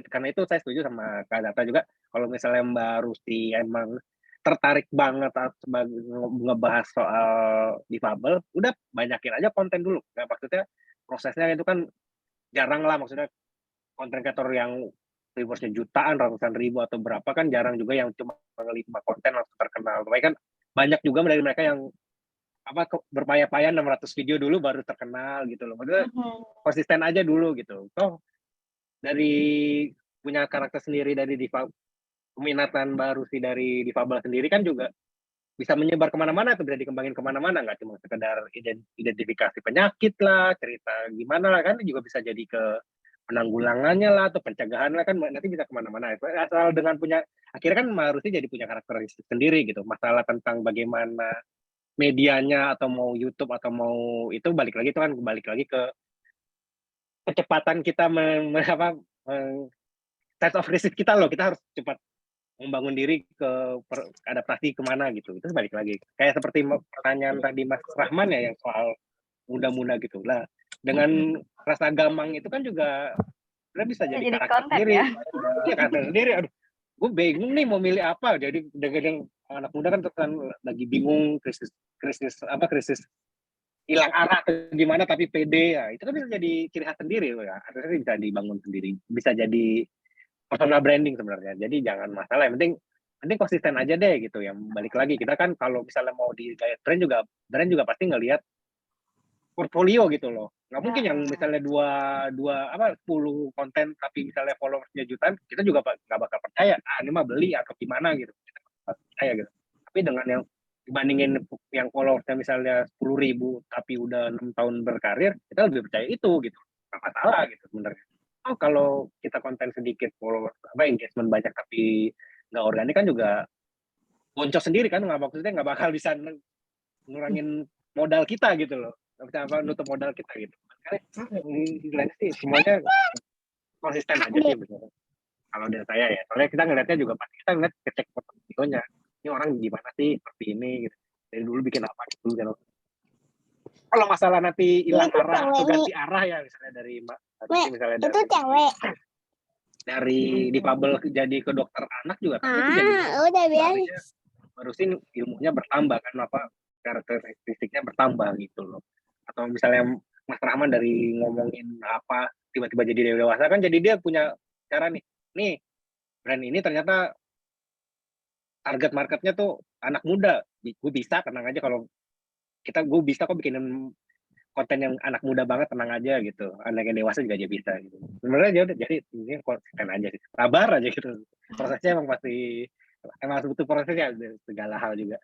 Speaker 3: karena itu saya setuju sama Kak Data juga. Kalau misalnya Mbak Rusti emang tertarik banget ngebahas soal difabel, udah banyakin aja konten dulu. Nah, maksudnya prosesnya itu kan jarang lah, maksudnya konten kreator yang viewersnya jutaan, ratusan ribu atau berapa kan jarang juga yang cuma 5 konten langsung terkenal. Tapi kan banyak juga dari mereka yang berpayah-payah 600 video dulu baru terkenal gitu loh. Maksudnya konsisten aja dulu gitu. Toh dari punya karakter sendiri dari peminatan baru sih dari difabel sendiri kan juga bisa menyebar kemana-mana tuh, bisa dikembangin kemana-mana, nggak cuma sekedar identifikasi penyakit lah, cerita gimana lah, kan juga bisa jadi ke penanggulangannya lah atau pencegahan lah, kan nanti bisa kemana-mana. Asal dengan punya, akhirnya kan harusnya jadi punya karakteristik sendiri gitu. Masalah tentang bagaimana medianya atau mau YouTube atau mau itu balik lagi ke kecepatan kita sense of crisis kita loh, kita harus cepat membangun diri ke adaptasi kemana gitu. Itu balik lagi kayak seperti pertanyaan tadi Mas Rahman ya yang soal muda-muda gitu lah, dengan rasa gamang itu kan juga sebenarnya bisa jadi karakter sendiri ya, karakter sendiri. Aduh, gue bingung nih mau milih apa, jadi dengan anak muda kan lagi bingung, krisis hilang arah atau gimana tapi pede ya, itu kan bisa jadi ciri khas sendiri ya, artinya bisa dibangun sendiri, bisa jadi personal branding sebenarnya. Jadi jangan masalah, yang penting konsisten aja deh gitu. Yang balik lagi kita kan kalau misalnya mau di brand juga pasti ngelihat portfolio gitu loh. Nggak mungkin yang misalnya 10 konten tapi misalnya followersnya jutaan, kita juga nggak bakal percaya ini mah beli atau gimana gitu, kita percaya gitu. Tapi dengan yang dibandingin yang followersnya misalnya 10.000 tapi udah 6 tahun berkarir, kita lebih percaya itu gitu. Nggak masalah gitu sebenarnya. Oh, kalau kita konten sedikit, followers engagement banyak tapi nggak organik kan juga boncos sendiri kan, maksudnya nggak bakal bisa ngurangin modal kita gitu loh, nggak bisa nutup modal kita gitu. Makanya sih semuanya konsisten aja sih bener. Kalau dari saya ya, soalnya kita ngeliatnya juga pasti kita ngeliat cek videonya, ini orang gimana sih seperti ini gitu. Dari dulu bikin apa gitu kan. Kalau masalah nanti hilang arah atau ganti arah ya misalnya dari misalnya dari, dari difabel jadi ke dokter anak juga kan itu jadi
Speaker 8: udah biasa.
Speaker 3: harusin ilmunya bertambah kan, apa karakteristiknya bertambah gitu loh. Atau misalnya Mas Rahman dari ngomongin apa tiba-tiba jadi dewasa kan, jadi dia punya cara nih brand ini ternyata target marketnya tuh anak muda, gue bisa, tenang aja kalau gue bisa kok bikinin konten yang anak muda banget, tenang aja gitu, anak yang dewasa juga dia bisa gitu. Sebenarnya jadi ini konsisten aja sih, sabar aja gitu, prosesnya emang butuh prosesnya segala hal juga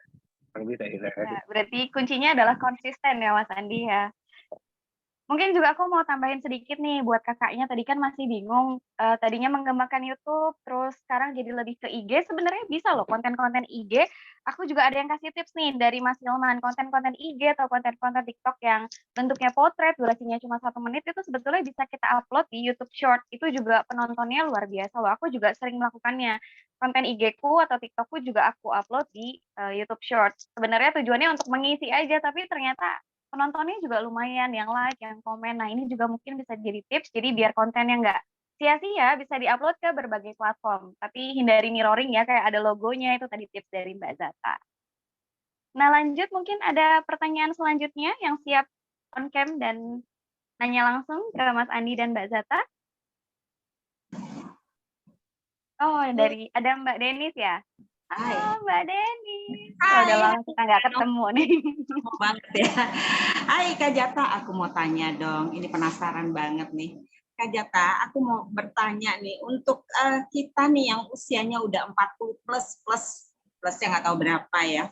Speaker 3: kalau bisa gitu.
Speaker 1: Nah, berarti kuncinya adalah konsisten ya Mas Andi ya. Mungkin juga aku mau tambahin sedikit nih buat kakaknya, tadi kan masih bingung, tadinya mengembangkan YouTube, terus sekarang jadi lebih ke IG, sebenarnya bisa loh konten-konten IG, aku juga ada yang kasih tips nih dari Mas Hilman, konten-konten IG atau konten-konten TikTok yang bentuknya potret, durasinya cuma 1 menit, itu sebetulnya bisa kita upload di YouTube Short, itu juga penontonnya luar biasa loh, aku juga sering melakukannya. Konten IG-ku atau TikTok-ku juga aku upload di YouTube Short. Sebenarnya tujuannya untuk mengisi aja, tapi ternyata penontonnya juga lumayan, yang like, yang komen. Nah, ini juga mungkin bisa jadi tips, jadi biar kontennya nggak sia-sia, bisa diupload ke berbagai platform. Tapi hindari mirroring ya, kayak ada logonya, itu tadi tips dari Mbak Zata. Nah, lanjut mungkin ada pertanyaan selanjutnya yang siap on cam dan nanya langsung ke Mas Andi dan Mbak Zata. Oh, ada Mbak Denis ya?
Speaker 9: Hai.
Speaker 1: Oh, Mbak Denis.
Speaker 9: Hai.
Speaker 1: Udah lama kita nggak ketemu nih.
Speaker 9: Mau banget ya. Hai Kak Jata, aku mau tanya dong. Ini penasaran banget nih. Kak Jata, aku mau bertanya nih. Untuk kita nih yang usianya udah 40 plusnya nggak tahu berapa ya.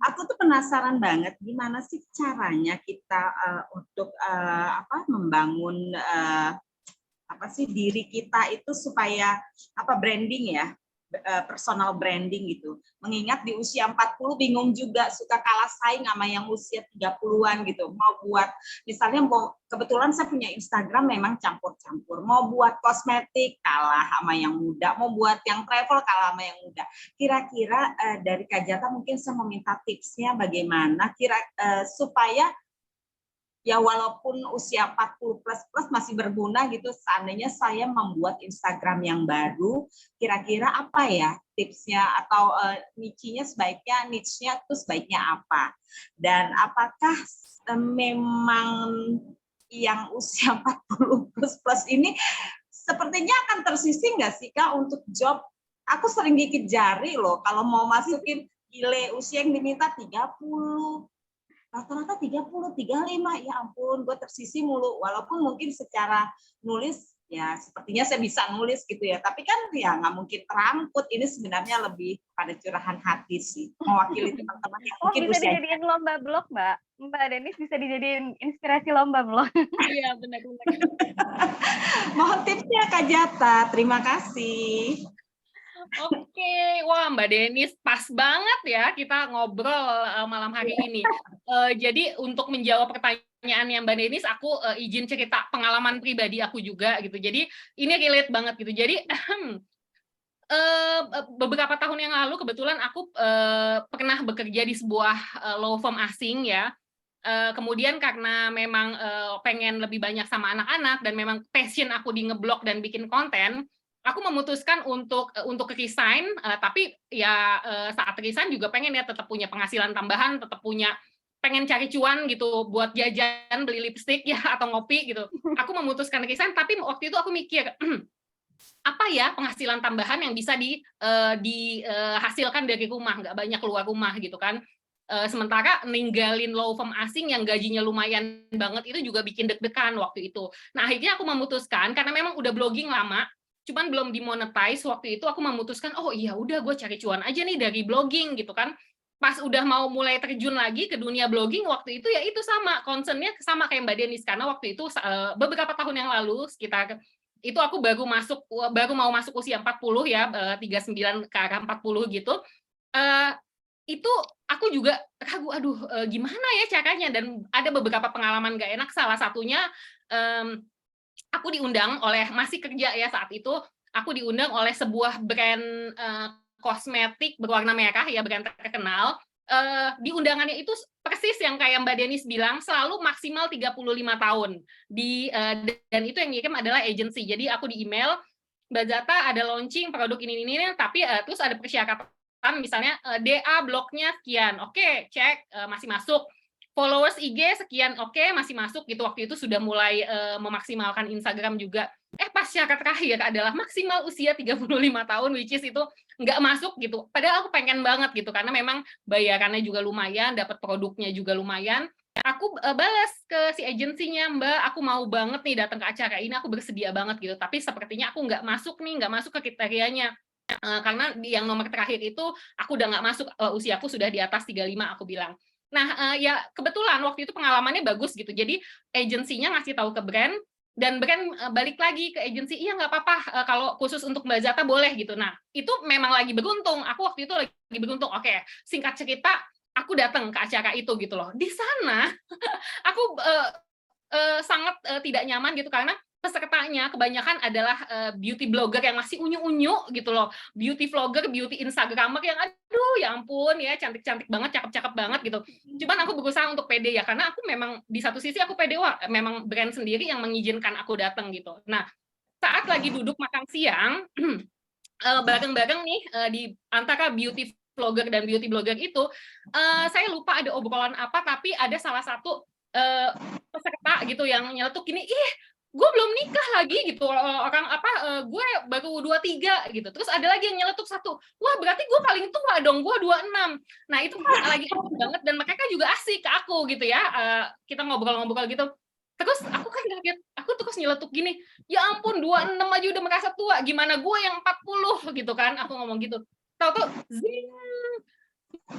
Speaker 9: Aku tuh penasaran banget gimana sih caranya kita untuk membangun diri kita itu supaya branding ya, personal branding gitu. Mengingat di usia 40 bingung juga, suka kalah saing sama yang usia 30-an gitu. Mau buat misalnya kebetulan saya punya Instagram memang campur-campur. Mau buat kosmetik kalah sama yang muda, mau buat yang travel kalah sama yang muda. Kira-kira dari Kak Jata mungkin saya mau minta tipsnya bagaimana supaya ya walaupun usia 40 plus masih berguna gitu, seandainya saya membuat Instagram yang baru, kira-kira apa ya tipsnya atau niche-nya itu sebaiknya apa? Dan apakah memang yang usia 40 plus ini sepertinya akan tersisih nggak sih Kak untuk job? Aku sering gigit jari loh kalau mau masukin gile usia yang diminta 30. Rata-rata 30, 35, ya ampun, gue tersisi mulu. Walaupun mungkin secara nulis, ya sepertinya saya bisa nulis gitu ya. Tapi kan ya nggak mungkin terangkut. Ini sebenarnya lebih pada curahan hati sih. Mewakili teman-teman yang mungkin
Speaker 1: bisa dijadiin lomba blog, Mbak. Mbak Denis bisa dijadiin inspirasi lomba blog.
Speaker 2: Iya, benar-benar.
Speaker 9: Mohon tipsnya Kak Jata. Terima kasih.
Speaker 2: Oke, wah Mbak Denis pas banget ya kita ngobrol malam hari ini. Jadi untuk menjawab pertanyaannya Mbak Denis, aku izin cerita pengalaman pribadi aku juga gitu. Jadi ini relate banget gitu. Jadi beberapa tahun yang lalu kebetulan aku pernah bekerja di sebuah law firm asing ya. Kemudian karena memang pengen lebih banyak sama anak-anak dan memang passion aku di ngeblog dan bikin konten, aku memutuskan untuk resign, tapi ya saat resign juga pengen ya tetap punya penghasilan tambahan, tetap pengen cari cuan gitu buat jajan, beli lipstik ya atau ngopi gitu. Aku memutuskan resign, tapi waktu itu aku mikir apa ya penghasilan tambahan yang bisa dihasilkan dari rumah, nggak banyak keluar rumah gitu kan. Sementara ninggalin law firm asing yang gajinya lumayan banget itu juga bikin deg-degan waktu itu. Nah akhirnya aku memutuskan karena memang udah blogging lama, cuman belum dimonetize waktu itu, aku memutuskan oh iya udah gue cari cuan aja nih dari blogging gitu kan. pas udah mau mulai terjun lagi ke dunia blogging waktu itu ya itu sama concernnya sama kayak Mbak Denis, karena waktu itu beberapa tahun yang lalu sekitar itu aku baru mau masuk usia 40 ya, 39 ke arah 40 gitu. Itu aku juga ragu, aduh gimana ya caranya, dan ada beberapa pengalaman gak enak. Salah satunya aku diundang oleh, masih kerja ya saat itu, aku diundang oleh sebuah brand kosmetik berwarna merah ya, brand terkenal. Di undangannya itu persis yang kayak Mbak Denis bilang, selalu maksimal 35 tahun. Dan itu yang ngirim adalah agency. Jadi aku di email, Mbak Zata ada launching produk ini, tapi terus ada persyaratan, misalnya DA blognya sekian, oke, cek, masih masuk. Followers IG sekian, oke, masih masuk gitu. Waktu itu sudah mulai memaksimalkan Instagram juga. Pas syarat terakhir adalah maksimal usia 35 tahun, which is itu nggak masuk gitu. Padahal aku pengen banget gitu, karena memang bayarannya juga lumayan, dapat produknya juga lumayan. Aku balas ke si agensinya, Mbak, aku mau banget nih datang ke acara ini, aku bersedia banget gitu. Tapi sepertinya aku nggak masuk ke kriterianya. Karena yang nomor terakhir itu aku udah nggak masuk, usiaku sudah di atas 35, aku bilang. Nah, ya kebetulan waktu itu pengalamannya bagus gitu. Jadi agensinya ngasih tahu ke brand, dan brand balik lagi ke agensi, iya nggak apa-apa, kalau khusus untuk Mbak Zata boleh gitu. Nah, itu memang lagi beruntung. Aku waktu itu lagi beruntung. Oke, singkat cerita, aku datang ke acara itu gitu loh. Di sana aku sangat tidak nyaman gitu, karena pesertanya kebanyakan adalah beauty blogger yang masih unyu-unyu gitu loh, beauty vlogger, beauty instagramer yang aduh ya ampun ya, cantik-cantik banget, cakep-cakep banget gitu. Cuman aku berusaha untuk pede ya, karena aku memang di satu sisi aku pede, wah memang brand sendiri yang mengizinkan aku datang gitu. Nah, saat lagi duduk makan siang bareng-bareng nih di antara beauty vlogger dan beauty blogger itu, saya lupa ada obrolan apa, tapi ada salah satu peserta gitu yang nyeletuk gini, ih gue belum nikah lagi gitu, orang gue baru 23 gitu. Terus ada lagi yang nyeletuk satu, wah berarti gue paling tua dong, gue 26. Nah itu lagi asik banget, dan mereka juga asik ke aku gitu ya, kita ngobrol-ngobrol gitu. Terus aku kan kaget, aku terus nyeletuk gini, ya ampun 26 aja udah merasa tua, gimana gue yang 40 gitu kan, aku ngomong gitu. Tahu-tahu zing,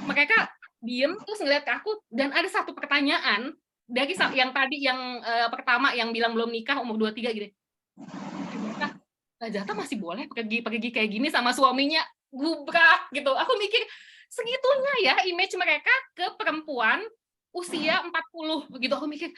Speaker 2: mereka diem terus ngeliat ke aku, dan ada satu pertanyaan dari yang tadi yang pertama yang bilang belum nikah umur 23 gitu. Mbak Zata masih boleh pergi kayak gini sama suaminya, gubrak gitu. Aku mikir segitunya ya image mereka ke perempuan usia 40 begitu. Aku mikir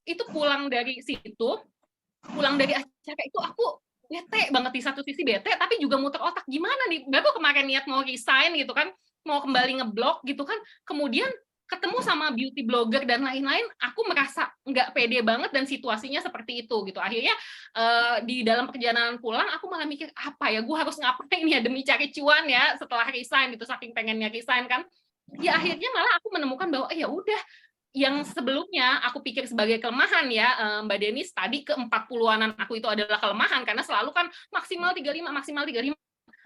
Speaker 2: itu pulang dari acara itu aku bete banget, di satu sisi bete tapi juga muter otak, gimana nih, baru kemarin niat mau resign gitu kan, mau kembali ngeblog gitu kan, kemudian ketemu sama beauty blogger dan lain-lain, aku merasa nggak pede banget dan situasinya seperti itu gitu. Akhirnya di dalam perjalanan pulang aku malah mikir, apa ya, gue harus ngapain ya demi cari cuan ya setelah resign gitu, saking pengennya resign kan. Ya akhirnya malah aku menemukan bahwa ya udah, yang sebelumnya aku pikir sebagai kelemahan ya, Mbak Denis, tadi ke 40-anan aku itu adalah kelemahan karena selalu kan maksimal 35.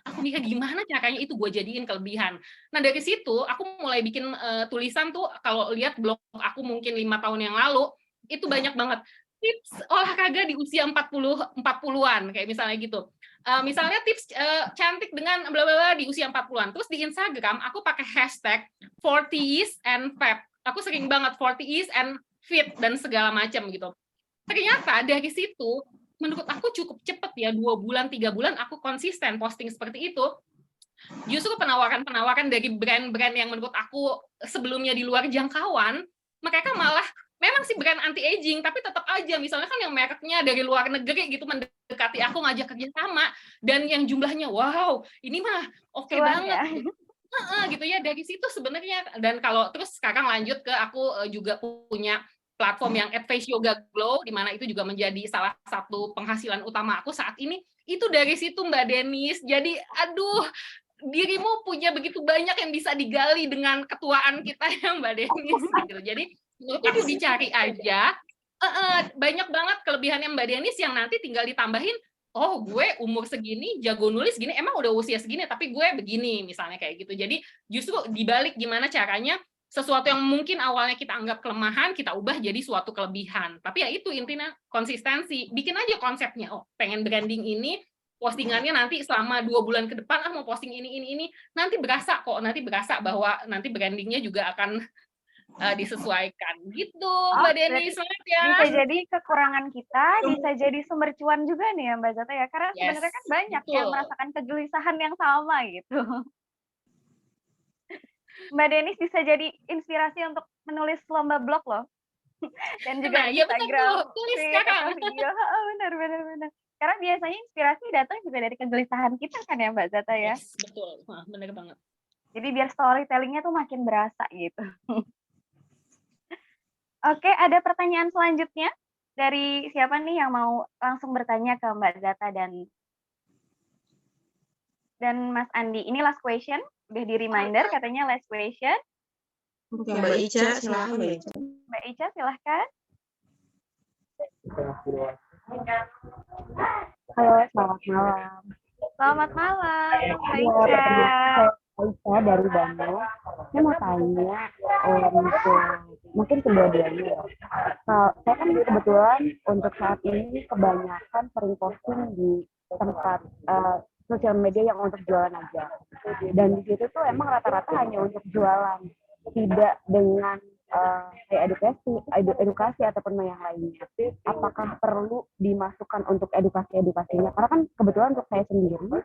Speaker 2: Aku mikir gimana caranya itu gue jadiin kelebihan. Nah dari situ aku mulai bikin tulisan tuh, kalau lihat blog aku mungkin 5 tahun yang lalu, itu banyak banget tips olahraga di usia 40-an, kayak misalnya gitu. Misalnya tips cantik dengan bla bla bla di usia 40-an. Terus di Instagram aku pakai hashtag 40s and fab. Aku sering banget 40s and fit dan segala macam gitu. Ternyata dari situ menurut aku cukup cepat ya, 2 bulan, 3 bulan aku konsisten posting seperti itu. Justru penawaran-penawaran dari brand-brand yang menurut aku sebelumnya di luar jangkauan, mereka malah memang sih brand anti aging, tapi tetap aja misalnya kan yang mereknya dari luar negeri gitu mendekati aku, ngajak kerja sama, dan yang jumlahnya wow, ini mah oke banget. Gitu ya, dari situ sebenarnya. Dan kalau terus sekarang lanjut ke aku juga punya platform yang @face yoga glow, di mana itu juga menjadi salah satu penghasilan utama aku saat ini. Itu dari situ Mbak Denis. Jadi aduh, dirimu punya begitu banyak yang bisa digali dengan ketuaan kita ya Mbak Denis gitu. Jadi menurut aku dicari aja, banyak banget kelebihannya Mbak Denis yang nanti tinggal ditambahin, oh gue umur segini jago nulis gini, emang udah usia segini tapi gue begini misalnya kayak gitu. Jadi justru dibalik gimana caranya sesuatu yang mungkin awalnya kita anggap kelemahan, kita ubah jadi suatu kelebihan. Tapi ya itu intinya konsistensi. Bikin aja konsepnya. Oh, pengen branding ini, postingannya nanti selama 2 bulan ke depan mau posting ini, nanti berasa kok, nanti berasa bahwa nanti brandingnya juga akan disesuaikan gitu, Mbak Deni. Semangat ya.
Speaker 1: Bisa jadi kekurangan kita, bisa jadi sumber cuan juga nih ya Mbak Zata ya, karena sebenarnya kan banyak yang
Speaker 2: betul.
Speaker 1: merasakan kegelisahan yang sama gitu. Mbak Denis bisa jadi inspirasi untuk menulis lomba blog loh. Dan juga
Speaker 2: Nah, ya betul
Speaker 1: Instagram,
Speaker 2: tuh, tulis
Speaker 1: tweet,
Speaker 2: sekarang.
Speaker 1: atau video. Benar. Karena biasanya inspirasi datang juga dari kegelisahan kita kan ya Mbak Zata ya.
Speaker 2: Yes, betul. Wah, bener banget.
Speaker 1: Jadi biar storytelling-nya tuh makin berasa gitu. Oke, ada pertanyaan selanjutnya dari siapa nih yang mau langsung bertanya ke Mbak Zata dan Mas Andi. Ini last question, udah di reminder katanya last question.
Speaker 4: Oke, Mbak Ica, silakan Mbak Ica.
Speaker 1: Mbak Ica, silahkan.
Speaker 8: Halo, selamat malam.
Speaker 1: Selamat malam, Mbak
Speaker 8: Iya,
Speaker 1: Ica.
Speaker 8: Ica dari Bandung. Saya mau tanya untuk mungkin kedua-duanya ya. Saya kan kebetulan untuk saat ini kebanyakan sering posting di tempat sosial media yang untuk jualan aja. Dan di situ tuh emang rata-rata hanya untuk jualan, tidak dengan kayak edukasi ataupun yang lainnya. Apakah perlu dimasukkan untuk edukasinya? Karena kan kebetulan untuk saya sendiri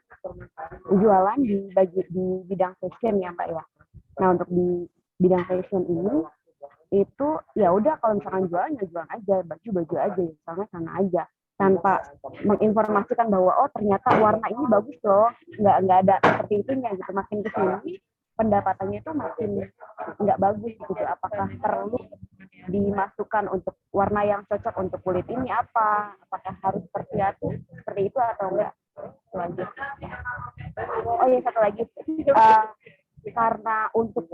Speaker 8: jualan di bidang fashion ya Mbak ya. Nah untuk di bidang fashion ini itu ya udah kalau misalkan jualan ya jualan aja, baju aja, misalnya sana aja, tanpa menginformasikan bahwa oh ternyata warna ini bagus loh, nggak ada seperti itunya gitu. Makin kesini pendapatannya itu makin nggak bagus gitu. Apakah perlu dimasukkan untuk warna yang cocok untuk kulit ini apa? Apakah harus seperti itu atau enggak? Selanjutnya. Oh iya, satu lagi. Karena untuk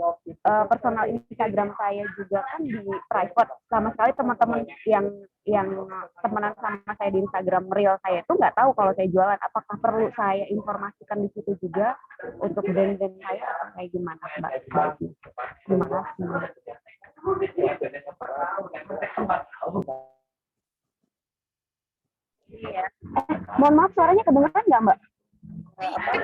Speaker 8: personal Instagram saya juga kan di private, sama sekali teman-teman yang temenan sama saya di Instagram real saya itu nggak tahu kalau saya jualan. Apakah perlu saya informasikan di situ juga untuk brand-brand saya atau kayak gimana Mbak? Terima kasih. Mohon maaf, suaranya kedengeran nggak Mbak?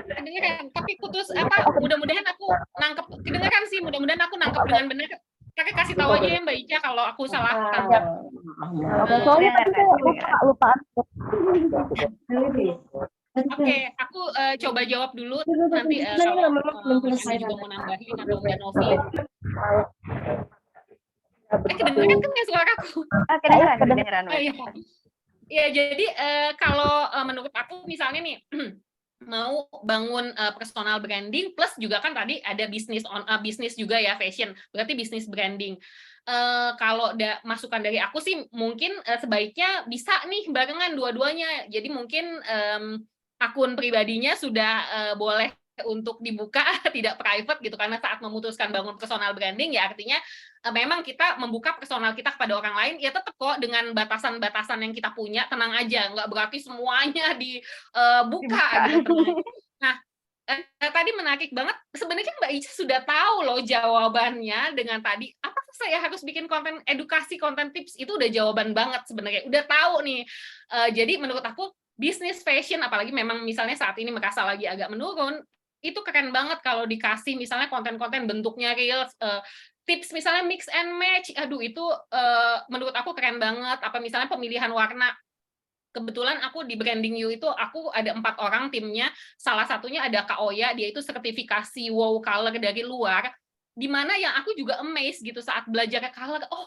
Speaker 2: Kedengeran, tapi putus mudah-mudahan aku nangkep, kedengeran sih, mudah-mudahan aku nangkep dengan benar. Kakak kasih tahu aja ya Mbak Ica kalau aku salah tangkap.
Speaker 8: Oke, soalnya tadi saya lupa.
Speaker 2: Oke, aku coba jawab dulu, nanti kalau Mas Andi juga mau nambahin atau Mbak Novi. Kedengeran kan ya suaraku?
Speaker 1: Kedengeran.
Speaker 2: Ya, jadi kalau menurut aku misalnya nih, mau bangun personal branding plus juga kan tadi ada bisnis juga ya, fashion, berarti bisnis branding. Kalau masukan dari aku sih mungkin sebaiknya bisa nih barengan dua-duanya. Jadi mungkin akun pribadinya sudah boleh untuk dibuka, tidak private gitu, karena saat memutuskan bangun personal branding ya artinya memang kita membuka personal kita kepada orang lain, ya tetap kok dengan batasan-batasan yang kita punya, tenang aja, nggak berarti semuanya dibuka gitu. Nah, tadi menarik banget, sebenarnya Mbak Ica sudah tahu loh jawabannya dengan tadi, apakah saya harus bikin konten edukasi, konten tips, itu udah jawaban banget sebenarnya, udah tahu nih. Jadi menurut aku, bisnis fashion, apalagi memang misalnya saat ini merasa lagi agak menurun, itu keren banget kalau dikasih misalnya konten-konten bentuknya real, tips misalnya mix and match, aduh itu menurut aku keren banget. Apa misalnya pemilihan warna, kebetulan aku di Branding You itu aku ada 4 orang timnya, salah satunya ada Kak Oya, dia itu sertifikasi wow color dari luar, di mana yang aku juga amazed gitu saat belajar color, oh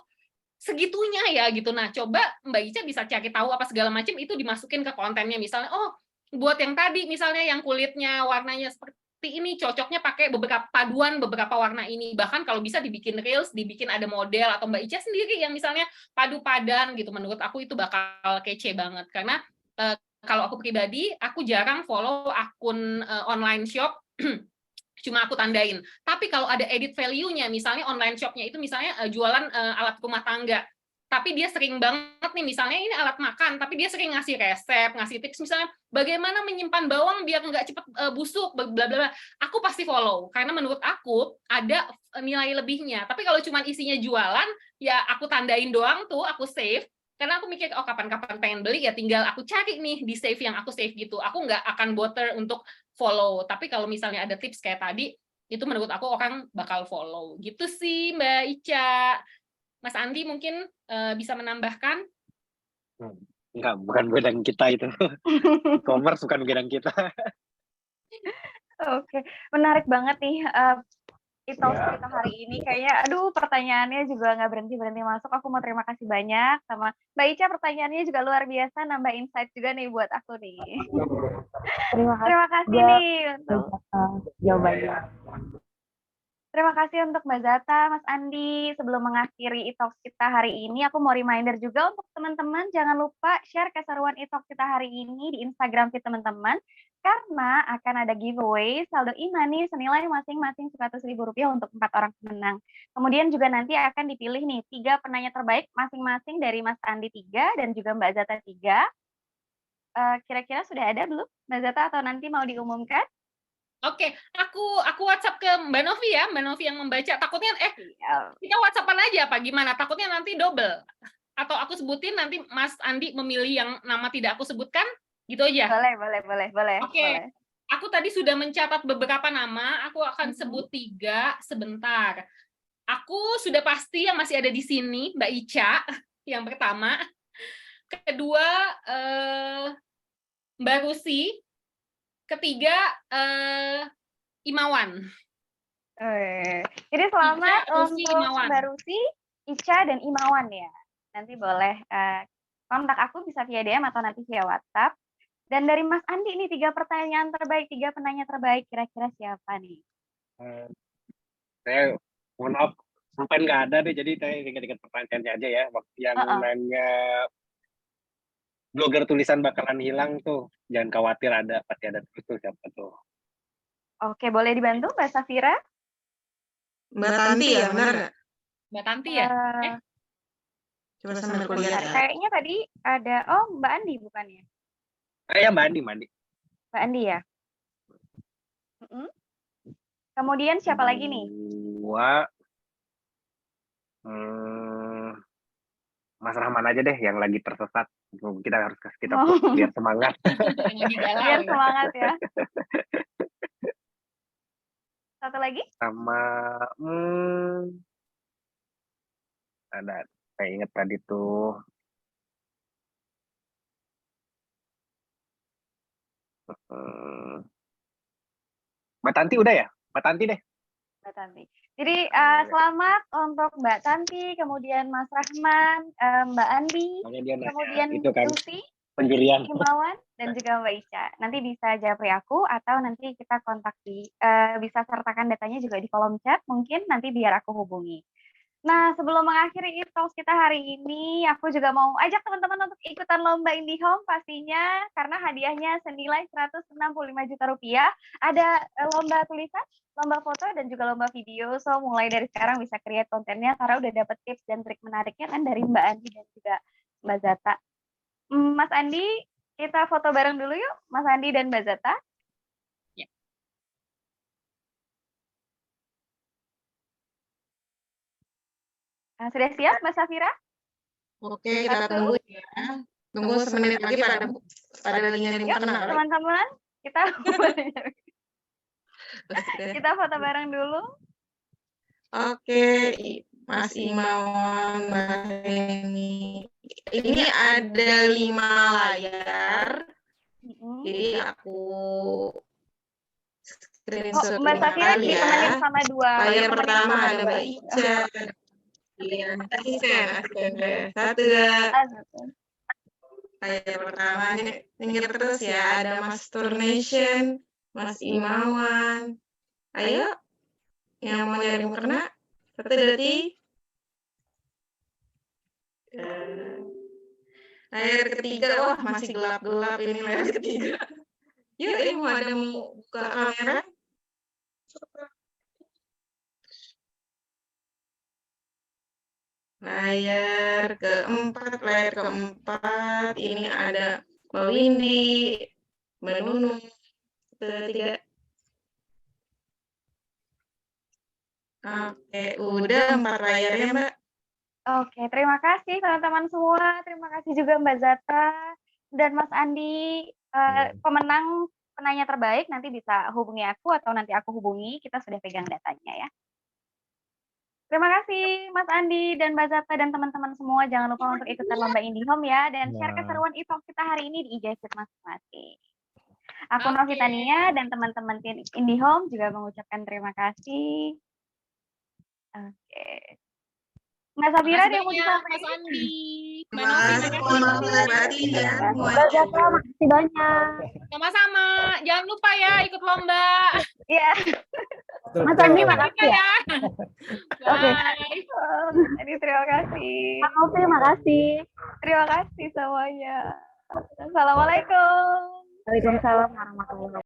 Speaker 2: segitunya ya gitu. Nah coba Mbak Ica bisa cari tahu apa segala macam itu dimasukin ke kontennya, misalnya oh buat yang tadi misalnya yang kulitnya warnanya seperti ini cocoknya pakai beberapa warna ini, bahkan kalau bisa dibikin reels, dibikin ada model atau Mbak Ica sendiri yang misalnya padu padan gitu. Menurut aku itu bakal kece banget, karena kalau aku pribadi aku jarang follow akun online shop cuma aku tandain, tapi kalau ada edit value-nya, misalnya online shop-nya itu misalnya jualan alat rumah tangga, tapi dia sering banget nih, misalnya ini alat makan, tapi dia sering ngasih resep, ngasih tips, misalnya bagaimana menyimpan bawang biar nggak cepet busuk, bla bla bla. Aku pasti follow, karena menurut aku ada nilai lebihnya. Tapi kalau cuma isinya jualan, ya aku tandain doang tuh, aku save, Karena aku mikir, oh kapan-kapan pengen beli ya tinggal aku cari nih di save yang aku save gitu. Aku nggak akan bother untuk follow. Tapi kalau misalnya ada tips kayak tadi, itu menurut aku orang bakal follow. Gitu sih Mbak Ica. Mas Andi mungkin bisa menambahkan?
Speaker 3: Enggak, bukan bidang kita itu. E-commerce bukan bidang kita.
Speaker 1: Oke, menarik banget nih e-talks kita hari ini. Kayaknya, aduh pertanyaannya juga nggak berhenti-berhenti masuk. Aku mau terima kasih banyak sama Mbak Ica, pertanyaannya juga luar biasa, nambah insight juga nih buat aku nih.
Speaker 8: Terima kasih
Speaker 1: Terima kasih
Speaker 8: juga
Speaker 1: nih untuk
Speaker 8: jawabannya.
Speaker 1: Terima kasih untuk Mbak Zata, Mas Andi. Sebelum mengakhiri e-talks kita hari ini, aku mau reminder juga untuk teman-teman, jangan lupa share keseruan e-talks kita hari ini di Instagram feed teman-teman, karena akan ada giveaway saldo e-money senilai masing-masing Rp100.000 untuk 4 orang pemenang. Kemudian juga nanti akan dipilih nih 3 penanya terbaik masing-masing dari Mas Andi 3 dan juga Mbak Zata 3. Kira-kira sudah ada belum Mbak Zata atau nanti mau diumumkan?
Speaker 2: Oke, aku WhatsApp ke Mbak Novi ya, Mbak Novi yang membaca. Takutnya kita WhatsAppan aja apa gimana? Takutnya nanti double. Atau aku sebutin nanti Mas Andi memilih yang nama tidak aku sebutkan, gitu aja.
Speaker 1: Boleh.
Speaker 2: Oke. Aku tadi sudah mencatat beberapa nama, aku akan sebut 3 sebentar. Aku sudah pasti yang masih ada di sini, Mbak Ica, yang pertama. Kedua, Mbak Rusi. Ketiga, Imawan.
Speaker 1: Jadi selamat
Speaker 2: Ica, Rusi,
Speaker 1: untuk
Speaker 2: Imawan.
Speaker 1: Mbak Rusi, Ica, dan Imawan ya. Nanti boleh kontak aku bisa via DM atau nanti via WhatsApp. Dan dari Mas Andi nih 3 pertanyaan terbaik, 3 penanya terbaik, kira-kira siapa nih?
Speaker 3: Saya mohon maaf, pulpen nggak ada deh, jadi saya ingat-ingat pertanyaannya aja ya. Waktu yang nanya blogger tulisan bakalan hilang tuh, jangan khawatir, pasti ada terus tuh, siapa tuh.
Speaker 1: Oke, boleh dibantu Mbak Safira?
Speaker 4: Mbak Tanti ya, benar nggak?
Speaker 2: Mbak Tanti ya?
Speaker 4: Coba sambil kulihat ya.
Speaker 1: Kayaknya tadi ada, Mbak Andi bukannya?
Speaker 3: Ya Mbak Andi.
Speaker 1: Mbak Andi ya? Kemudian siapa lagi nih?
Speaker 3: Mas Rahman aja deh yang lagi tersesat. Kita harus kasih kita biar semangat.
Speaker 1: Biar semangat ya. Satu lagi?
Speaker 3: Sama ada, saya ingat tadi tuh. Mbak Tanti udah ya? Mbak Tanti deh.
Speaker 1: Mbak Tanti. Jadi selamat untuk Mbak Tanti, kemudian Mas Rahman, Mbak Andi, kemudian Lucy,
Speaker 3: penjurian,
Speaker 1: Imawan, dan juga Mbak Ica. Nanti bisa japri aku atau nanti kita kontak bisa sertakan datanya juga di kolom chat, mungkin nanti biar aku hubungi. Nah, sebelum mengakhiri e-talks kita hari ini, aku juga mau ajak teman-teman untuk ikutan lomba IndiHome pastinya, karena hadiahnya senilai Rp165 juta. Ada lomba tulisan, lomba foto, dan juga lomba video. So, mulai dari sekarang bisa create kontennya, karena udah dapet tips dan trik menariknya kan dari Mbak Andi dan juga Mbak Zata. Mas Andi, kita foto bareng dulu yuk, Mas Andi dan Mbak Zata. Sudah siap, Mbak Safira?
Speaker 4: Oke, kita tunggu ya. Tunggu semenit lagi pada nyari kenal.
Speaker 1: Teman-teman, kita foto bareng dulu.
Speaker 4: Oke, Mas Imawan, Mbak Heni. Ini ada 5 layar. Jadi aku screenshot
Speaker 1: Mbak Safira ditemenin sama 2.
Speaker 4: Layar pertama ada Mbak Ica. Iya, asisten. Satu. Layar pertama ini pinggir terus ya, ada Mas Turnation, Mas Imawan. Ayo, yang mau nyari mukena, 1 detik. Layar ketiga, wah masih gelap-gelap ini layar ketiga. Yuk, ini mau ada mau buka kamera. Layar keempat, ini ada Mbak Windy, Mbak Nunung, 3. Oke, udah 4 layarnya Mbak.
Speaker 1: Oke, terima kasih teman-teman semua. Terima kasih juga Mbak Zata dan Mas Andi. Pemenang penanya terbaik nanti bisa hubungi aku atau nanti aku hubungi. Kita sudah pegang datanya ya. Terima kasih Mas Andi dan Mbak Zata dan teman-teman semua. Jangan lupa untuk ikutan lomba IndiHome ya dan share keseruan e-talk kita hari ini di IG Feed masing-masing. Aku Novitania dan teman-teman tim IndiHome juga mengucapkan terima kasih. Oke. Mbak Safira ada yang mau disampaikan?
Speaker 2: Mas Andi. Mbak
Speaker 4: Terima
Speaker 2: Novi,
Speaker 4: kasih, mohon maaf lahir batin ya
Speaker 8: Mbak
Speaker 4: semuanya.
Speaker 8: Zata, makasih banyak.
Speaker 2: sama-sama. Jangan lupa ya ikut lomba.
Speaker 1: Iya.
Speaker 8: Mas Andi, makasih ya.
Speaker 1: Oke. Jadi terima kasih.
Speaker 8: Mas Novi, makasih.
Speaker 1: Terima kasih semuanya. Assalamualaikum.
Speaker 8: Waalaikumsalam warahmatullahi wabarakatuh.